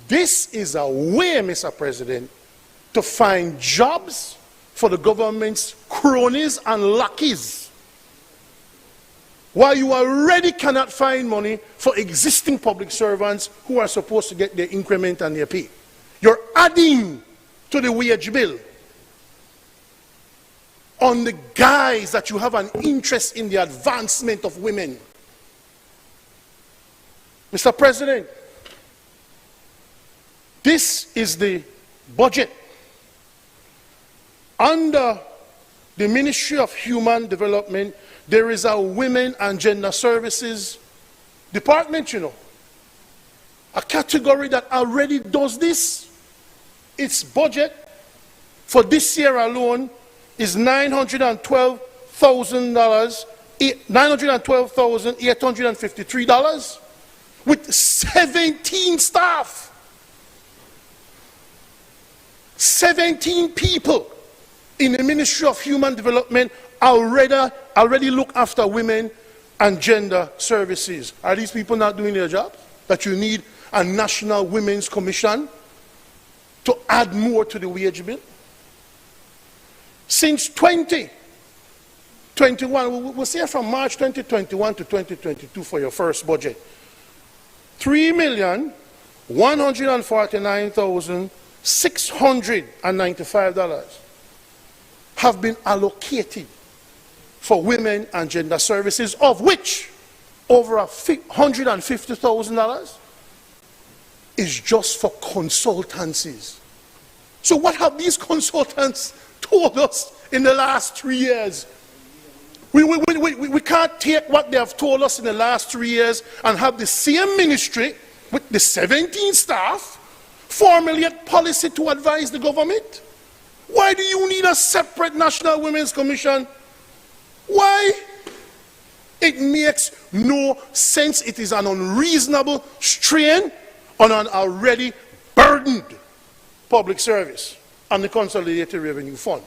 This is a way, Mr. President, to find jobs for the government's cronies and lackeys, while you already cannot find money for existing public servants who are supposed to get their increment and their pay. You're adding to the wage bill on the guise that you have an interest in the advancement of women. Mr. President, this is the budget. Under the Ministry of Human Development, there is a Women and Gender Services department, you know. A category that already does this. Its budget for this year alone is $912,853 with 17 staff. 17 people in the Ministry of Human Development already look after women and gender services. Are these people not doing their job? That you need a National Women's Commission to add more to the wage bill? Since 2021, we'll say from March 2021 to 2022 for your first budget, $3,149,695 have been allocated for women and gender services, of which over $150,000 is just for consultancies. So what have these consultants told us in the last 3 years? We can't take what they have told us in the last 3 years and have the same ministry with the 17 staff formulate policy to advise the government. Why do you need a separate National Women's Commission? Why? It makes no sense. It is an unreasonable strain on an already burdened public service and the Consolidated Revenue Fund.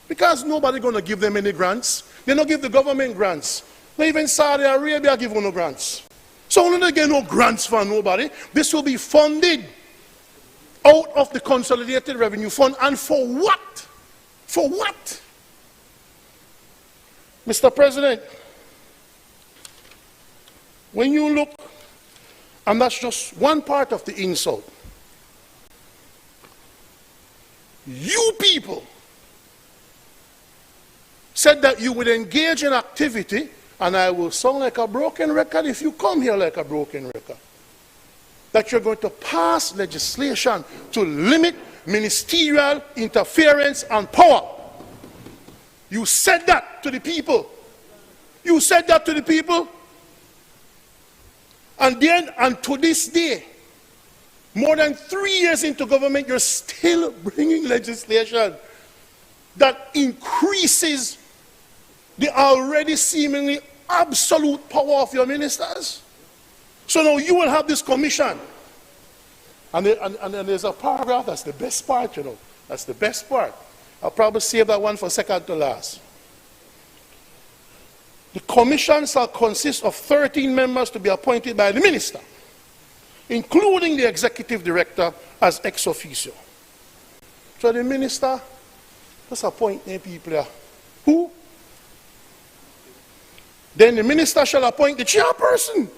Because nobody's going to give them any grants. They don't give the government grants. Not even Saudi Arabia give no grants. So only they get no grants for nobody. This will be funded out of the Consolidated Revenue Fund. And for what? For what? Mr. President, when you look, and that's just one part of the insult, you people said that you would engage in activity, and I will sound like a broken record if you come here like a broken record, that you're going to pass legislation to limit ministerial interference and power. You said that to the people. You said that to the people. And then, and to this day, more than 3 years into government, you're still bringing legislation that increases the already seemingly absolute power of your ministers. So now you will have this commission. And there's a paragraph, that's the best part, you know. That's the best part. I'll probably save that one for second to last. The commission shall consist of 13 members to be appointed by the minister, including the executive director as ex officio. So the minister just appoint the people there. Who? Then the minister shall appoint the chairperson.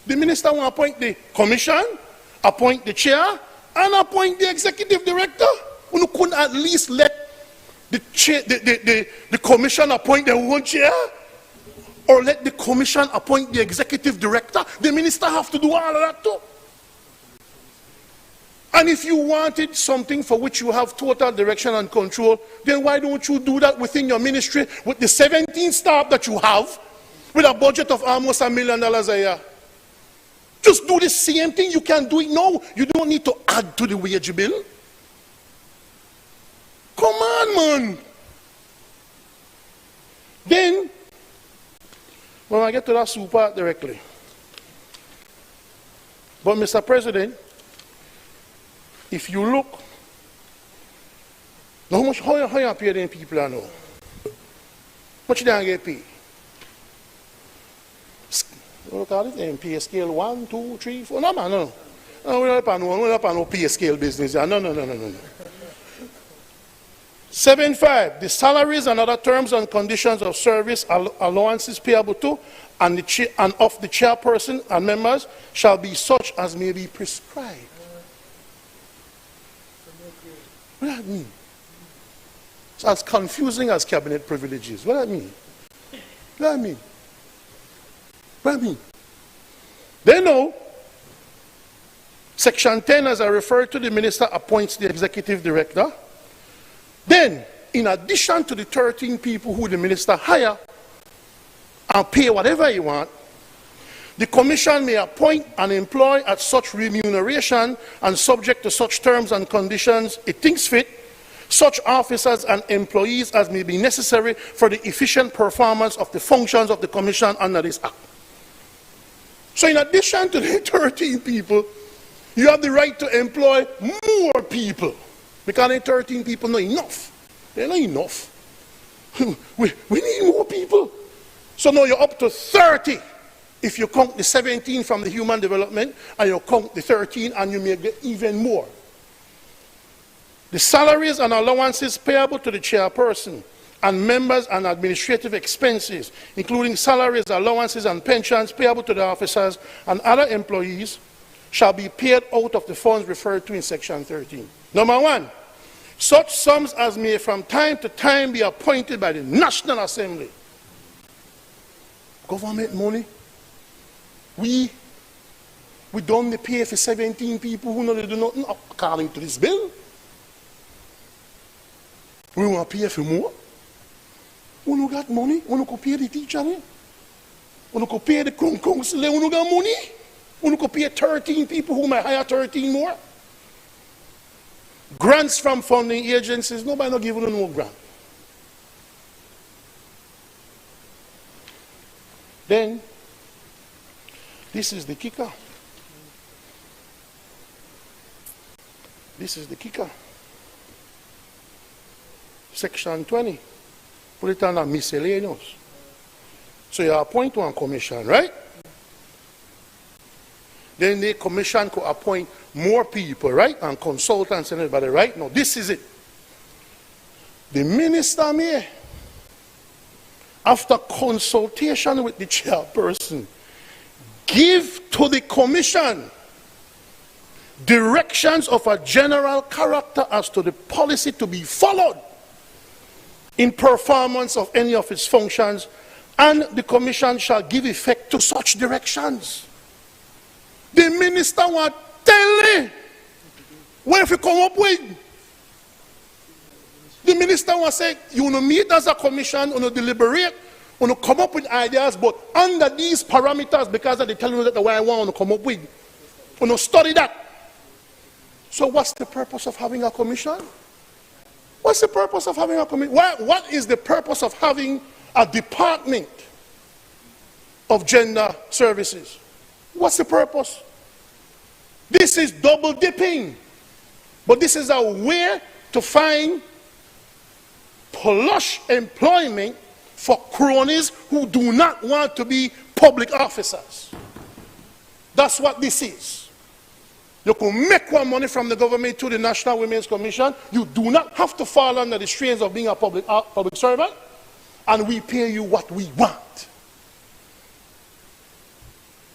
The minister will appoint the commission, appoint the chair, and appoint the executive director. You couldn't at least let the commission appoint their own chair? Or let the commission appoint the executive director? The minister have to do all of that too. And if you wanted something for which you have total direction and control, then why don't you do that within your ministry with the 17 staff that you have with a budget of almost $1 million a year? Just do the same thing. You can do it now. You don't need to add to the wage bill. Come on, man. Then, when I get to that super directly. But Mr. President, if you look, how much how you pay them people I know? Much they get paid? What call it? Pay scale 1, 2, 3, 4. No, man, no. No, we're not on no pay scale business. No. 7.5, the salaries and other terms and conditions of service allowances payable to and of the chairperson and members shall be such as may be prescribed. What does that mean? It's as confusing as cabinet privileges. What does that mean? What does that mean? What does that mean? They know Section 10, as I referred to, the minister appoints the executive director. Then, in addition to the 13 people who the minister hire and pay whatever he want, the commission may appoint and employ at such remuneration and subject to such terms and conditions it thinks fit, such officers and employees as may be necessary for the efficient performance of the functions of the commission under this act. So in addition to the 13 people, you have the right to employ more people. Because the 13 people not enough. They're not enough. We need more people. So now you're up to 30. If you count the 17 from the human development, and you count the 13, and you may get even more. The salaries and allowances payable to the chairperson and members and administrative expenses, including salaries, allowances, and pensions payable to the officers and other employees, shall be paid out of the funds referred to in Section 13. Number 1, such sums as may from time to time be appointed by the National Assembly. Government money. We don't pay for 17 people who don't do nothing according to this bill. We want to pay for more. We don't got money. We don't pay the teacher. We don't pay the council. We don't got money. We don't pay 13 people who might hire 13 more. Grants from funding agencies, nobody not giving them no grant. Then, this is the kicker. This is the kicker. Section 20. Put it on a miscellaneous. So you appoint one commission, right? Then the commission could appoint more people, right? And consultants and everybody, right? No, this is it. The minister may, after consultation with the chairperson, give to the commission directions of a general character as to the policy to be followed in performance of any of its functions, and the commission shall give effect to such directions. The minister want tell me what if you come up with. The minister want say, you want to meet as a commission, you want to deliberate, you want to come up with ideas, but under these parameters, because they tell you that the way I want to come up with, you want to study that. So what's the purpose of having a commission? What's the purpose of having a commission? What is the purpose of having a department of gender services? What's the purpose? This is double dipping. But this is a way to find plush employment for cronies who do not want to be public officers. That's what this is. You can make one money from the government to the National Women's Commission. You do not have to fall under the strains of being a public servant. And we pay you what we want.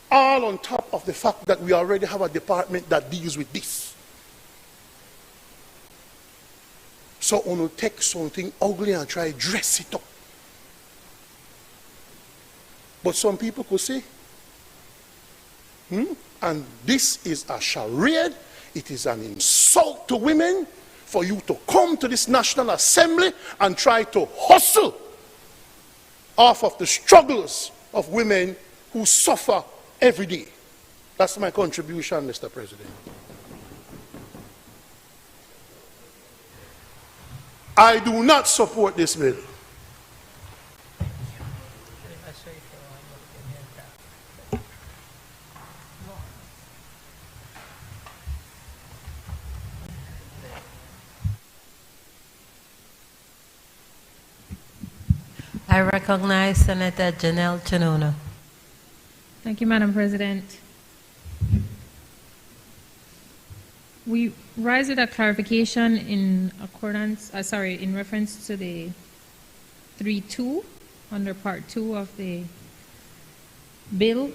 All on top of the fact that we already have a department that deals with this. So you take something ugly and try to dress it up. But some people could say, and this is a charade, it is an insult to women for you to come to this National Assembly and try to hustle off of the struggles of women who suffer every day. That's my contribution, Mr. President. I do not support this bill. I recognize Senator Janelle Chanono. Thank you, Madam President. We rise with a clarification in in reference to the 3.2 under Part 2 of the bill,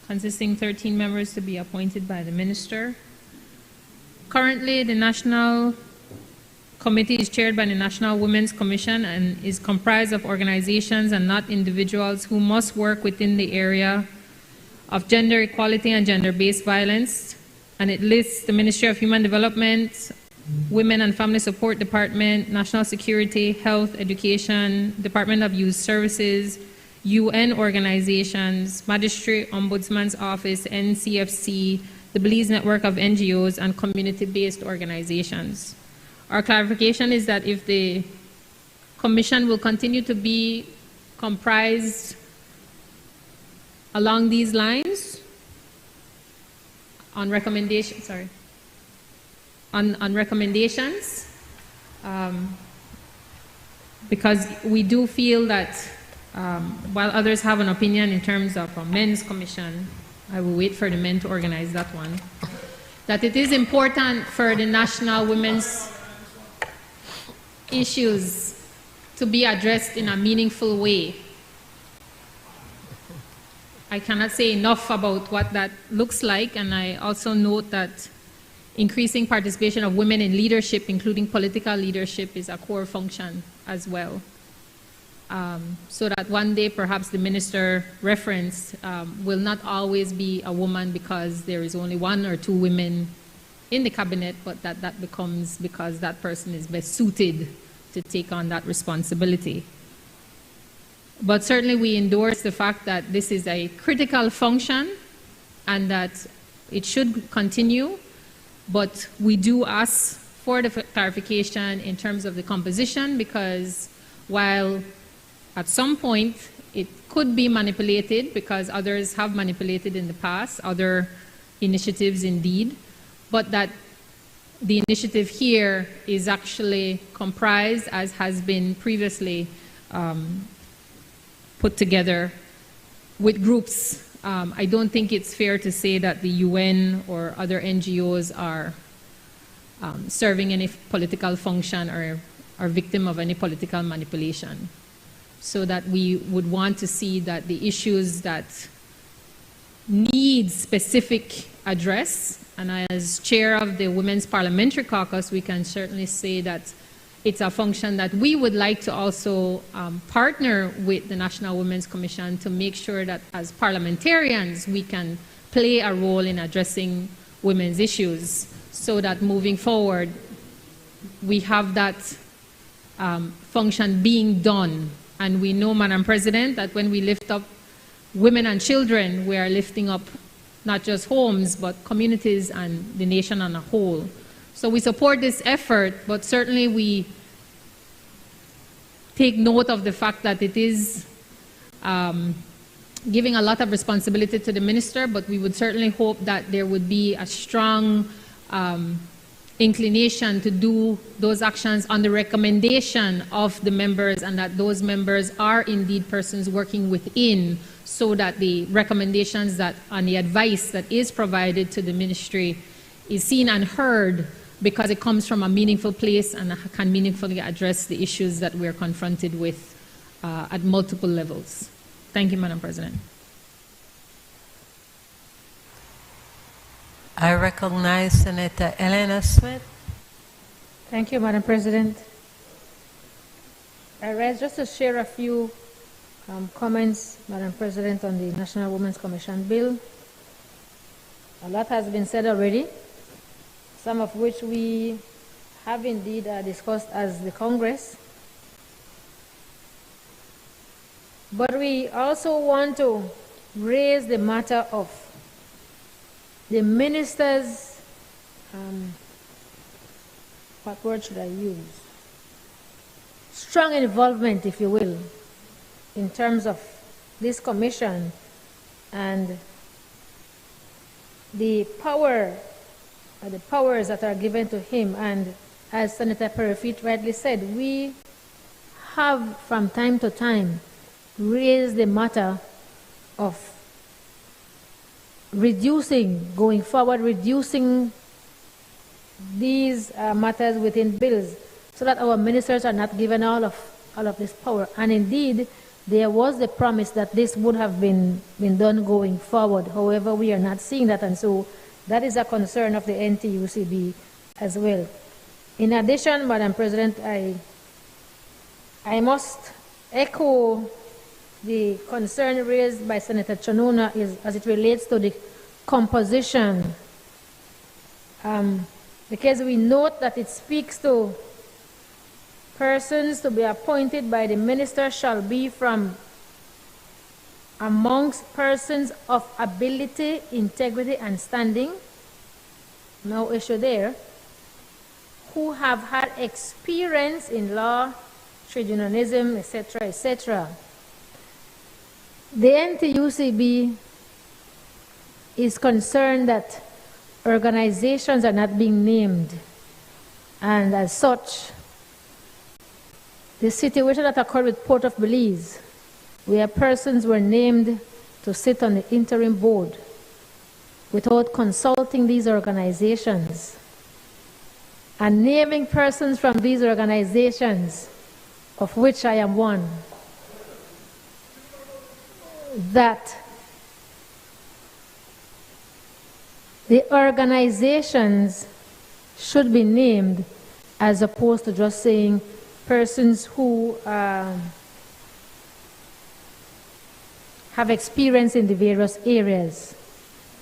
consisting 13 members to be appointed by the minister. Currently, the National Committee is chaired by the National Women's Commission and is comprised of organizations and not individuals who must work within the area of gender equality and gender-based violence. And it lists the Ministry of Human Development, Women and Family Support Department, National Security, Health, Education, Department of Youth Services, UN organizations, Magistrate Ombudsman's Office, NCFC, the Belize Network of NGOs, and community-based organizations. Our clarification is that if the Commission will continue to be comprised along these lines, on recommendations, because we do feel that while others have an opinion in terms of a men's commission, I will wait for the men to organize that one, that it is important for the national women's issues to be addressed in a meaningful way. I cannot say enough about what that looks like, and I also note that increasing participation of women in leadership, including political leadership, is a core function as well. So that one day perhaps the minister referenced will not always be a woman because there is only one or two women in the cabinet, but that becomes because that person is best suited to take on that responsibility. But certainly we endorse the fact that this is a critical function and that it should continue, but we do ask for the clarification in terms of the composition, because while at some point it could be manipulated, because others have manipulated in the past, other initiatives indeed, but that the initiative here is actually comprised, as has been previously put together with groups. I don't think it's fair to say that the UN or other NGOs are serving any political function or are victim of any political manipulation. So that we would want to see that the issues that need specific address, and as chair of the Women's Parliamentary Caucus, we can certainly say that it's a function that we would like to also partner with the National Women's Commission to make sure that as parliamentarians we can play a role in addressing women's issues, so that moving forward we have that function being done. And we know, Madam President, that when we lift up women and children, we are lifting up not just homes, but communities and the nation on a whole. So we support this effort, but certainly we take note of the fact that it is giving a lot of responsibility to the minister, but we would certainly hope that there would be a strong inclination to do those actions on the recommendation of the members, and that those members are indeed persons working within, so that the recommendations that and the advice that is provided to the ministry is seen and heard, because it comes from a meaningful place and can meaningfully address the issues that we're confronted with at multiple levels. Thank you, Madam President. I recognize Senator Elena Smith. Thank you, Madam President. I rise just to share a few comments, Madam President, on the National Women's Commission Bill. A lot has been said already, some of which we have indeed discussed as the Congress. But we also want to raise the matter of the ministers, what word should I use? Strong involvement, if you will, in terms of this commission and the powers that are given to him. And as Senator Perifit rightly said, we have from time to time raised the matter of going forward, reducing these matters within bills so that our ministers are not given all of this power. And indeed, there was the promise that this would have been done going forward. However, we are not seeing that, and so that is a concern of the NTUCB as well. In addition, Madam President, I must echo the concern raised by Senator Chanona as it relates to the composition, because we note that it speaks to persons to be appointed by the minister shall be from amongst persons of ability, integrity, and standing, no issue there, who have had experience in law, trade unionism, etc., etc. The NTUCB is concerned that organizations are not being named, and as such, the situation that occurred with Port of Belize, where persons were named to sit on the interim board without consulting these organizations, and naming persons from these organizations, of which I am one, that the organizations should be named as opposed to just saying persons who have experience in the various areas.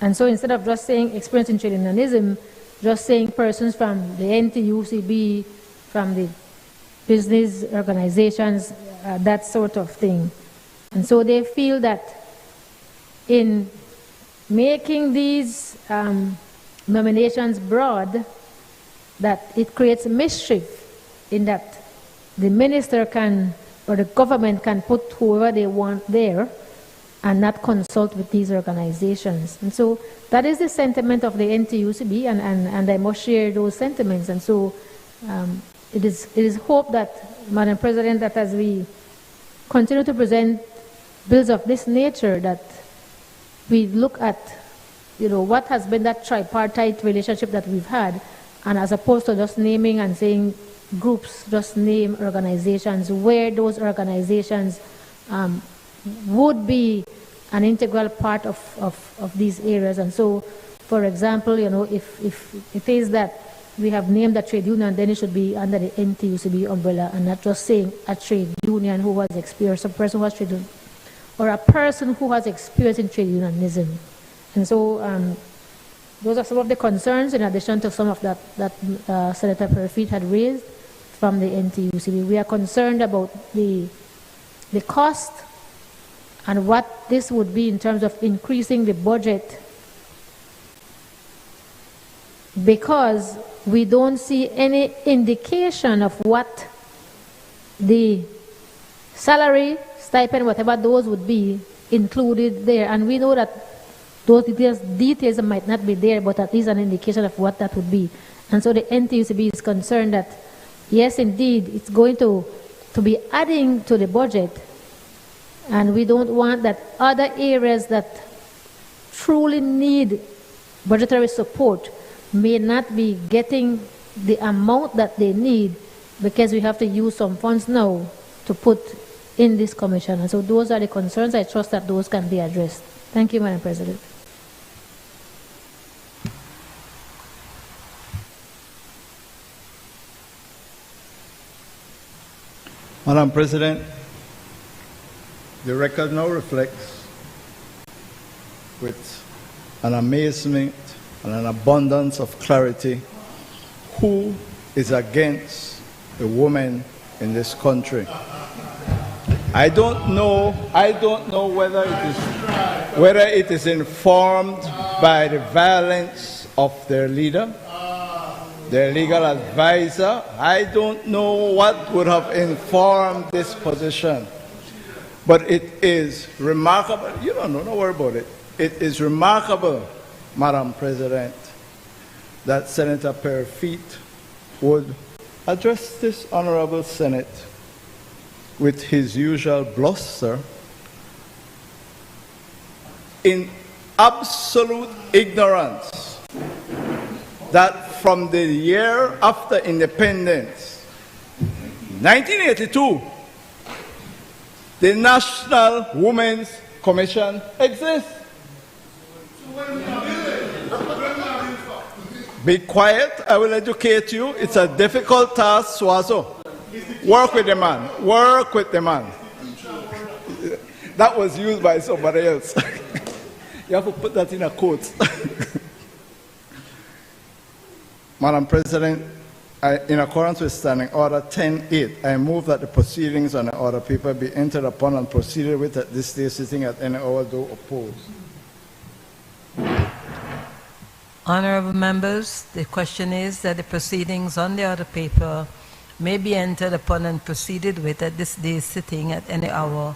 And so instead of just saying experience in trade unionism, just saying persons from the NTUCB, from the business organizations, that sort of thing. And so they feel that in making these nominations broad, that it creates mischief in that the minister can, or the government can put whoever they want there and not consult with these organizations. And so that is the sentiment of the NTUCB, and I must share those sentiments. And so it is hope that, Madam President, that as we continue to present bills of this nature, that we look at, what has been that tripartite relationship that we've had, and as opposed to just naming and saying groups, just name organizations, where those organizations would be an integral part of these areas. And so, for example, if it is that we have named a trade union, then it should be under the NTUCB umbrella, and not just saying a trade union who has experience, a person who has trade union, or a person who has experience in trade unionism. And so those are some of the concerns, in addition to some of that Senator Perifit had raised from the NTUCB. We are concerned about the cost and what this would be in terms of increasing the budget, because we don't see any indication of what the salary, stipend, whatever those would be, included there. And we know that those details might not be there, but at least an indication of what that would be. And so the NTUCB is concerned that, yes, indeed, it's going to be adding to the budget, and we don't want that other areas that truly need budgetary support may not be getting the amount that they need, because we have to use some funds now to put in this commission. And so those are the concerns. I trust that those can be addressed. Thank you, Madam President. Madam President, the record now reflects with an amazement and an abundance of clarity who is against the woman in this country. I don't know whether it is informed by the violence of their leader, their legal advisor. I don't know what would have informed this position. But it is remarkable. You don't know, don't worry about it. It is remarkable, Madam President, that Senator Perry would address this Honorable Senate with his usual bluster in absolute ignorance that from the year after independence, 1982, the National Women's Commission exists. Be quiet, I will educate you. It's a difficult task, Swazo. Work with the man. Work with the man. That was used by somebody else. You have to put that in a quote. Madam President, in accordance with Standing Order 10.8, I move that the proceedings on the order paper be entered upon and proceeded with at this day sitting at any hour, though opposed. Honorable members, the question is that the proceedings on the order paper may be entered upon and proceeded with at this day's sitting at any hour.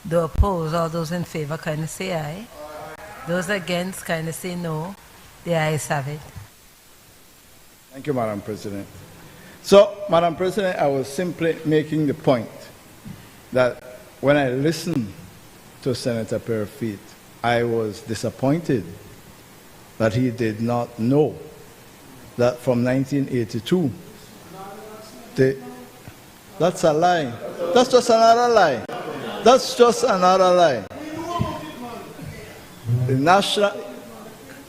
Though opposed, all those in favor kindly say aye. Those against kindly say no. The ayes have it. Thank you, Madam President. So, Madam President, I was simply making the point that when I listened to Senator Perry, I was disappointed that he did not know that from 1982, that's a lie. That's just another lie. That's just another lie. The National,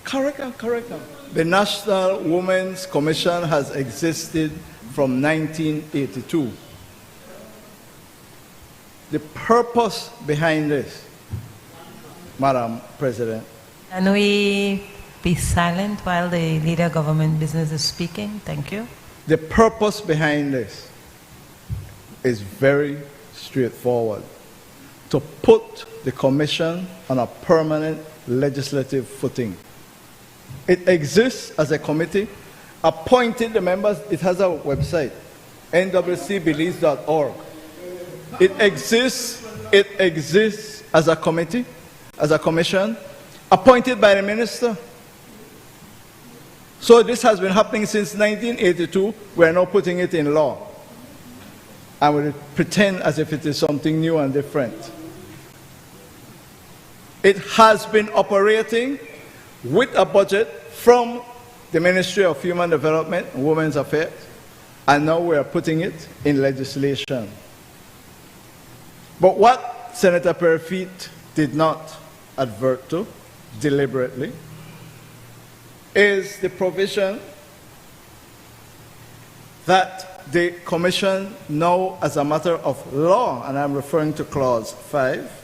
correct him. The National Women's Commission has existed from 1982. The purpose behind this, Madam President. Can we be silent while the leader of government business is speaking? Thank you. The purpose behind this is very straightforward. To put the commission on a permanent legislative footing. It exists as a committee, appointed the members. It has a website, nwcbelize.org. It exists as a committee, as a commission, appointed by the minister. So this has been happening since 1982. We are now putting it in law. And we pretend as if it is something new and different. It has been operating with a budget from the Ministry of Human Development and Women's Affairs, and now we are putting it in legislation. But what Senator Perry did not advert to deliberately is the provision that the Commission now, as a matter of law, and I'm referring to Clause 5,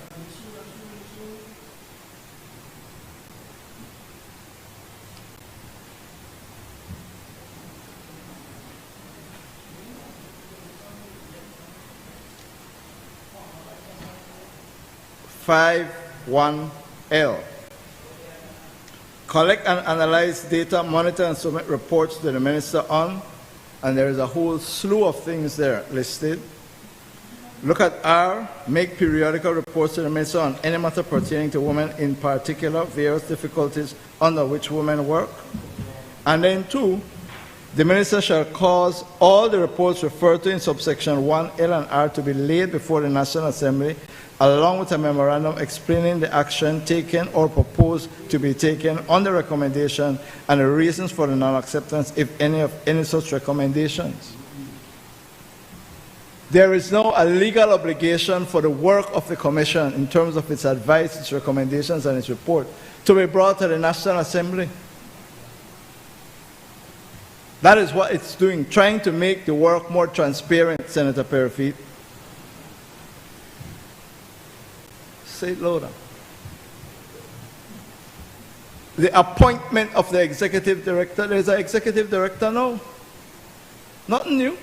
(5)(1)(L). Collect and analyze data, monitor and submit reports to the minister on, and there is a whole slew of things there listed. Look at R, make periodical reports to the minister on any matter pertaining to women, in particular, various difficulties under which women work. And then 2, the minister shall cause all the reports referred to in subsection 1, L and R to be laid before the National Assembly, along with a memorandum explaining the action taken or proposed to be taken on the recommendation and the reasons for the non-acceptance, if any, of any such recommendations. There is now a legal obligation for the work of the Commission in terms of its advice, its recommendations, and its report to be brought to the National Assembly. That is what it's doing, trying to make the work more transparent, Senator Perry. say it louder. The appointment of the executive director. There's an executive director now. Nothing new.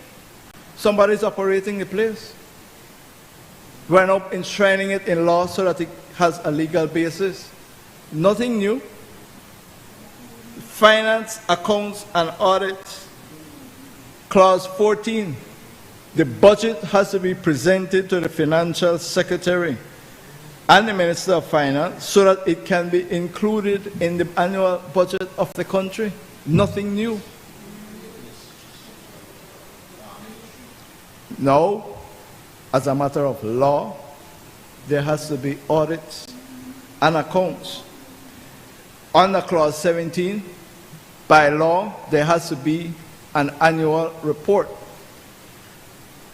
Somebody's operating the place. We're now enshrining it in law so that it has a legal basis. Nothing new. Finance, accounts, and audit. Clause 14. The budget has to be presented to the financial secretary and the Minister of Finance so that it can be included in the annual budget of the country. Nothing new. Now, as a matter of law, there has to be audits and accounts. Under Clause 17, by law, there has to be an annual report.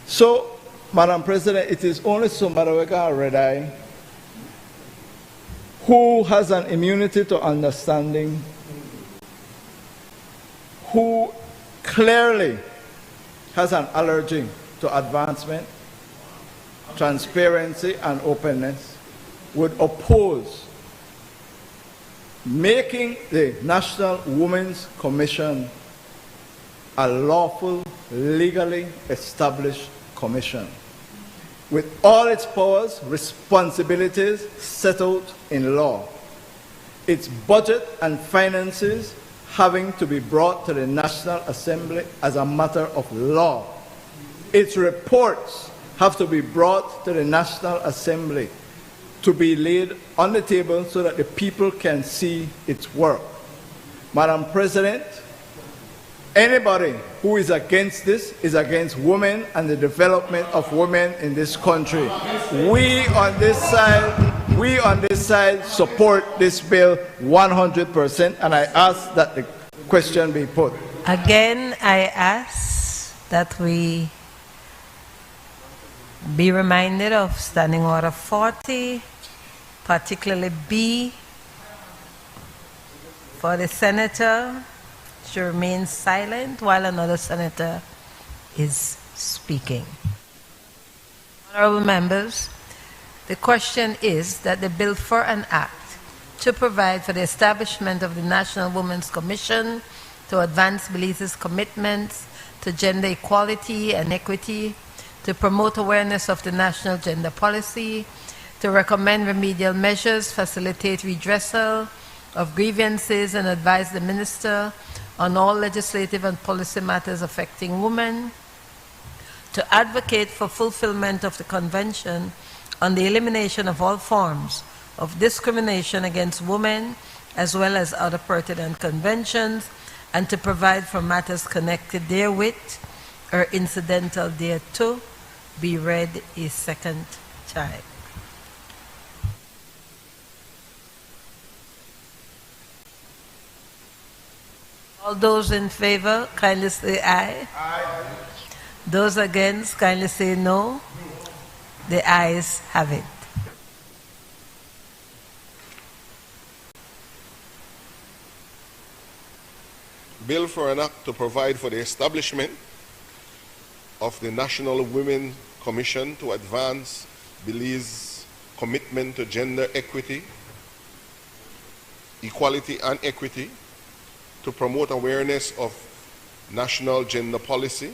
So, Madam President, it is only somebody who got a red eye who has an immunity to understanding, who clearly has an allergy to advancement, transparency, and openness, would oppose making the National Women's Commission a lawful, legally established commission with all its powers, responsibilities set out in law, its budget and finances having to be brought to the National Assembly as a matter of law. Its reports have to be brought to the National Assembly to be laid on the table so that the people can see its work. Madam President, anybody who is against this is against women and the development of women in this country. We on this side support this bill 100%, and I ask that the question be put. Again, I ask that we be reminded of Standing Order 40, particularly B, for the senator to remain silent while another senator is speaking. Honorable members, the question is that the bill for an act to provide for the establishment of the National Women's Commission to advance Belize's commitments to gender equality and equity, to promote awareness of the national gender policy, to recommend remedial measures, facilitate redressal of grievances, and advise the minister on all legislative and policy matters affecting women, to advocate for fulfillment of the Convention on the elimination of all forms of discrimination against women, as well as other pertinent conventions, and to provide for matters connected therewith or incidental thereto, be read a second time. All those in favor, kindly say aye. Aye. Those against, kindly say no. The ayes have it. Bill for an act to provide for the establishment of the National Women's Commission to advance Belize's commitment to gender equity, equality and equity, to promote awareness of national gender policy,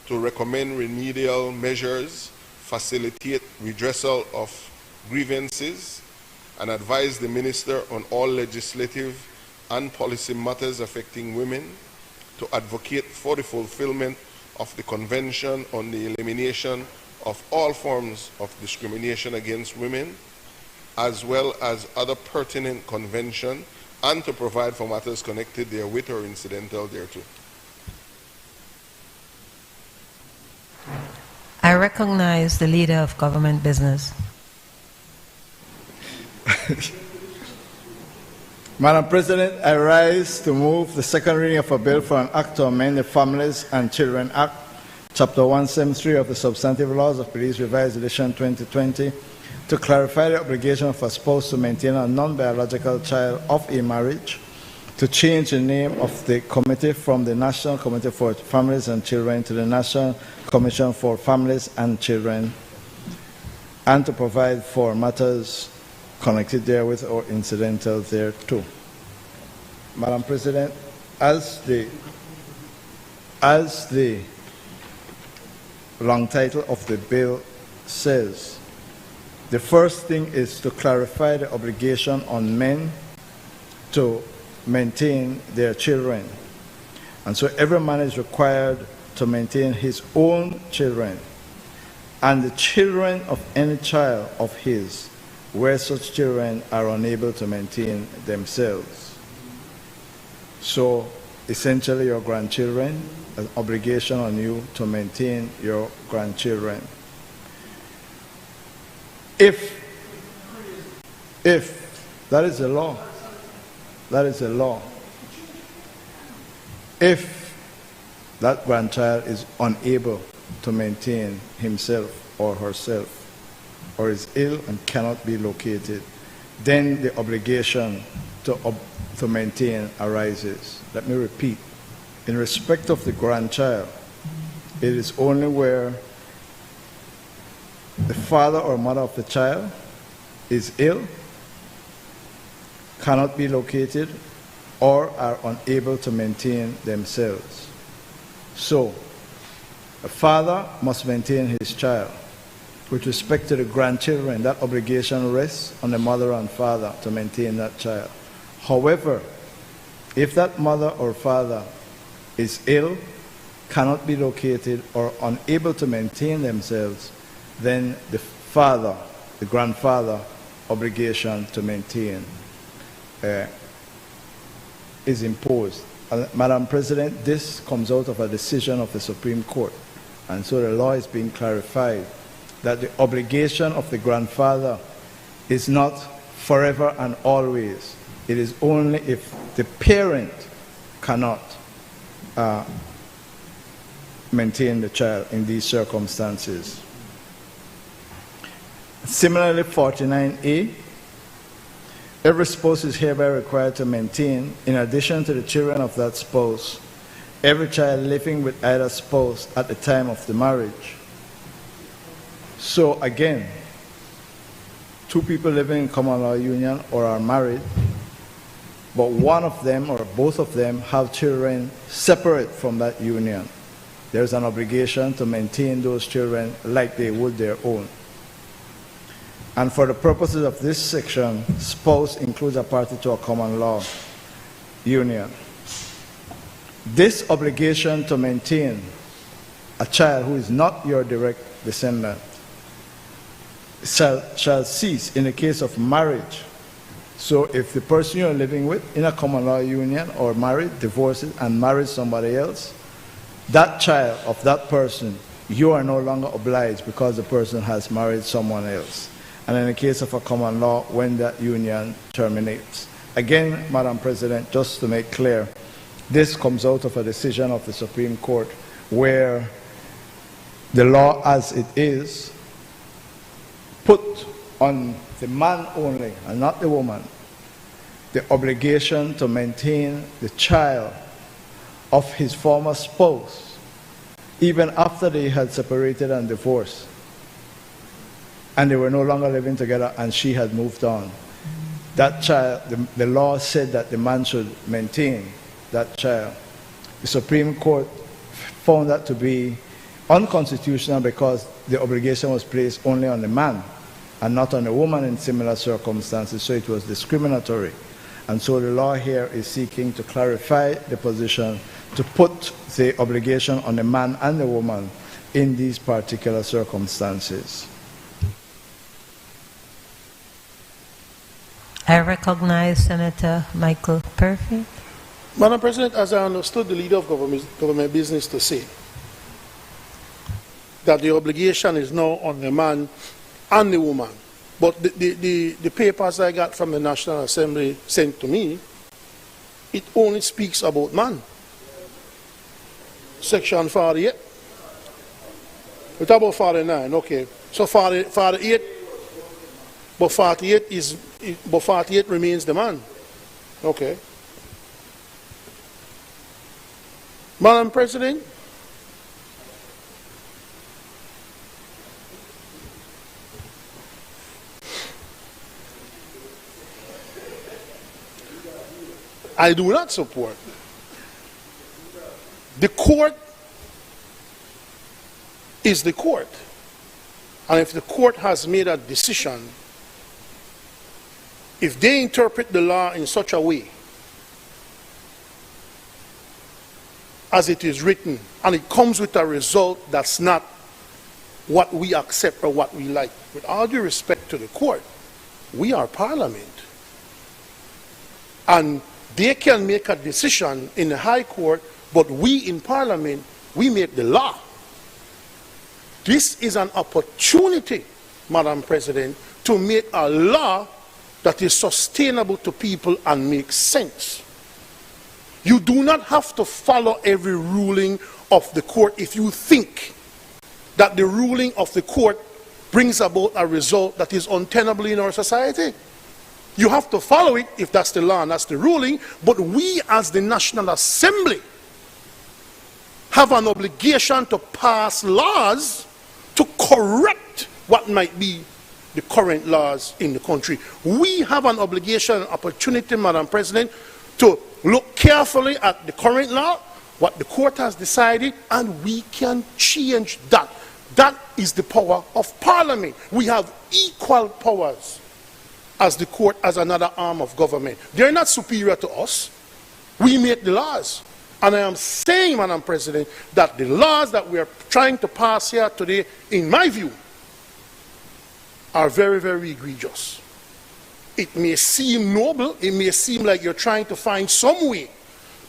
to recommend remedial measures, facilitate redressal of grievances, and advise the minister on all legislative and policy matters affecting women, to advocate for the fulfillment of the Convention on the elimination of all forms of discrimination against women, as well as other pertinent conventions, and to provide for matters connected therewith or incidental thereto. I recognize the leader of government business. Madam President, I rise to move the second reading of a bill for an act to amend the Families and Children Act, Chapter 173 of the Substantive Laws of Belize, Revised Edition 2020, to clarify the obligation of a spouse to maintain a non-biological child of a marriage, to change the name of the committee from the National Committee for Families and Children to the National Commission for Families and Children, and to provide for matters connected therewith or incidental thereto. Madam President, as the long title of the bill says, the first thing is to clarify the obligation on men to maintain their children. And so every man is required to maintain his own children and the children of any child of his, where such children are unable to maintain themselves. So essentially your grandchildren, an obligation on you to maintain your grandchildren. If that is the law, that is the law. If that grandchild is unable to maintain himself or herself, or is ill and cannot be located, then the obligation to maintain arises. Let me repeat. In respect of the grandchild, it is only where the father or mother of the child is ill, cannot be located, or are unable to maintain themselves. So, a father must maintain his child. With respect to the grandchildren, that obligation rests on the mother and father to maintain that child. However, if that mother or father is ill, cannot be located, or unable to maintain themselves, then the father, the grandfather, obligation to maintain is imposed. Madam President, this comes out of a decision of the Supreme Court, and so the law is being clarified that the obligation of the grandfather is not forever and always. It is only if the parent cannot maintain the child in these circumstances. Similarly, 49A, every spouse is hereby required to maintain, in addition to the children of that spouse, every child living with either spouse at the time of the marriage. So again, two people living in common law union or are married, but one of them or both of them have children separate from that union. There's an obligation to maintain those children like they would their own. And for the purposes of this section, spouse includes a party to a common law union. This obligation to maintain a child who is not your direct descendant shall cease in the case of marriage. So if the person you're living with in a common law union or married, divorces and marries somebody else, that child of that person, you are no longer obliged because the person has married someone else. And in the case of a common law, when that union terminates. Again, Madam President, just to make clear, this comes out of a decision of the Supreme Court where the law as it is put on the man only and not the woman the obligation to maintain the child of his former spouse even after they had separated and divorced and they were no longer living together and she had moved on. That child, the law said that the man should maintain that child. The Supreme Court found that to be unconstitutional because the obligation was placed only on the man and not on the woman in similar circumstances, so it was discriminatory. And so the law here is seeking to clarify the position to put the obligation on the man and the woman in these particular circumstances. I recognize Senator Michael Perfect. Madam President, as I understood the leader of government business to say, that the obligation is now on the man and the woman. But the papers I got from the National Assembly sent to me, it only speaks about man. Section 48. It's about 49, okay. So 48, but 48 remains the man. Okay. Madam President, I do not support. The court is the court. And if the court has made a decision, if they interpret the law in such a way as it is written, and it comes with a result that's not what we accept or what we like, with all due respect to the court, we are Parliament. And they can make a decision in the High Court, but we in Parliament, we make the law. This is an opportunity, Madam President, to make a law that is sustainable to people and makes sense. You do not have to follow every ruling of the court if you think that the ruling of the court brings about a result that is untenable in our society. You have to follow it if that's the law and that's the ruling, but we as the National Assembly have an obligation to pass laws to correct what might be the current laws in the country. We have an obligation and opportunity, Madam President, to look carefully at the current law, what the court has decided, and we can change that. That is the power of Parliament. We have equal powers as the court, as another arm of government. They're not superior to us. We make the laws. And I am saying, Madam President, that the laws that we are trying to pass here today, in my view, are very, very egregious. It may seem noble, it may seem like you're trying to find some way,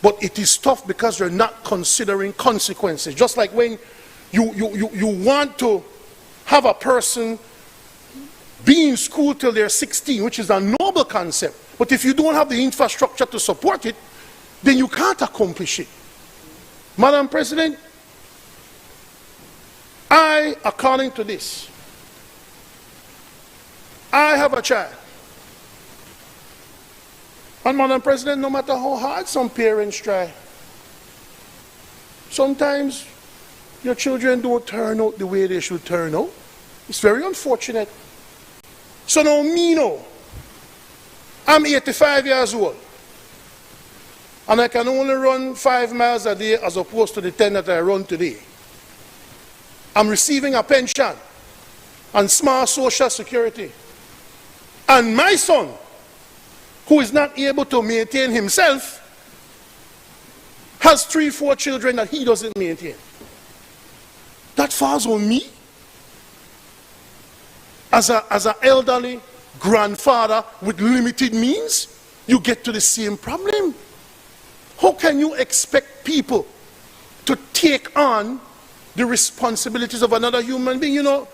but it is tough because you're not considering consequences. Just like when you want to have a person be in school till they're 16, which is a noble concept, but if you don't have the infrastructure to support it, then you can't accomplish it. Madam President, according to this, I have a child. And Madam President, no matter how hard some parents try, sometimes your children don't turn out the way they should turn out. It's very unfortunate. So now me know, I'm 85 years old, and I can only run 5 miles a day as opposed to the 10 that I run today. I'm receiving a pension and small social security. And my son, who is not able to maintain himself, has 3-4 children that he doesn't maintain. That falls on me. As an elderly grandfather with limited means, you get to the same problem. How can you expect people to take on the responsibilities of another human being? You know,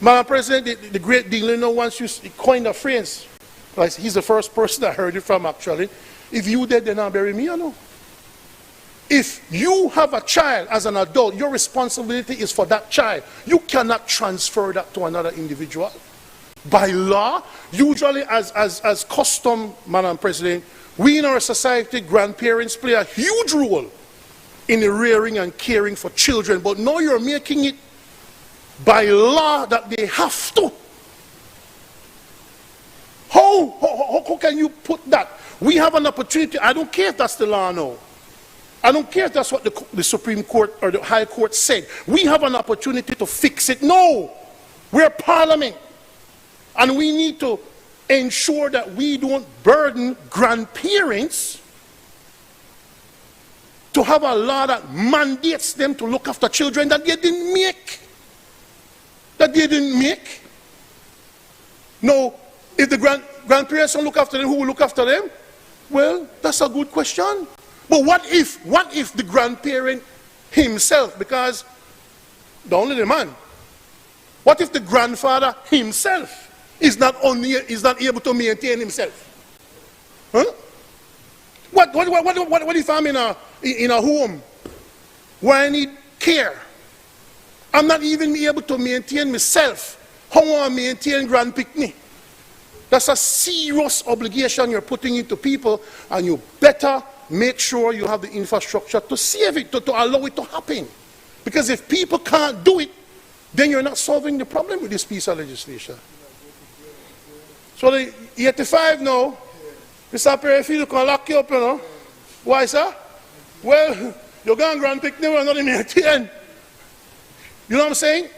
Madam President, the great dealer, once you coined a phrase, like he's the first person I heard it from actually. If you dead, then I'll bury me, you know. If you have a child as an adult, your responsibility is for that child. You cannot transfer that to another individual. By law, usually as custom, Madam President, we in our society, grandparents play a huge role in the rearing and caring for children. But now you're making it by law that they have to. How can you put that? We have an opportunity. I don't care if that's the law now. I don't care if that's what the Supreme Court or the High Court said. We have an opportunity to fix it. No, we're Parliament. And we need to ensure that we don't burden grandparents to have a law that mandates them to look after children that they didn't make. No, if the grandparents don't look after them, who will look after them? Well, that's a good question. But what if the grandparent himself, because only the man, what if the grandfather himself is not able to maintain himself? Huh? What if I'm in a home where I need care? I'm not even able to maintain myself. How will I maintain grandpicnic? That's a serious obligation you're putting into people, and you better make sure you have the infrastructure to save it, to allow it to happen. Because if people can't do it, then you're not solving the problem with this piece of legislation. So the 85 now, Mr. Perryfield can lock you up, you know. Why, sir? Well, your grandpicnic will not maintain. You know what I'm saying?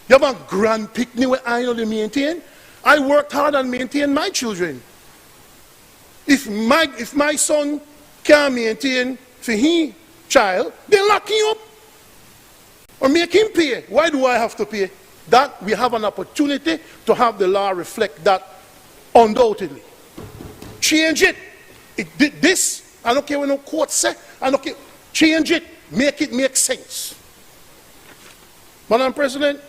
You have a grandpicnic where I not maintain. I worked hard and maintain my children. If my son can't maintain for his child, then lock him up. Or make him pay. Why do I have to pay? That we have an opportunity to have the law reflect that undoubtedly. Change it. It did this. I don't care what no court say. I don't care. Change it. Make it make sense. Madam President,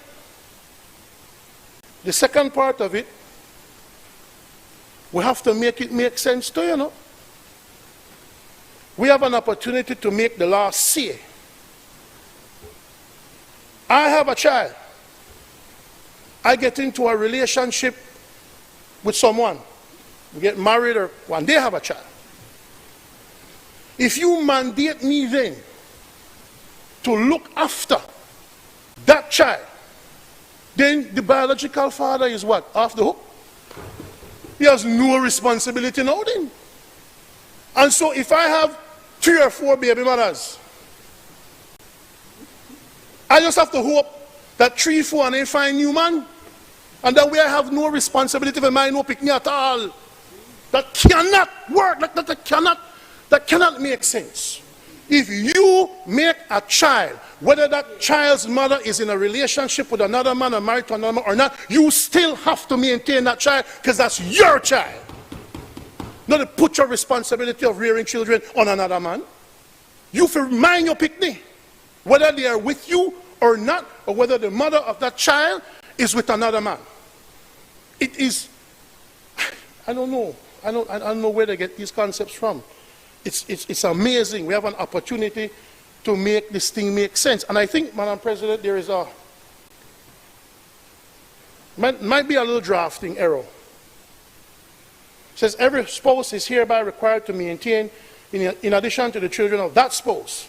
the second part of it, we have to make it make sense too, you know. We have an opportunity to make the law say, I have a child. I get into a relationship with someone. We get married or one day have a child. If you mandate me then to look after that child, then the biological father is what? Off the hook? He has no responsibility now then. And so if I have 3 or 4 baby mothers, I just have to hope that 3, 4 and they find new man. And that way I have no responsibility for my no picking at all. That cannot work. That cannot make sense. If you make a child, whether that child's mother is in a relationship with another man or married to another man or not, you still have to maintain that child because that's your child. Not to put your responsibility of rearing children on another man. You for mind your picnic, whether they are with you or not, or whether the mother of that child is with another man. It is, I don't know. I don't know where they get these concepts from. It's amazing. We have an opportunity to make this thing make sense. And I think, Madam President, there is might be a little drafting error. It says every spouse is hereby required to maintain, in addition to the children of that spouse,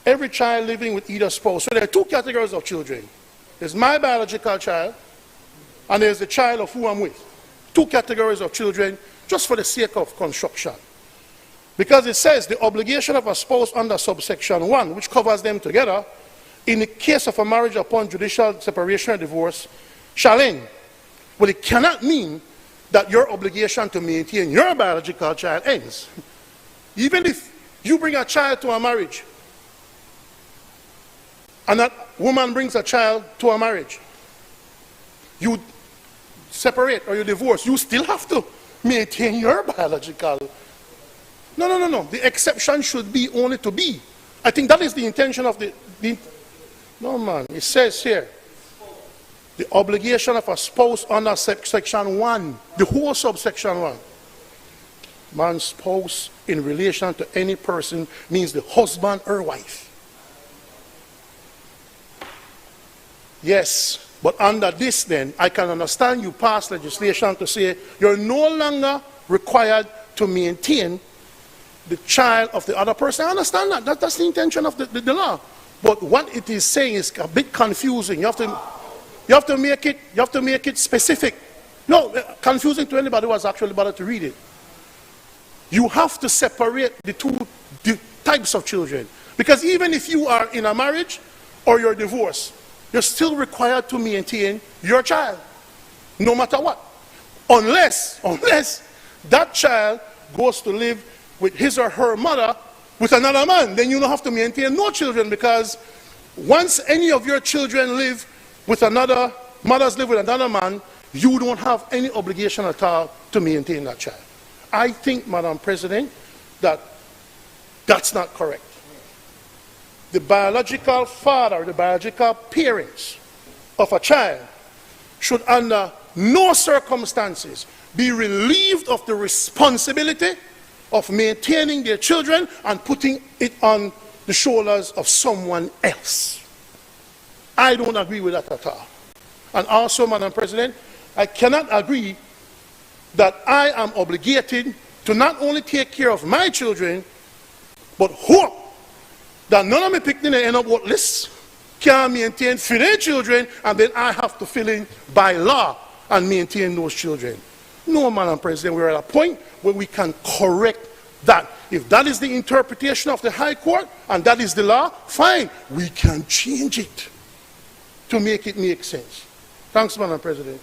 every child living with either spouse. So there are 2 categories of children. There's my biological child, and there's the child of who I'm with. 2 categories of children, just for the sake of construction. Because it says the obligation of a spouse under subsection 1, which covers them together, in the case of a marriage upon judicial separation or divorce, shall end. But it cannot mean that your obligation to maintain your biological child ends. Even if you bring a child to a marriage, and that woman brings a child to a marriage, you separate or you divorce, you still have to maintain your biological. No. The exception should be only to be. I think that is the intention of the no man. It says here, the obligation of a spouse under subsection 1, the whole subsection 1. Man's spouse in relation to any person means the husband or wife. Yes, but under this then, I can understand you pass legislation to say you're no longer required to maintain the child of the other person. I understand that. That's the intention of the law. But what it is saying is a bit confusing. You have to make it specific. No, confusing to anybody who has actually bothered to read it. You have to separate the 2 types of children. Because even if you are in a marriage or you're divorced, you're still required to maintain your child, no matter what. Unless that child goes to live with his or her mother with another man, then you don't have to maintain no children, because once any of your children live with another, mothers live with another man, you don't have any obligation at all to maintain that child. I think, Madam President, that that's not correct. The biological father, the biological parents of a child should under no circumstances be relieved of the responsibility of maintaining their children and putting it on the shoulders of someone else. I don't agree with that at all. And also, Madam President, I cannot agree that I am obligated to not only take care of my children, but hope that none of my picnic end up worthless, can maintain for their children, and then I have to fill in by law and maintain those children. No, Madam President, we're at a point where we can correct that. If that is the interpretation of the High Court and that is the law, fine, we can change it to make it make sense. Thanks, Madam President.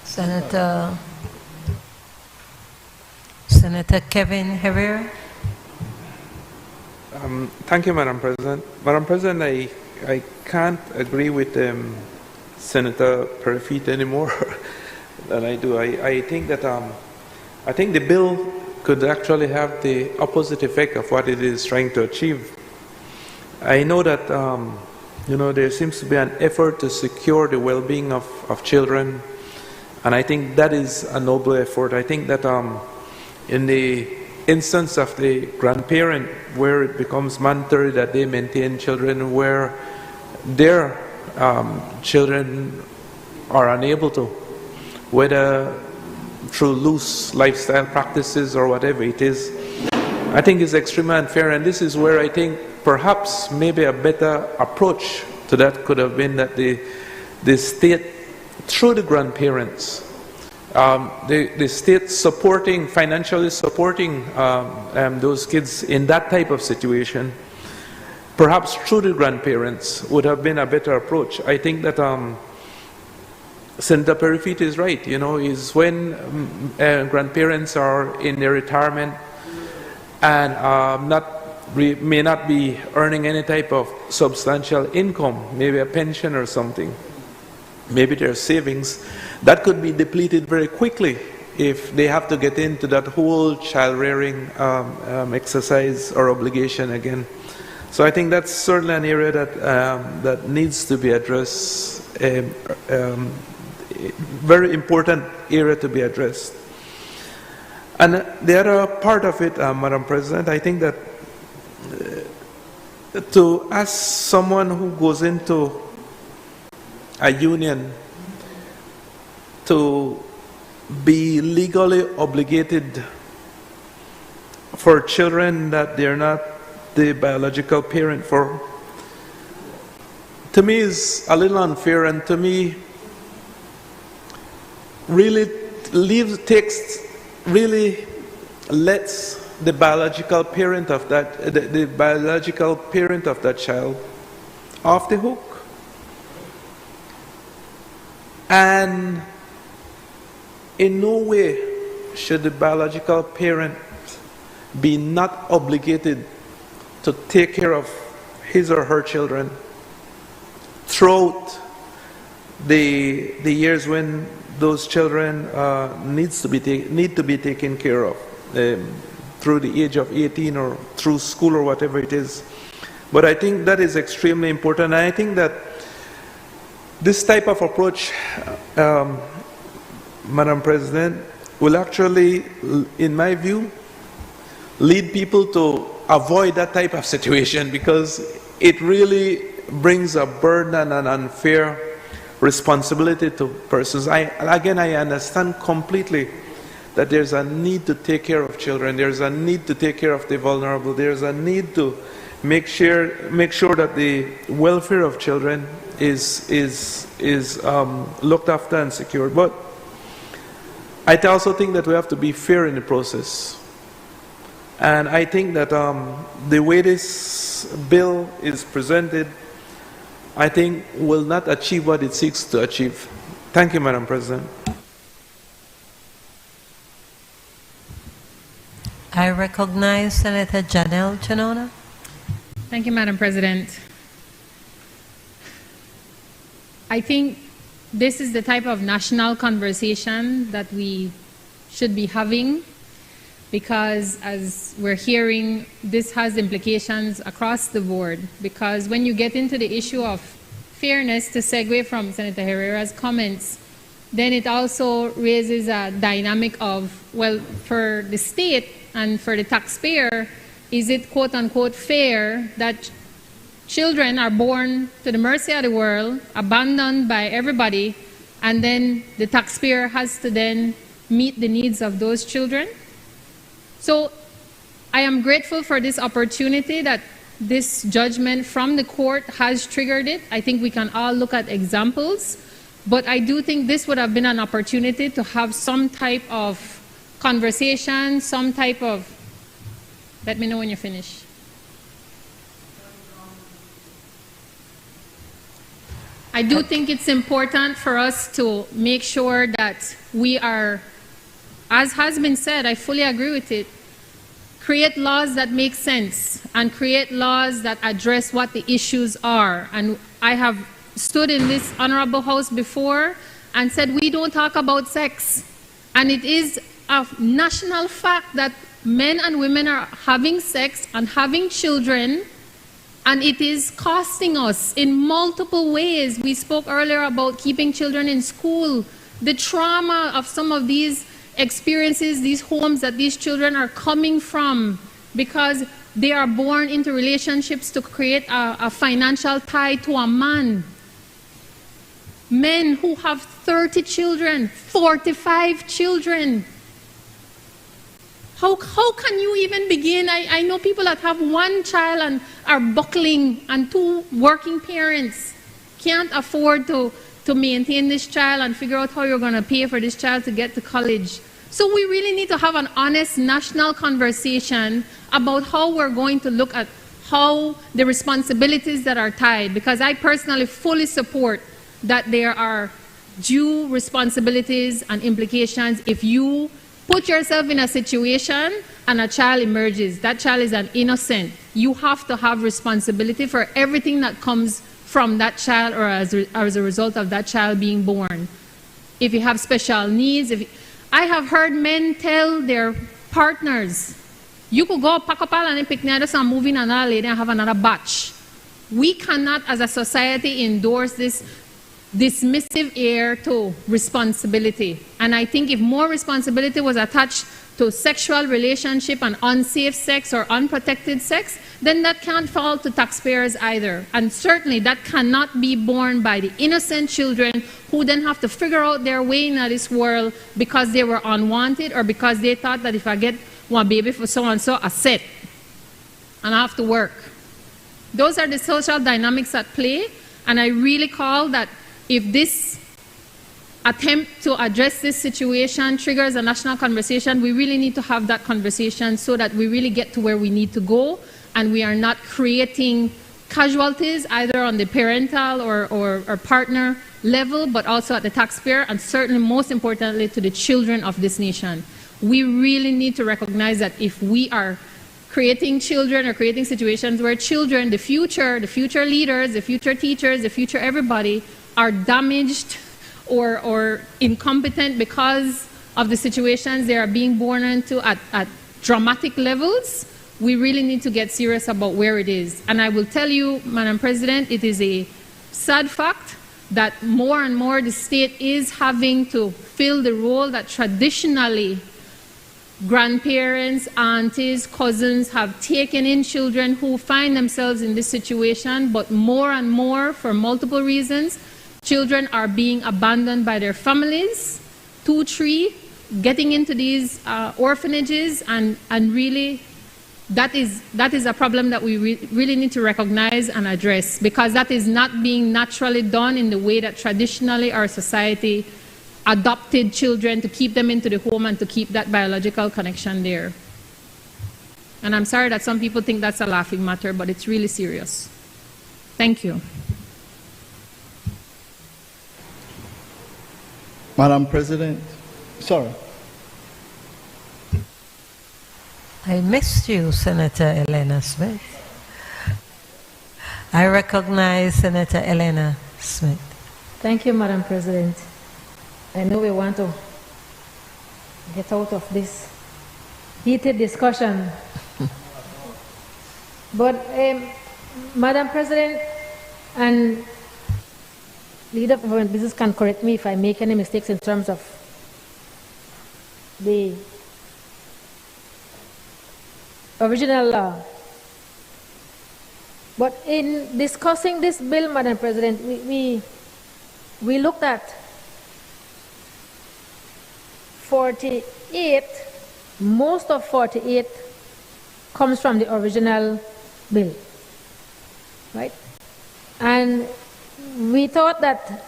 Senator Kevin Herrera. Thank you, Madam President. Madam President, I can't agree with Senator Perifete anymore than I do. I think that I think the bill could actually have the opposite effect of what it is trying to achieve. I know that there seems to be an effort to secure the well-being of children, and I think that is a noble effort. I think that in the instance of the grandparent, where it becomes mandatory that they maintain children, where their children are unable to, whether through loose lifestyle practices or whatever it is, I think is extremely unfair. And this is where I think perhaps maybe a better approach to that could have been that the state, through the grandparents, the state financially supporting those kids in that type of situation, perhaps through the grandparents, would have been a better approach. I think that Senator Perifete is right. Is when grandparents are in their retirement and may not be earning any type of substantial income, maybe a pension or something, maybe their savings, that could be depleted very quickly if they have to get into that whole child rearing exercise or obligation again. So I think that's certainly an area that needs to be addressed, very important area to be addressed. And the other part of it, Madam President, I think that to ask someone who goes into a union to be legally obligated for children that they're not the biological parent for, to me is a little unfair, and to me really lets the biological parent of that child off the hook. And in no way should the biological parent be not obligated to take care of his or her children throughout the years when those children need to be taken care of, through the age of 18 or through school or whatever it is. But I think that is extremely important. And I think that this type of approach, Madam President, will actually, in my view, lead people to avoid that type of situation, because it really brings a burden and an unfair responsibility to persons. I understand completely that there's a need to take care of children, there's a need to take care of the vulnerable, there's a need to make sure that the welfare of children is looked after and secured. But I also think that we have to be fair in the process. And I think that the way this bill is presented, I think will not achieve what it seeks to achieve. Thank you, Madam President. I recognize Senator Janelle Chinona. Thank you, Madam President. I think this is the type of national conversation that we should be having, because as we're hearing, this has implications across the board. Because when you get into the issue of fairness, to segue from Senator Herrera's comments, then it also raises a dynamic of, well, for the state and for the taxpayer, is it quote unquote fair that children are born to the mercy of the world, abandoned by everybody, and then the taxpayer has to then meet the needs of those children? So I am grateful for this opportunity that this judgment from the court has triggered it. I think we can all look at examples, but I do think this would have been an opportunity to have some type of conversation, some type of, let me know when you finish. I do think it's important for us to make sure that we are, as has been said, I fully agree with it, create laws that make sense and create laws that address what the issues are. And I have stood in this honorable house before and said we don't talk about sex. And it is a national fact that men and women are having sex and having children, and it is costing us in multiple ways. We spoke earlier about keeping children in school, the trauma of some of these experiences, these homes that these children are coming from because they are born into relationships to create a financial tie to a man. Men who have 30 children, 45 children. How can you even begin? I know people that have one child and are buckling, and two working parents can't afford to maintain this child and figure out how you're going to pay for this child to get to college. So we really need to have an honest national conversation about how we're going to look at how the responsibilities that are tied, because I personally fully support that there are due responsibilities and implications if you put yourself in a situation and a child emerges. That child is an innocent. You have to have responsibility for everything that comes from that child or as a result of that child being born. If you have special needs, I have heard men tell their partners, you could go pack up all and pick me and move in another lady and have another batch. We cannot as a society endorse this dismissive air to responsibility. And I think if more responsibility was attached to sexual relationship and unsafe sex or unprotected sex, then that can't fall to taxpayers either. And certainly that cannot be borne by the innocent children who then have to figure out their way in this world because they were unwanted or because they thought that if I get one baby for so-and-so, I set and I have to work. Those are the social dynamics at play, and I really call that if this attempt to address this situation triggers a national conversation, we really need to have that conversation so that we really get to where we need to go and we are not creating casualties either on the parental or partner level, but also at the taxpayer and certainly most importantly to the children of this nation. We really need to recognize that if we are creating children or creating situations where children, the future leaders, the future teachers, the future everybody, are damaged or incompetent because of the situations they are being born into at dramatic levels, we really need to get serious about where it is. And I will tell you, Madam President, it is a sad fact that more and more the state is having to fill the role that traditionally grandparents, aunties, cousins have taken in children who find themselves in this situation, but more and more, for multiple reasons, children are being abandoned by their families, 2, 3, getting into these orphanages, and really that is a problem that we really need to recognize and address, because that is not being naturally done in the way that traditionally our society adopted children to keep them into the home and to keep that biological connection there. And I'm sorry that some people think that's a laughing matter, but it's really serious. Thank you. Madam President, sorry. I missed you, Senator Elena Smith. I recognize Senator Elena Smith. Thank you, Madam President. I know we want to get out of this heated discussion. But, Madam President, and Leader of Foreign Business can correct me if I make any mistakes in terms of the original law. But in discussing this bill, Madam President, we looked at 48, most of 48 comes from the original bill. right? And we thought that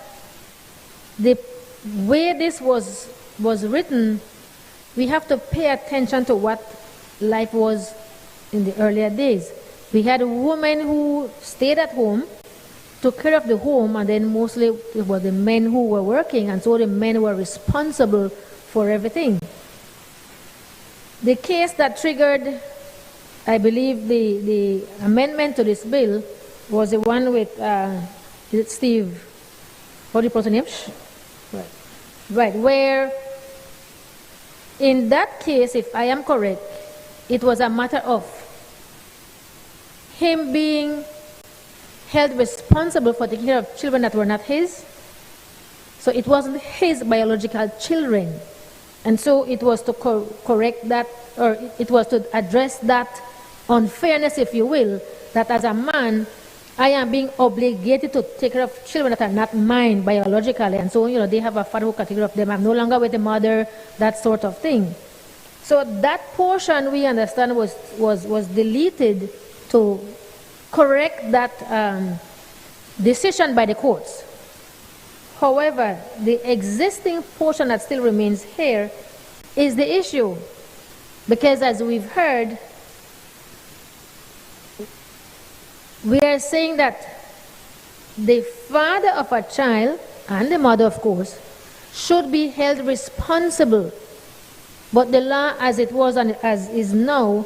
the way this was written, we have to pay attention to what life was in the earlier days. We had women who stayed at home, took care of the home, and then mostly it was the men who were working, and so the men were responsible for everything. The case that triggered, I believe, the amendment to this bill was the one with Steve, how do you pronounce his name? Right, where in that case, if I am correct, it was a matter of him being held responsible for taking care of children that were not his. So it wasn't his biological children. And so it was to correct that, or it was to address that unfairness, if you will, that as a man, I am being obligated to take care of children that are not mine biologically. And so, they have a father who can take care of them. I'm no longer with the mother, that sort of thing. So that portion, we understand, was deleted to correct that decision by the courts. However, the existing portion that still remains here is the issue. Because as we've heard, we are saying that the father of a child, and the mother of course, should be held responsible. But the law as it was and as is now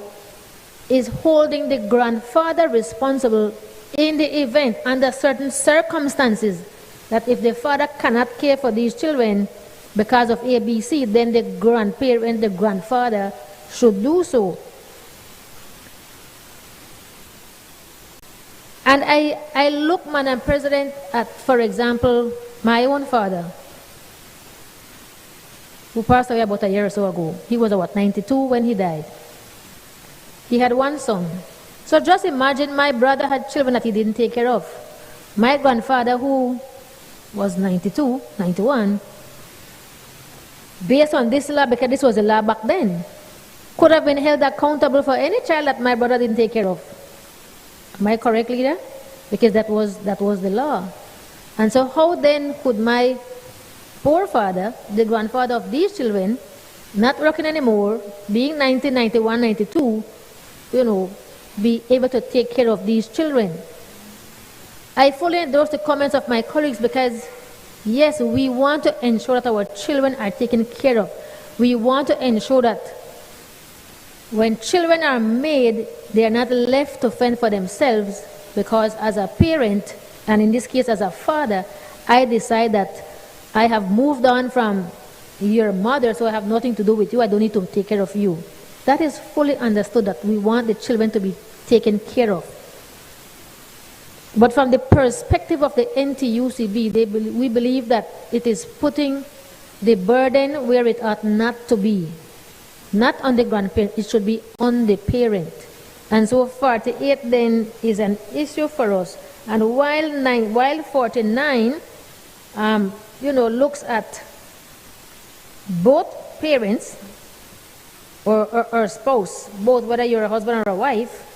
is holding the grandfather responsible in the event, under certain circumstances, that if the father cannot care for these children because of ABC, then the grandparent, the grandfather, should do so. And I look, Madam President, at, for example, my own father, who passed away about a year or so ago. He was, 92 when he died. He had one son. So just imagine my brother had children that he didn't take care of. My grandfather, who was 92, 91, based on this law, because this was a law back then, could have been held accountable for any child that my brother didn't take care of. Am I correct, leader? Because that was the law. And so how then could my poor father, the grandfather of these children, not working anymore, being 90, 91, 92, be able to take care of these children? I fully endorse the comments of my colleagues because, yes, we want to ensure that our children are taken care of. We want to ensure that when children are made, they are not left to fend for themselves, because as a parent, and in this case as a father, I decide that I have moved on from your mother, so I have nothing to do with you. I don't need to take care of you. That is fully understood, that we want the children to be taken care of. But from the perspective of the NTUCB, we believe that it is putting the burden where it ought not to be. Not on the grandparent, it should be on the parent. And so 48 then is an issue for us. And while 49, looks at both parents or spouse, both whether you're a husband or a wife,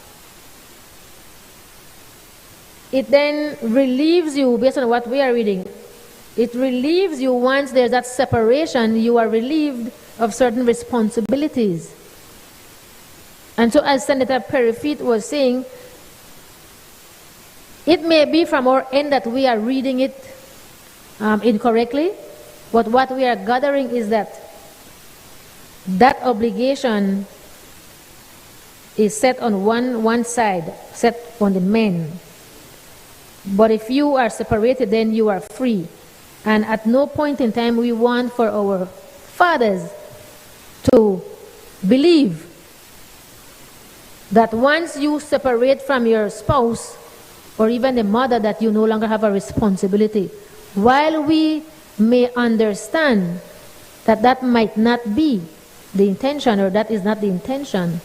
it then relieves you, based on what we are reading, it relieves you once there's that separation, you are relieved of certain responsibilities. And so as Senator Perifit was saying, it may be from our end that we are reading it incorrectly, but what we are gathering is that that obligation is set on one side, set on the men. But if you are separated, then you are free. And at no point in time we want for our fathers to believe that once you separate from your spouse or even the mother, that you no longer have a responsibility. While we may understand that that might not be the intention, or that is not the intention,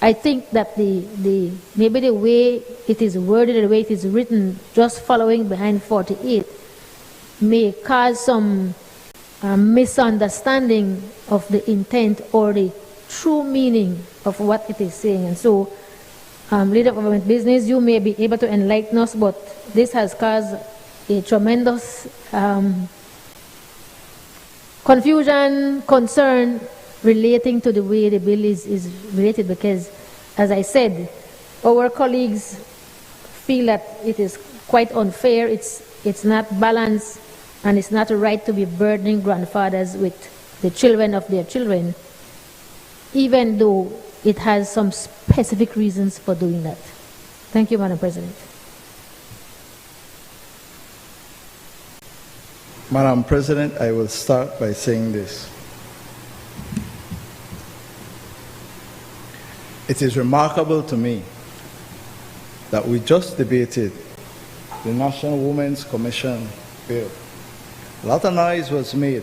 I think that maybe the way it is worded, the way it is written, just following behind 48, may cause some misunderstanding of the intent or the true meaning of what it is saying. And so leader of government business, you may be able to enlighten us, but this has caused a tremendous confusion, concern relating to the way the bill is related, because, as I said, our colleagues feel that it is quite unfair, it's not balanced, and it's not right to be burdening grandfathers with the children of their children, even though it has some specific reasons for doing that. Thank you, Madam President. Madam President, I will start by saying this. It is remarkable to me that we just debated the National Women's Commission bill. A lot of noise was made.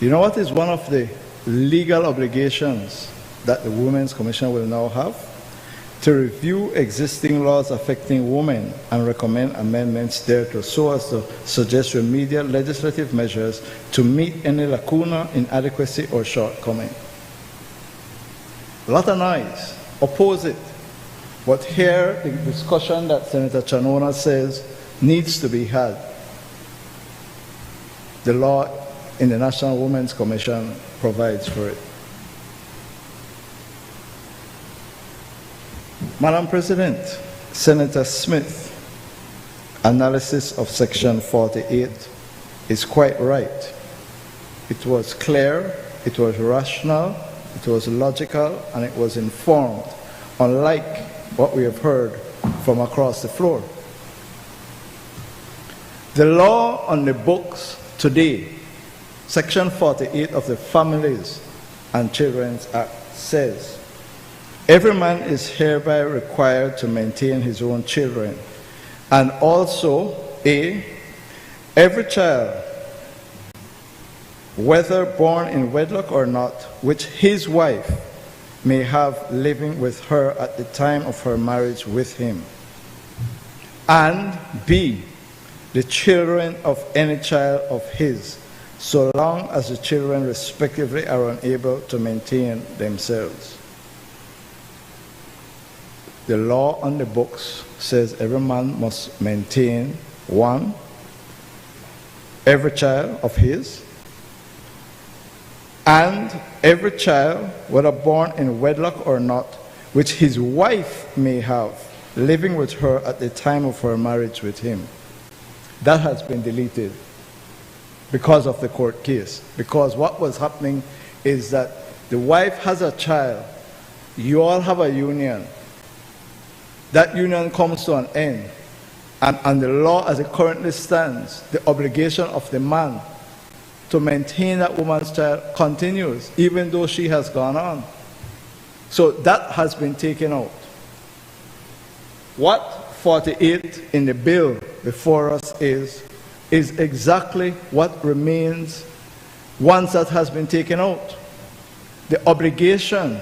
You know what is one of the legal obligations that the Women's Commission will now have? To review existing laws affecting women and recommend amendments thereto so as to suggest remedial legislative measures to meet any lacuna, inadequacy, or shortcoming. A lot of noise, oppose it. But here, the discussion that Senator Chanona says needs to be had. The law in the National Women's Commission provides for it. Madam President, Senator Smith's analysis of Section 48 is quite right. It was clear, it was rational, it was logical, and it was informed, unlike what we have heard from across the floor. The law on the books today, Section 48 of the Families and Children's Act says, every man is hereby required to maintain his own children, and also, A, every child, whether born in wedlock or not, which his wife may have living with her at the time of her marriage with him, and B, the children of any child of his, so long as the children respectively are unable to maintain themselves. The law on the books says every man must maintain, 1, every child of his, and every child, whether born in wedlock or not, which his wife may have, living with her at the time of her marriage with him. That has been deleted because of the court case. Because what was happening is that the wife has a child, you all have a union, that union comes to an end, and the law as it currently stands, the obligation of the man to maintain that woman's child continues, even though she has gone on. So that has been taken out. What 48 in the bill before us is exactly what remains once that has been taken out. The obligation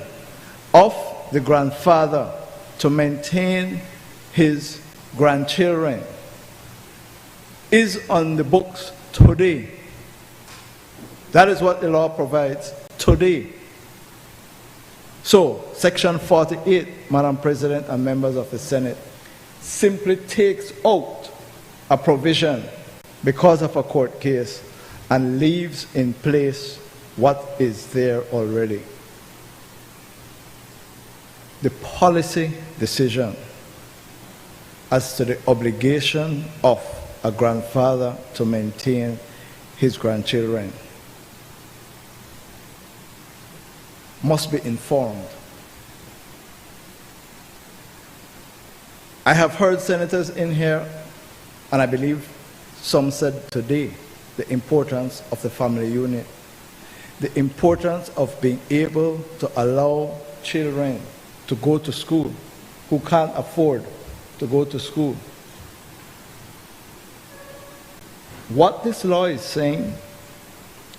of the grandfather to maintain his grandchildren is on the books today. That is what the law provides today. So, Section 48, Madam President and members of the Senate, simply takes out a provision because of a court case and leaves in place what is there already. The policy decision as to the obligation of a grandfather to maintain his grandchildren must be informed. I have heard senators in here, and I believe some said today, the importance of the family unit, the importance of being able to allow children to go to school who can't afford to go to school. What this law is saying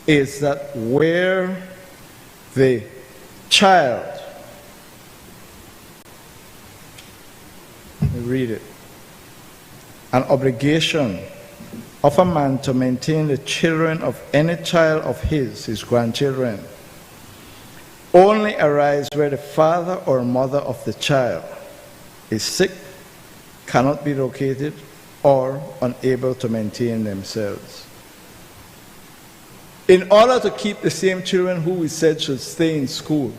is that where the child, let me read it, an obligation of a man to maintain the children of any child of his grandchildren, only arise where the father or mother of the child is sick, cannot be located, or unable to maintain themselves. In order to keep the same children who we said should stay in school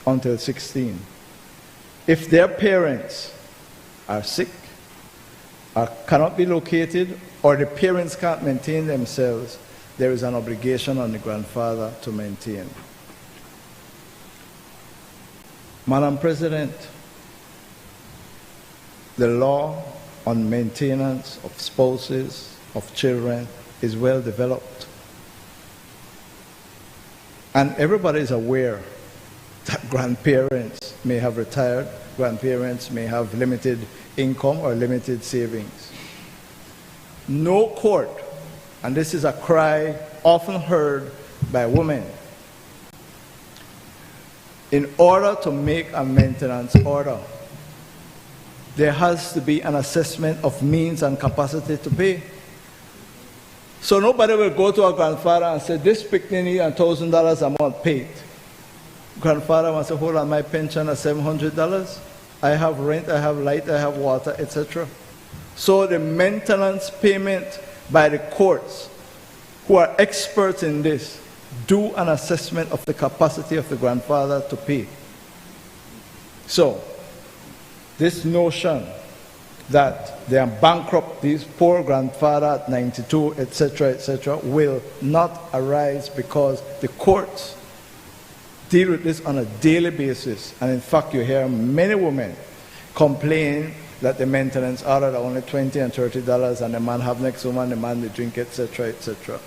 until 16, if their parents are sick, or cannot be located, or the parents can't maintain themselves, there is an obligation on the grandfather to maintain. Madam President, the law on maintenance of spouses, of children, is well developed. And everybody is aware that grandparents may have retired, grandparents may have limited income or limited savings. No court, and this is a cry often heard by women, in order to make a maintenance order, there has to be an assessment of means and capacity to pay. So nobody will go to a grandfather and say, this picnic needs $1,000 a month paid. Grandfather wants to hold on, my pension at $700. I have rent, I have light, I have water, etc. So the maintenance payment by the courts, who are experts in this, do an assessment of the capacity of the grandfather to pay. So, this notion that they are bankrupt, these poor grandfather at 92, etc., will not arise because the courts deal with this on a daily basis. And in fact, you hear many women complain that the maintenance order are only $20 and $30, and the man have next woman, the man they drink, etc., etc.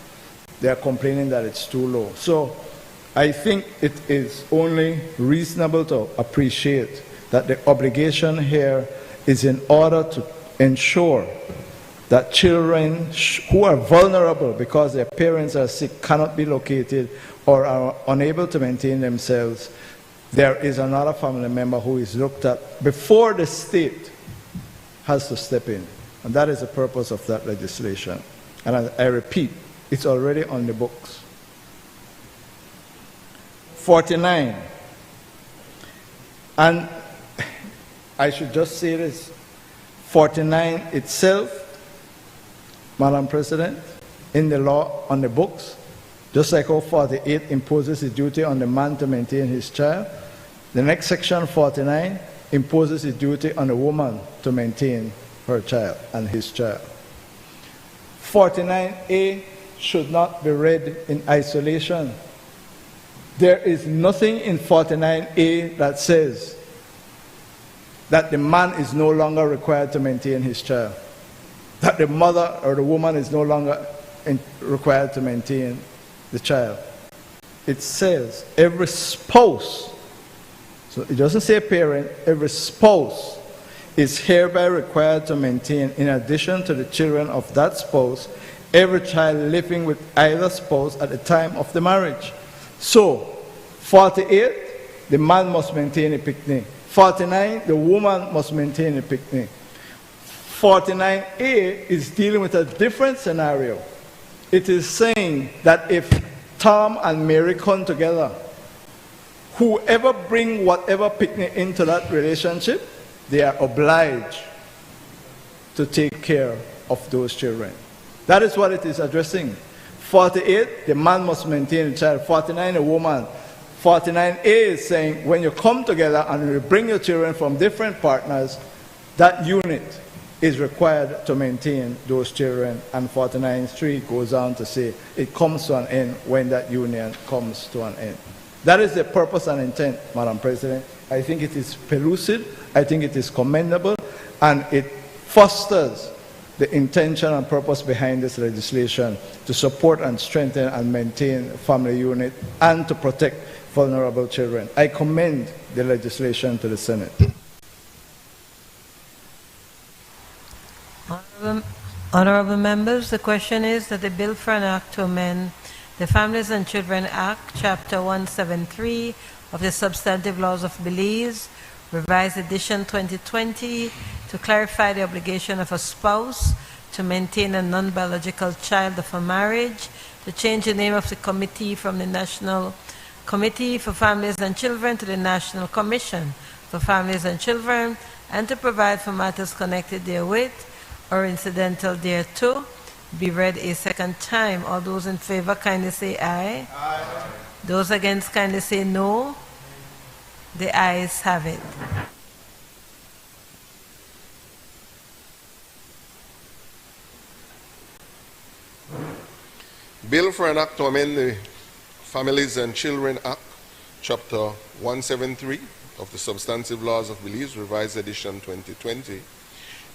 They are complaining that it's too low. So I think it is only reasonable to appreciate that the obligation here is in order to ensure that children who are vulnerable because their parents are sick, cannot be located, or are unable to maintain themselves, there is another family member who is looked at before the state has to step in. And that is the purpose of that legislation. And I repeat, it's already on the books. 49. And I should just say this. 49 itself, Madam President, in the law on the books, just like how 48 imposes a duty on the man to maintain his child, the next section, 49, imposes a duty on the woman to maintain her child and his child. 49A should not be read in isolation. There is nothing in 49A that says that the man is no longer required to maintain his child, that the mother or the woman is no longer required to maintain the child. It says every spouse, so it doesn't say parent, every spouse is hereby required to maintain, in addition to the children of that spouse, every child living with either spouse at the time of the marriage. So, 48, the man must maintain a picnic. 49, the woman must maintain a picnic. 49A is dealing with a different scenario. It is saying that if Tom and Mary come together, whoever bring whatever picnic into that relationship, they are obliged to take care of those children. That is what it is addressing. 48, the man must maintain the child. 49, the woman. 49A is saying when you come together and you bring your children from different partners, that unit is required to maintain those children. And 49.3 goes on to say it comes to an end when that union comes to an end. That is the purpose and intent, Madam President. I think it is pellucid, I think it is commendable, and it fosters the intention and purpose behind this legislation to support and strengthen and maintain family unit and to protect vulnerable children. I commend the legislation to the Senate. Honorable members, the question is that the bill for an act to amend the Families and Children Act, Chapter 173 of the Substantive Laws of Belize, Revised Edition 2020, to clarify the obligation of a spouse to maintain a non-biological child of a marriage, to change the name of the committee from the National Committee for Families and Children to the National Commission for Families and Children, and to provide for matters connected therewith or incidental thereto, be read a second time. All those in favor kindly say aye. Aye. Those against kindly say no. The ayes have it. Bill for an act to amend the Families and Children Act, Chapter 173 of the Substantive Laws of Belize, Revised Edition 2020,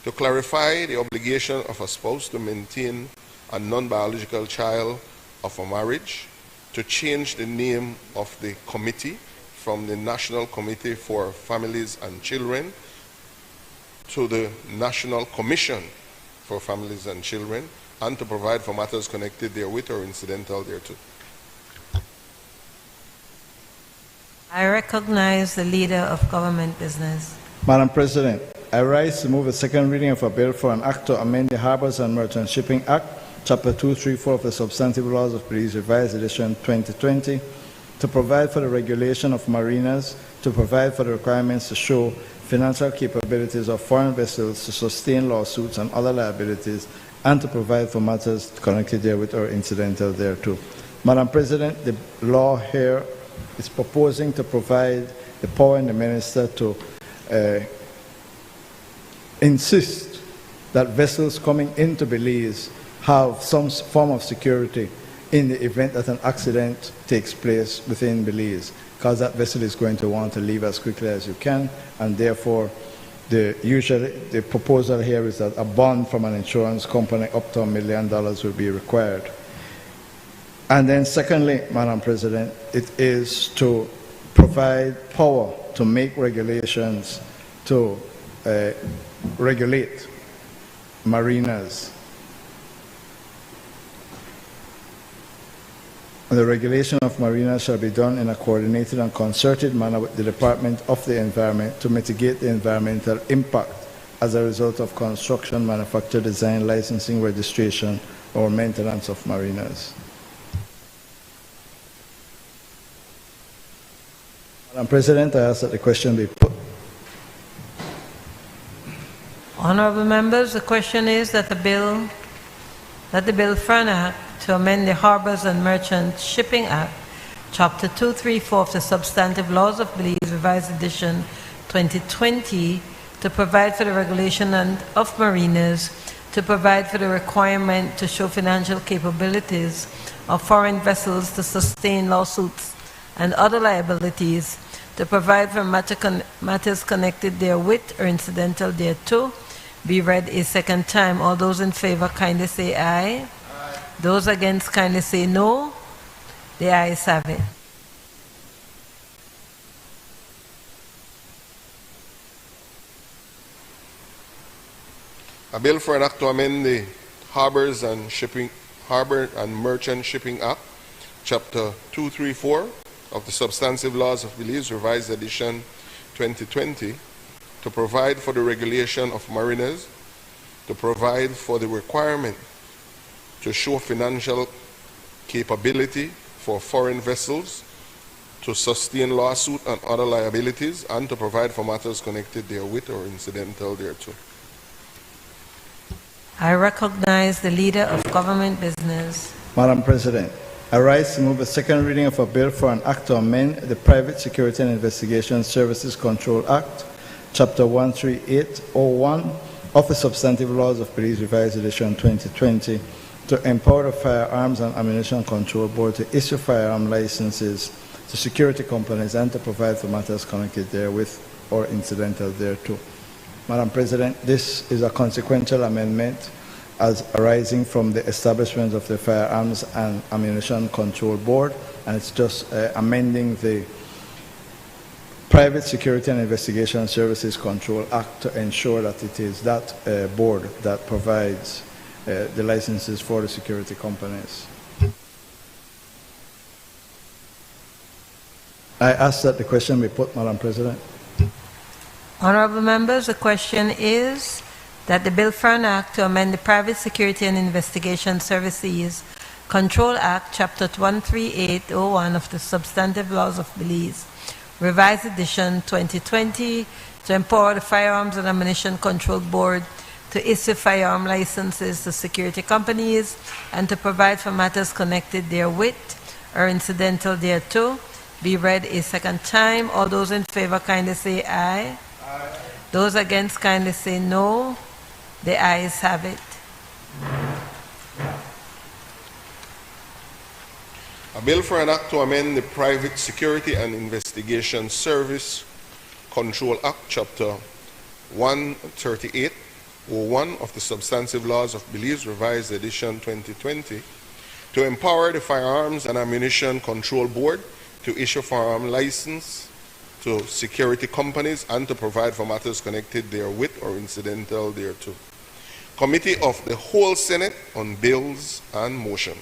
to clarify the obligation of a spouse to maintain a non-biological child of a marriage, to change the name of the committee from the National Committee for Families and Children to the National Commission for Families and Children, and to provide for matters connected therewith or incidental thereto. I recognize the Leader of Government Business. Madam President, I rise to move a second reading of a bill for an act to amend the Harbors and Merchant Shipping Act, Chapter 234 of the Substantive Laws of Belize, Revised Edition 2020, to provide for the regulation of mariners, to provide for the requirements to show financial capabilities of foreign vessels to sustain lawsuits and other liabilities, and to provide for matters connected therewith or incidental thereto. Madam President, the law here is proposing to provide the power in the minister to insist that vessels coming into Belize have some form of security in the event that an accident takes place within Belize, because that vessel is going to want to leave as quickly as you can, and therefore the proposal here is that a bond from an insurance company up to $1 million will be required. And then secondly, Madam President, it is to provide power to make regulations to regulate mariners. The regulation of mariners shall be done in a coordinated and concerted manner with the Department of the Environment to mitigate the environmental impact as a result of construction, manufacture, design, licensing, registration, or maintenance of mariners. Madam President, I ask that the question be put. Honorable members, the question is that the bill for an act to amend the Harbors and Merchant Shipping Act, Chapter 234 of the Substantive Laws of Belize, Revised Edition 2020, to provide for the regulation of mariners, to provide for the requirement to show financial capabilities of foreign vessels to sustain lawsuits and other liabilities, to provide for matters connected therewith or incidental thereto, be read a second time. All those in favor kindly say aye. Aye. Those against kindly say no. The ayes have it. A bill for an act to amend the Harbor and Merchant Shipping Act, Chapter 234 of the Substantive Laws of Belize, Revised Edition 2020, to provide for the regulation of mariners, to provide for the requirement to show financial capability for foreign vessels to sustain lawsuit and other liabilities, and to provide for matters connected therewith or incidental thereto. I recognize the Leader of Government Business. Madam President, I rise to move a second reading of a bill for an act to amend the Private Security and Investigation Services Control Act, Chapter 13801 of the Substantive Laws of Belize, Revised Edition 2020, to empower the Firearms and Ammunition Control Board to issue firearm licenses to security companies and to provide for matters connected therewith or incidental thereto. Madam President, this is a consequential amendment as arising from the establishment of the Firearms and Ammunition Control Board, and it's just amending the Private Security and Investigation Services Control Act to ensure that it is that board that provides the licenses for the security companies. I ask that the question be put, Madam President. Honorable members, the question is that the bill for an act to amend the Private Security and Investigation Services Control Act, Chapter 13801 of the Substantive Laws of Belize, Revised Edition 2020, to empower the Firearms and Ammunition Control Board to issue firearm licenses to security companies and to provide for matters connected therewith or incidental thereto, be read a second time. All those in favor kindly say aye. Aye. Those against kindly say no. The ayes have it. A bill for an act to amend the Private Security and Investigation Service Control Act, Chapter 13801 of the Substantive Laws of Belize, Revised Edition 2020, to empower the Firearms and Ammunition Control Board to issue firearm license to security companies and to provide for matters connected therewith or incidental thereto. Committee of the whole Senate on Bills and Motion.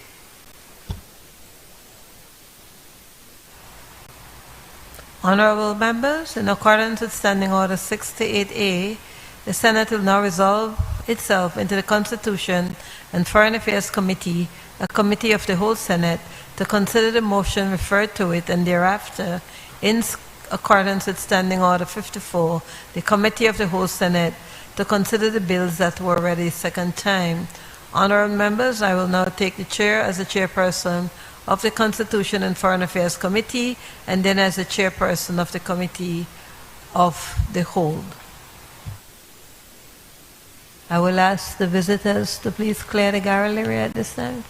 Honorable members, in accordance with Standing Order 68A, the Senate will now resolve itself into the Constitution and Foreign Affairs Committee, a committee of the whole Senate, to consider the motion referred to it, and thereafter, in accordance with Standing Order 54, the Committee of the whole Senate, to consider the bills that were read a second time. Honorable members, I will now take the chair as the chairperson of the Constitution and Foreign Affairs Committee, and then as the chairperson of the Committee of the Whole. I will ask the visitors to please clear the gallery at this time.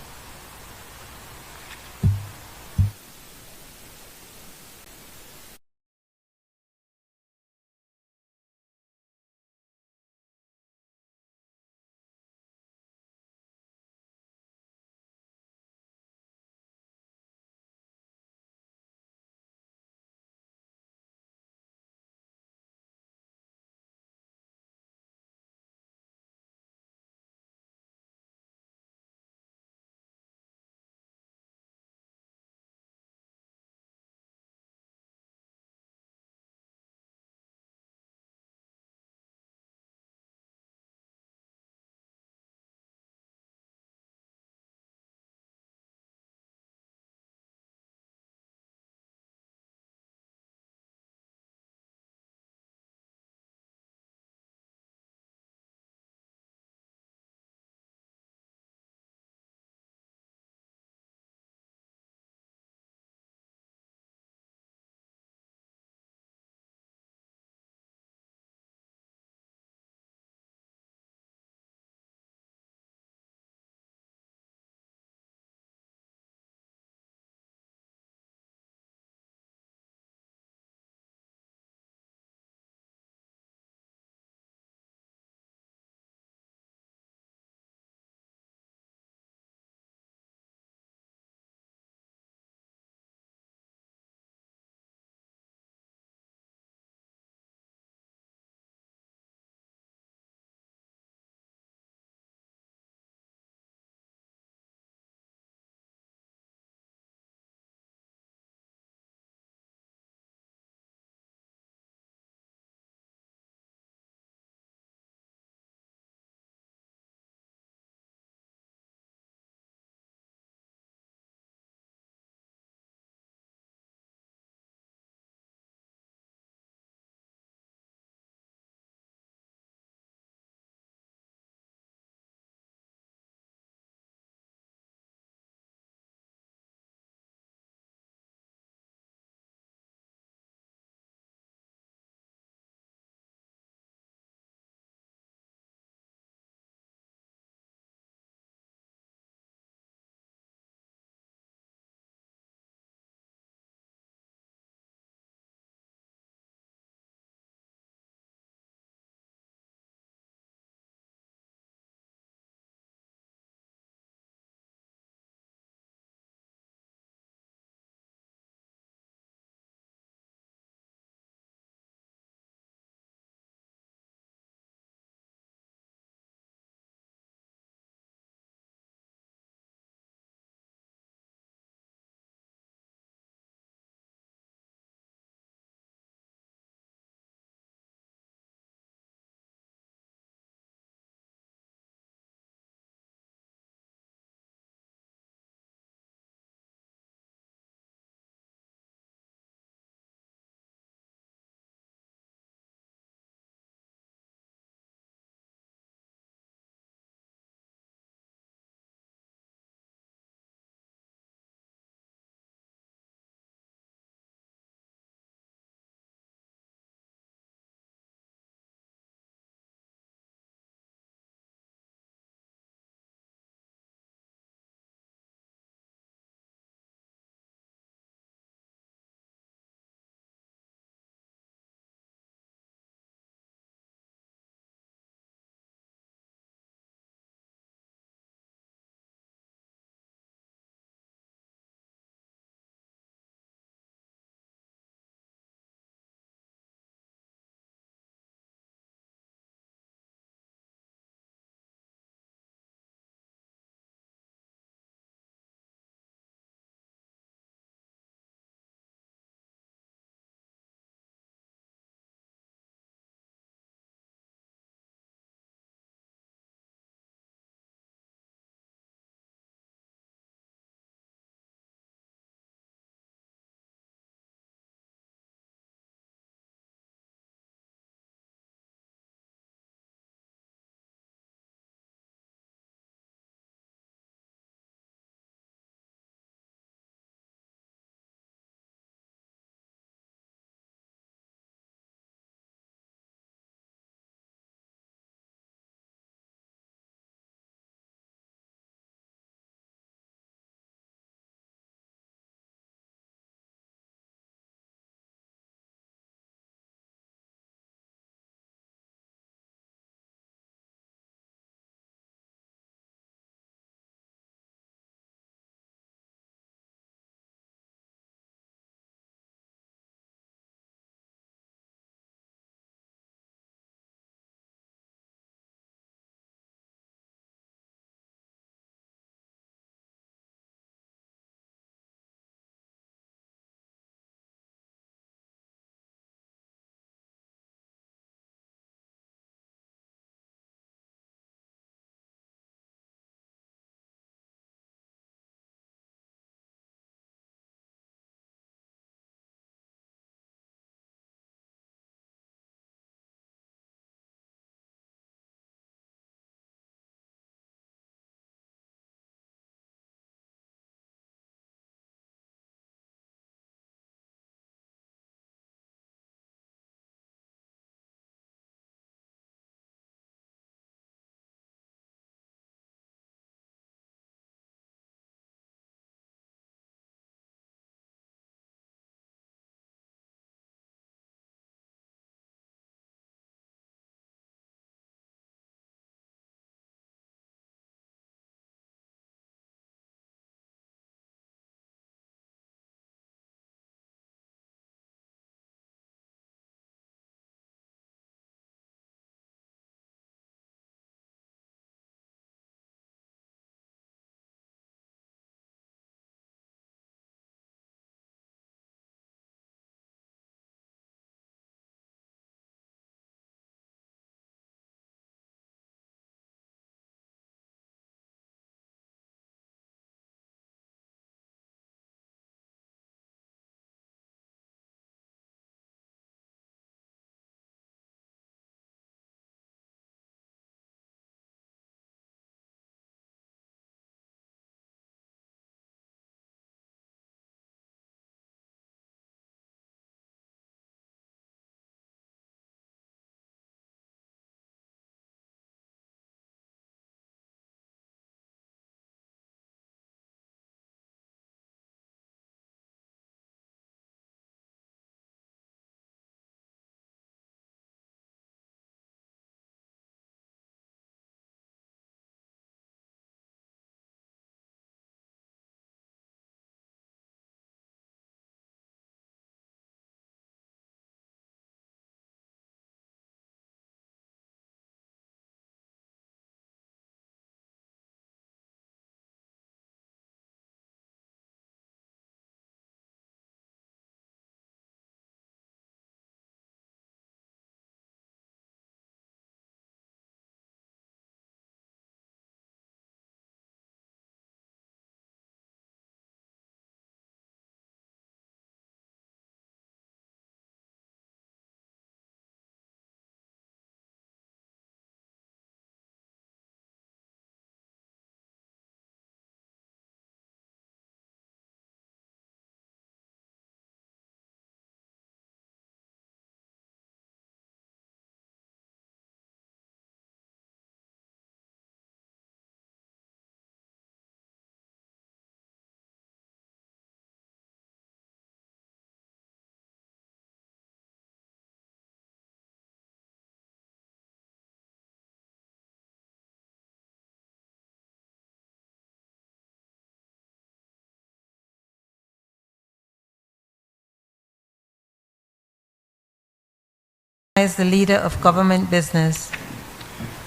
As the leader of government business.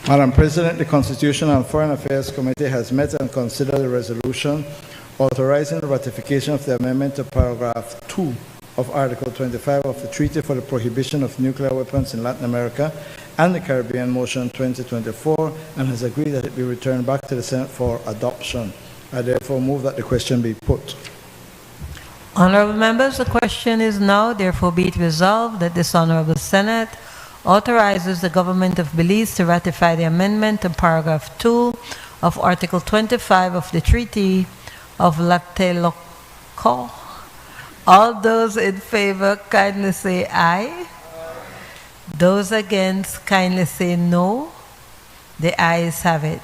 Madam President, the Constitutional and Foreign Affairs Committee has met and considered a resolution authorizing the ratification of the amendment to paragraph 2 of Article 25 of the Treaty for the Prohibition of Nuclear Weapons in Latin America and the Caribbean, Motion 2024, and has agreed that it be returned back to the Senate for adoption. I therefore move that the question be put. Honorable members, the question is now therefore be it resolved that this Honorable Senate authorizes the government of Belize to ratify the amendment to paragraph 2 of Article 25 of the Treaty of Tlatelolco. All those in favor kindly say aye. Those against kindly say no. The ayes have it.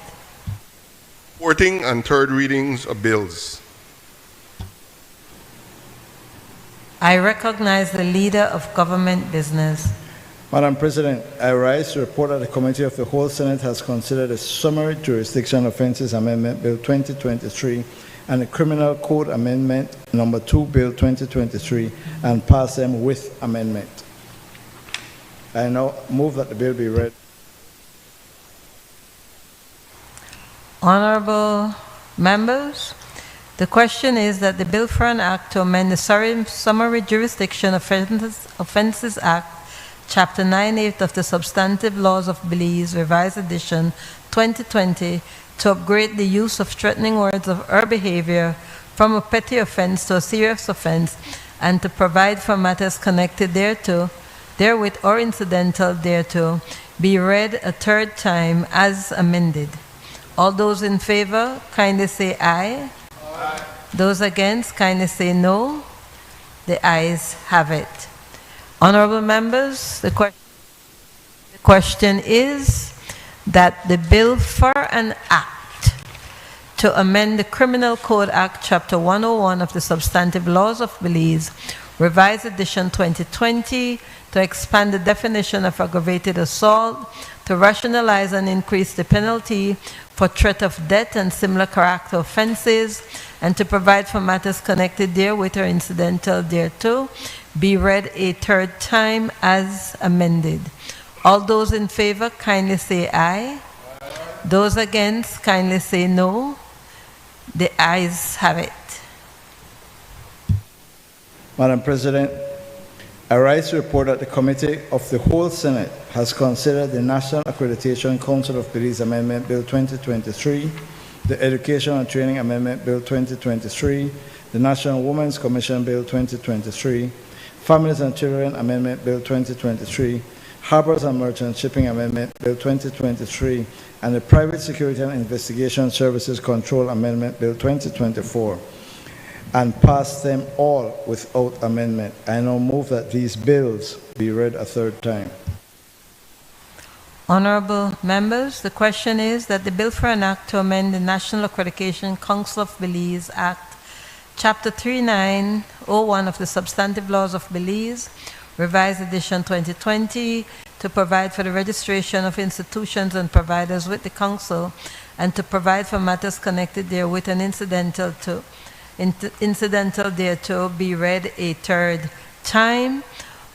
Reporting and third readings of bills. I recognize the leader of government business. Madam President, I rise to report that the Committee of the Whole Senate has considered a Summary Jurisdiction Offences Amendment Bill 2023 and the Criminal Code Amendment Number 2 Bill 2023 and passed them with amendment. I now move that the bill be read. Honorable members, the question is that the bill for an act to amend the Summary Jurisdiction Offences Act, Chapter 9(8) of the Substantive Laws of Belize, Revised Edition 2020, to upgrade the use of threatening words or behavior from a petty offense to a serious offense, and to provide for matters connected thereto, therewith or incidental thereto, be read a third time as amended. All those in favor, kindly say aye. Aye. Those against, kindly say no. The ayes have it. Honorable members, the question is that the bill for an act to amend the Criminal Code Act, Chapter 101 of the Substantive Laws of Belize, Revised Edition 2020, to expand the definition of aggravated assault, to rationalize and increase the penalty for threat of death and similar character offenses, and to provide for matters connected therewith or incidental thereto, be read a third time as amended. All those in favor, kindly say aye. Aye. Those against, kindly say no. The ayes have it. Madam President, I rise to report that the Committee of the Whole Senate has considered the National Accreditation Council of Belize Amendment Bill 2023, the Education and Training Amendment Bill 2023, the National Women's Commission Bill 2023, Families and Children Amendment Bill 2023, Harbors and Merchant Shipping Amendment Bill 2023, and the Private Security and Investigation Services Control Amendment Bill 2024, and pass them all without amendment. I now move that these bills be read a third time. Honorable members, the question is that the bill for an act to amend the National Accreditation Council of Belize Act, Chapter 3901 of the Substantive Laws of Belize, Revised Edition 2020, to provide for the registration of institutions and providers with the Council, and to provide for matters connected therewith and incidental thereto, be read a third time.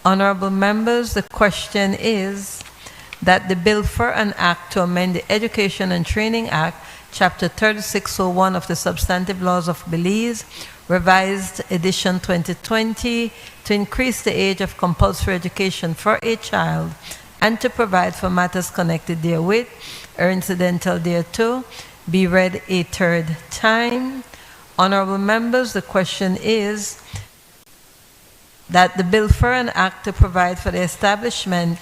Honorable members, the question is that the bill for an act to amend the Education and Training Act, Chapter 3601 of the Substantive Laws of Belize, Revised Edition 2020, to increase the age of compulsory education for a child and to provide for matters connected therewith or incidental thereto, be read a third time. Honorable members, the question is that the bill for an act to provide for the establishment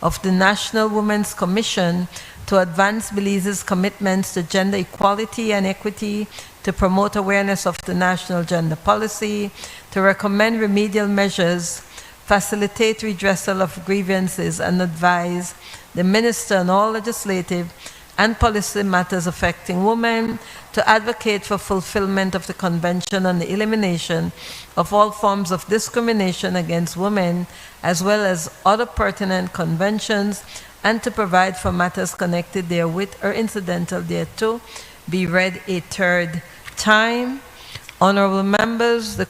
of the National Women's Commission to advance Belize's commitments to gender equality and equity, to promote awareness of the national gender policy, to recommend remedial measures, facilitate redressal of grievances, and advise the minister on all legislative and policy matters affecting women, to advocate for fulfillment of the Convention on the Elimination of All Forms of Discrimination against Women, as well as other pertinent conventions, and to provide for matters connected therewith or incidental thereto, be read a third time. Honorable members, the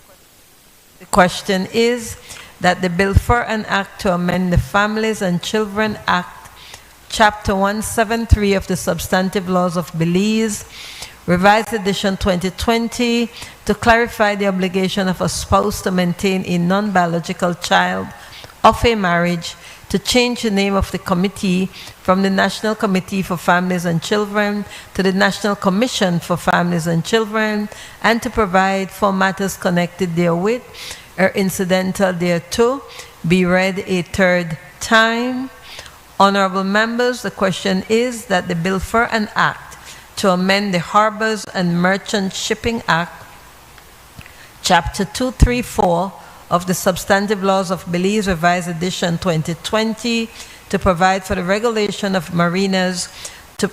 question is that the bill for an act to amend the Families and Children Act, Chapter 173 of the Substantive Laws of Belize, Revised Edition 2020, to clarify the obligation of a spouse to maintain a non-biological child of a marriage, to change the name of the committee from the National Committee for Families and Children to the National Commission for Families and Children, and to provide for matters connected therewith or incidental thereto, be read a third time. Honorable members, the question is that the bill for an act to amend the Harbors and Merchant Shipping Act, Chapter 234 of the Substantive Laws of Belize, Revised Edition 2020, to provide for the regulation of marinas, to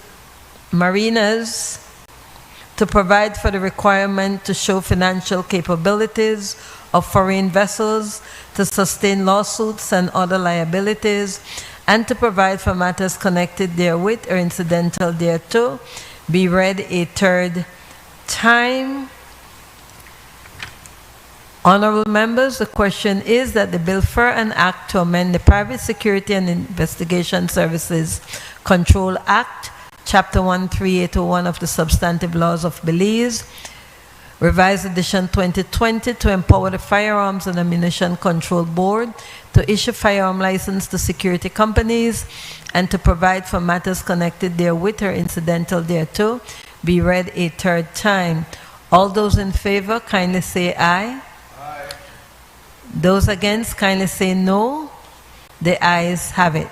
provide for the requirement to show financial capabilities of foreign vessels, to sustain lawsuits and other liabilities, and to provide for matters connected therewith or incidental thereto, be read a third time. Honorable members, the question is that the bill for an act to amend the Private Security and Investigation Services Control Act, Chapter 13801 of the Substantive Laws of Belize, Revised Edition 2020, to empower the Firearms and Ammunition Control Board to issue firearm license to security companies and to provide for matters connected therewith or incidental thereto, be read a third time. All those in favor, kindly say aye. Aye. Those against, kindly say no. The ayes have it.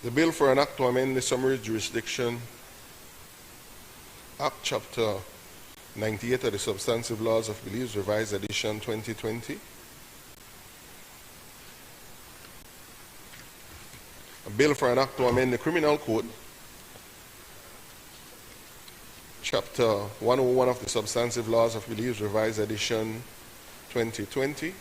The bill for an act to amend the Summary Jurisdiction Act, Chapter 98 of the Substantive Laws of Belize, Revised Edition 2020. A bill for an act to amend the Criminal Code, Chapter 101 of the Substantive Laws of Belize, Revised Edition 2020.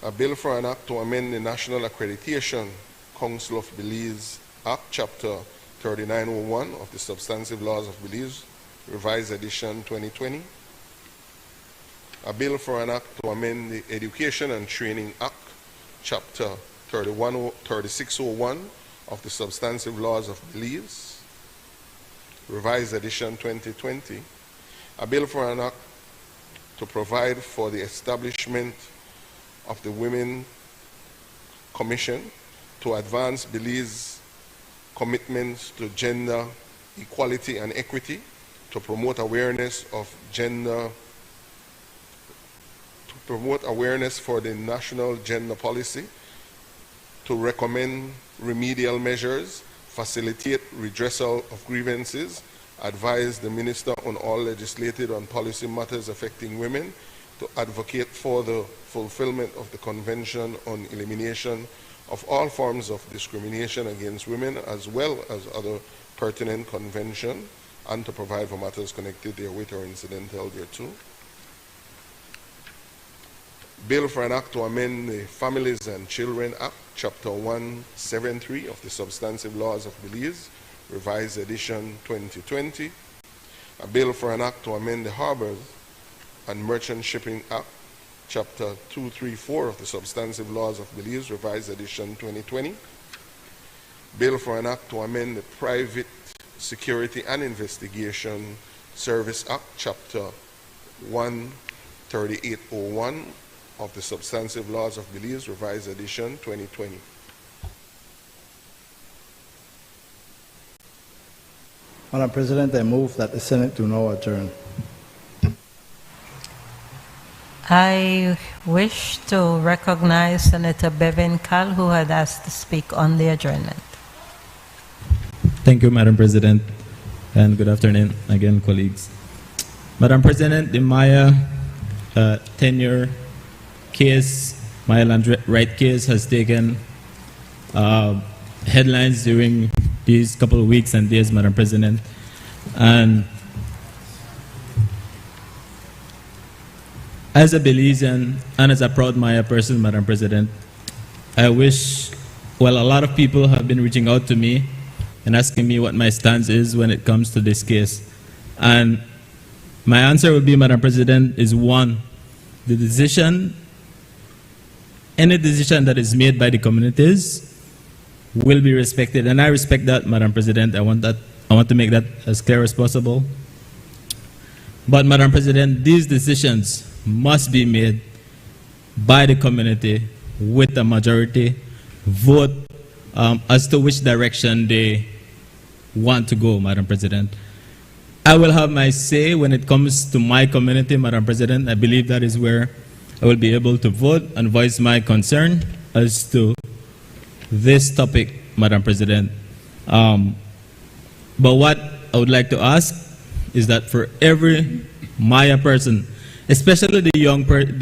A bill for an act to amend the National Accreditation Council of Belize Act, Chapter 3901 of the Substantive Laws of Belize, Revised Edition 2020. A bill for an act to amend the Education and Training Act, Chapter 3601 of the Substantive Laws of Belize, Revised Edition 2020. A bill for an act to provide for the establishment of the Women Commission to advance Belize's commitments to gender equality and equity, to promote awareness of gender, to promote awareness for the national gender policy, to recommend remedial measures, facilitate redressal of grievances, advise the Minister on all legislative and policy matters affecting women, to advocate for the fulfillment of the Convention on Elimination of all forms of discrimination against women, as well as other pertinent conventions, and to provide for matters connected therewith or incidental thereto. Bill for an act to amend the Families and Children Act, Chapter 173 of the Substantive Laws of Belize, Revised Edition 2020. A bill for an act to amend the Harbors and Merchant Shipping Act, Chapter 234 of the Substantive Laws of Belize, Revised Edition 2020. Bill for an act to amend the Private Security and Investigation Service Act, Chapter 13801 of the Substantive Laws of Belize, Revised Edition 2020. Madam President, I move that the Senate do now adjourn. I wish to recognize Senator Bevan Kal, who had asked to speak on the adjournment. Thank you, Madam President, and good afternoon again, colleagues. Madam President, the Maya tenure case, Maya land right case, has taken headlines during these couple of weeks and days, Madam President, and as a Belizean and as a proud Maya person, Madam President, I wish, well, a lot of people have been reaching out to me and asking me what my stance is when it comes to this case. And my answer would be, Madam President, is one, the decision, any decision that is made by the communities will be respected. And I respect that, Madam President. I want to make that as clear as possible. But, Madam President, these decisions must be made by the community with a majority vote as to which direction they want to go, Madam President. I will have my say when it comes to my community, Madam President. I believe that is where I will be able to vote and voice my concern as to this topic, Madam President. But what I would like to ask is that for every Maya person, especially the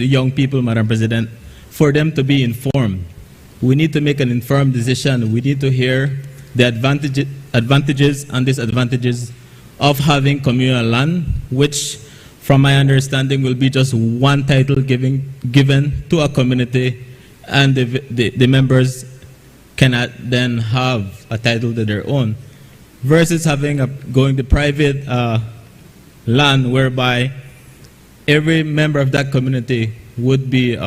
young people, Madam President, for them to be informed. We need to make an informed decision. We need to hear the advantages and disadvantages of having communal land, which, from my understanding, will be just one title given to a community, and the members cannot then have a title to their own, versus having going to private land, whereby every member of that community would be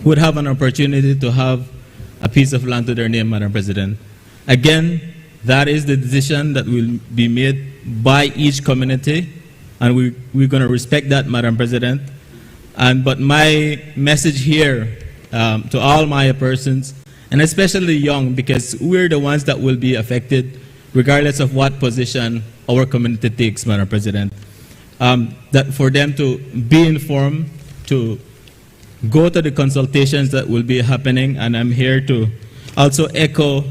would have an opportunity to have a piece of land to their name, Madam President. Again, that is the decision that will be made by each community, and we're going to respect that, Madam President. But my message here to all Maya persons, and especially young, because we're the ones that will be affected regardless of what position our community takes, Madam President, that for them to be informed, to go to the consultations that will be happening. And I'm here to also echo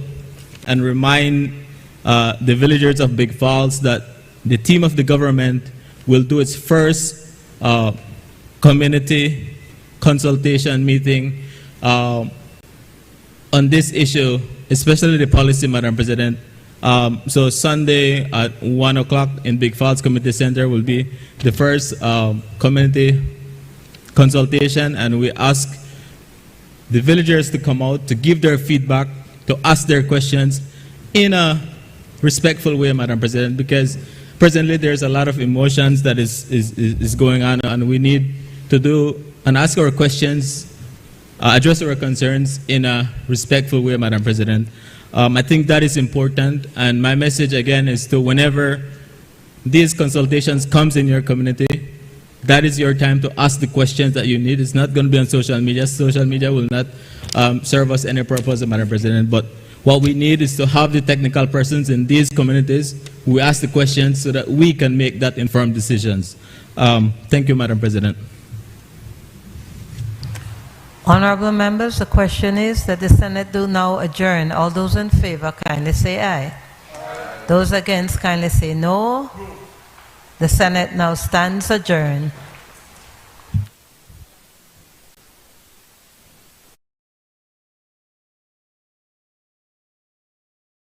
and remind the villagers of Big Falls that the team of the government will do its first community consultation meeting on this issue, especially the policy, Madam President. So Sunday at 1 o'clock in Big Falls Community Center will be the first community consultation, and we ask the villagers to come out, to give their feedback, to ask their questions in a respectful way, Madam President, because presently there's a lot of emotions that is going on, and we need to do and ask our questions, address our concerns in a respectful way, Madam President. I think that is important, and my message again is to whenever these consultations comes in your community, that is your time to ask the questions that you need. It's not going to be on social media. Social media will not serve us any purpose, Madam President. But what we need is to have the technical persons in these communities who ask the questions so that we can make that informed decisions. Thank you, Madam President. Honorable members, the question is that the Senate do now adjourn. All those in favor kindly say aye. Those against kindly say no. The Senate now stands adjourned.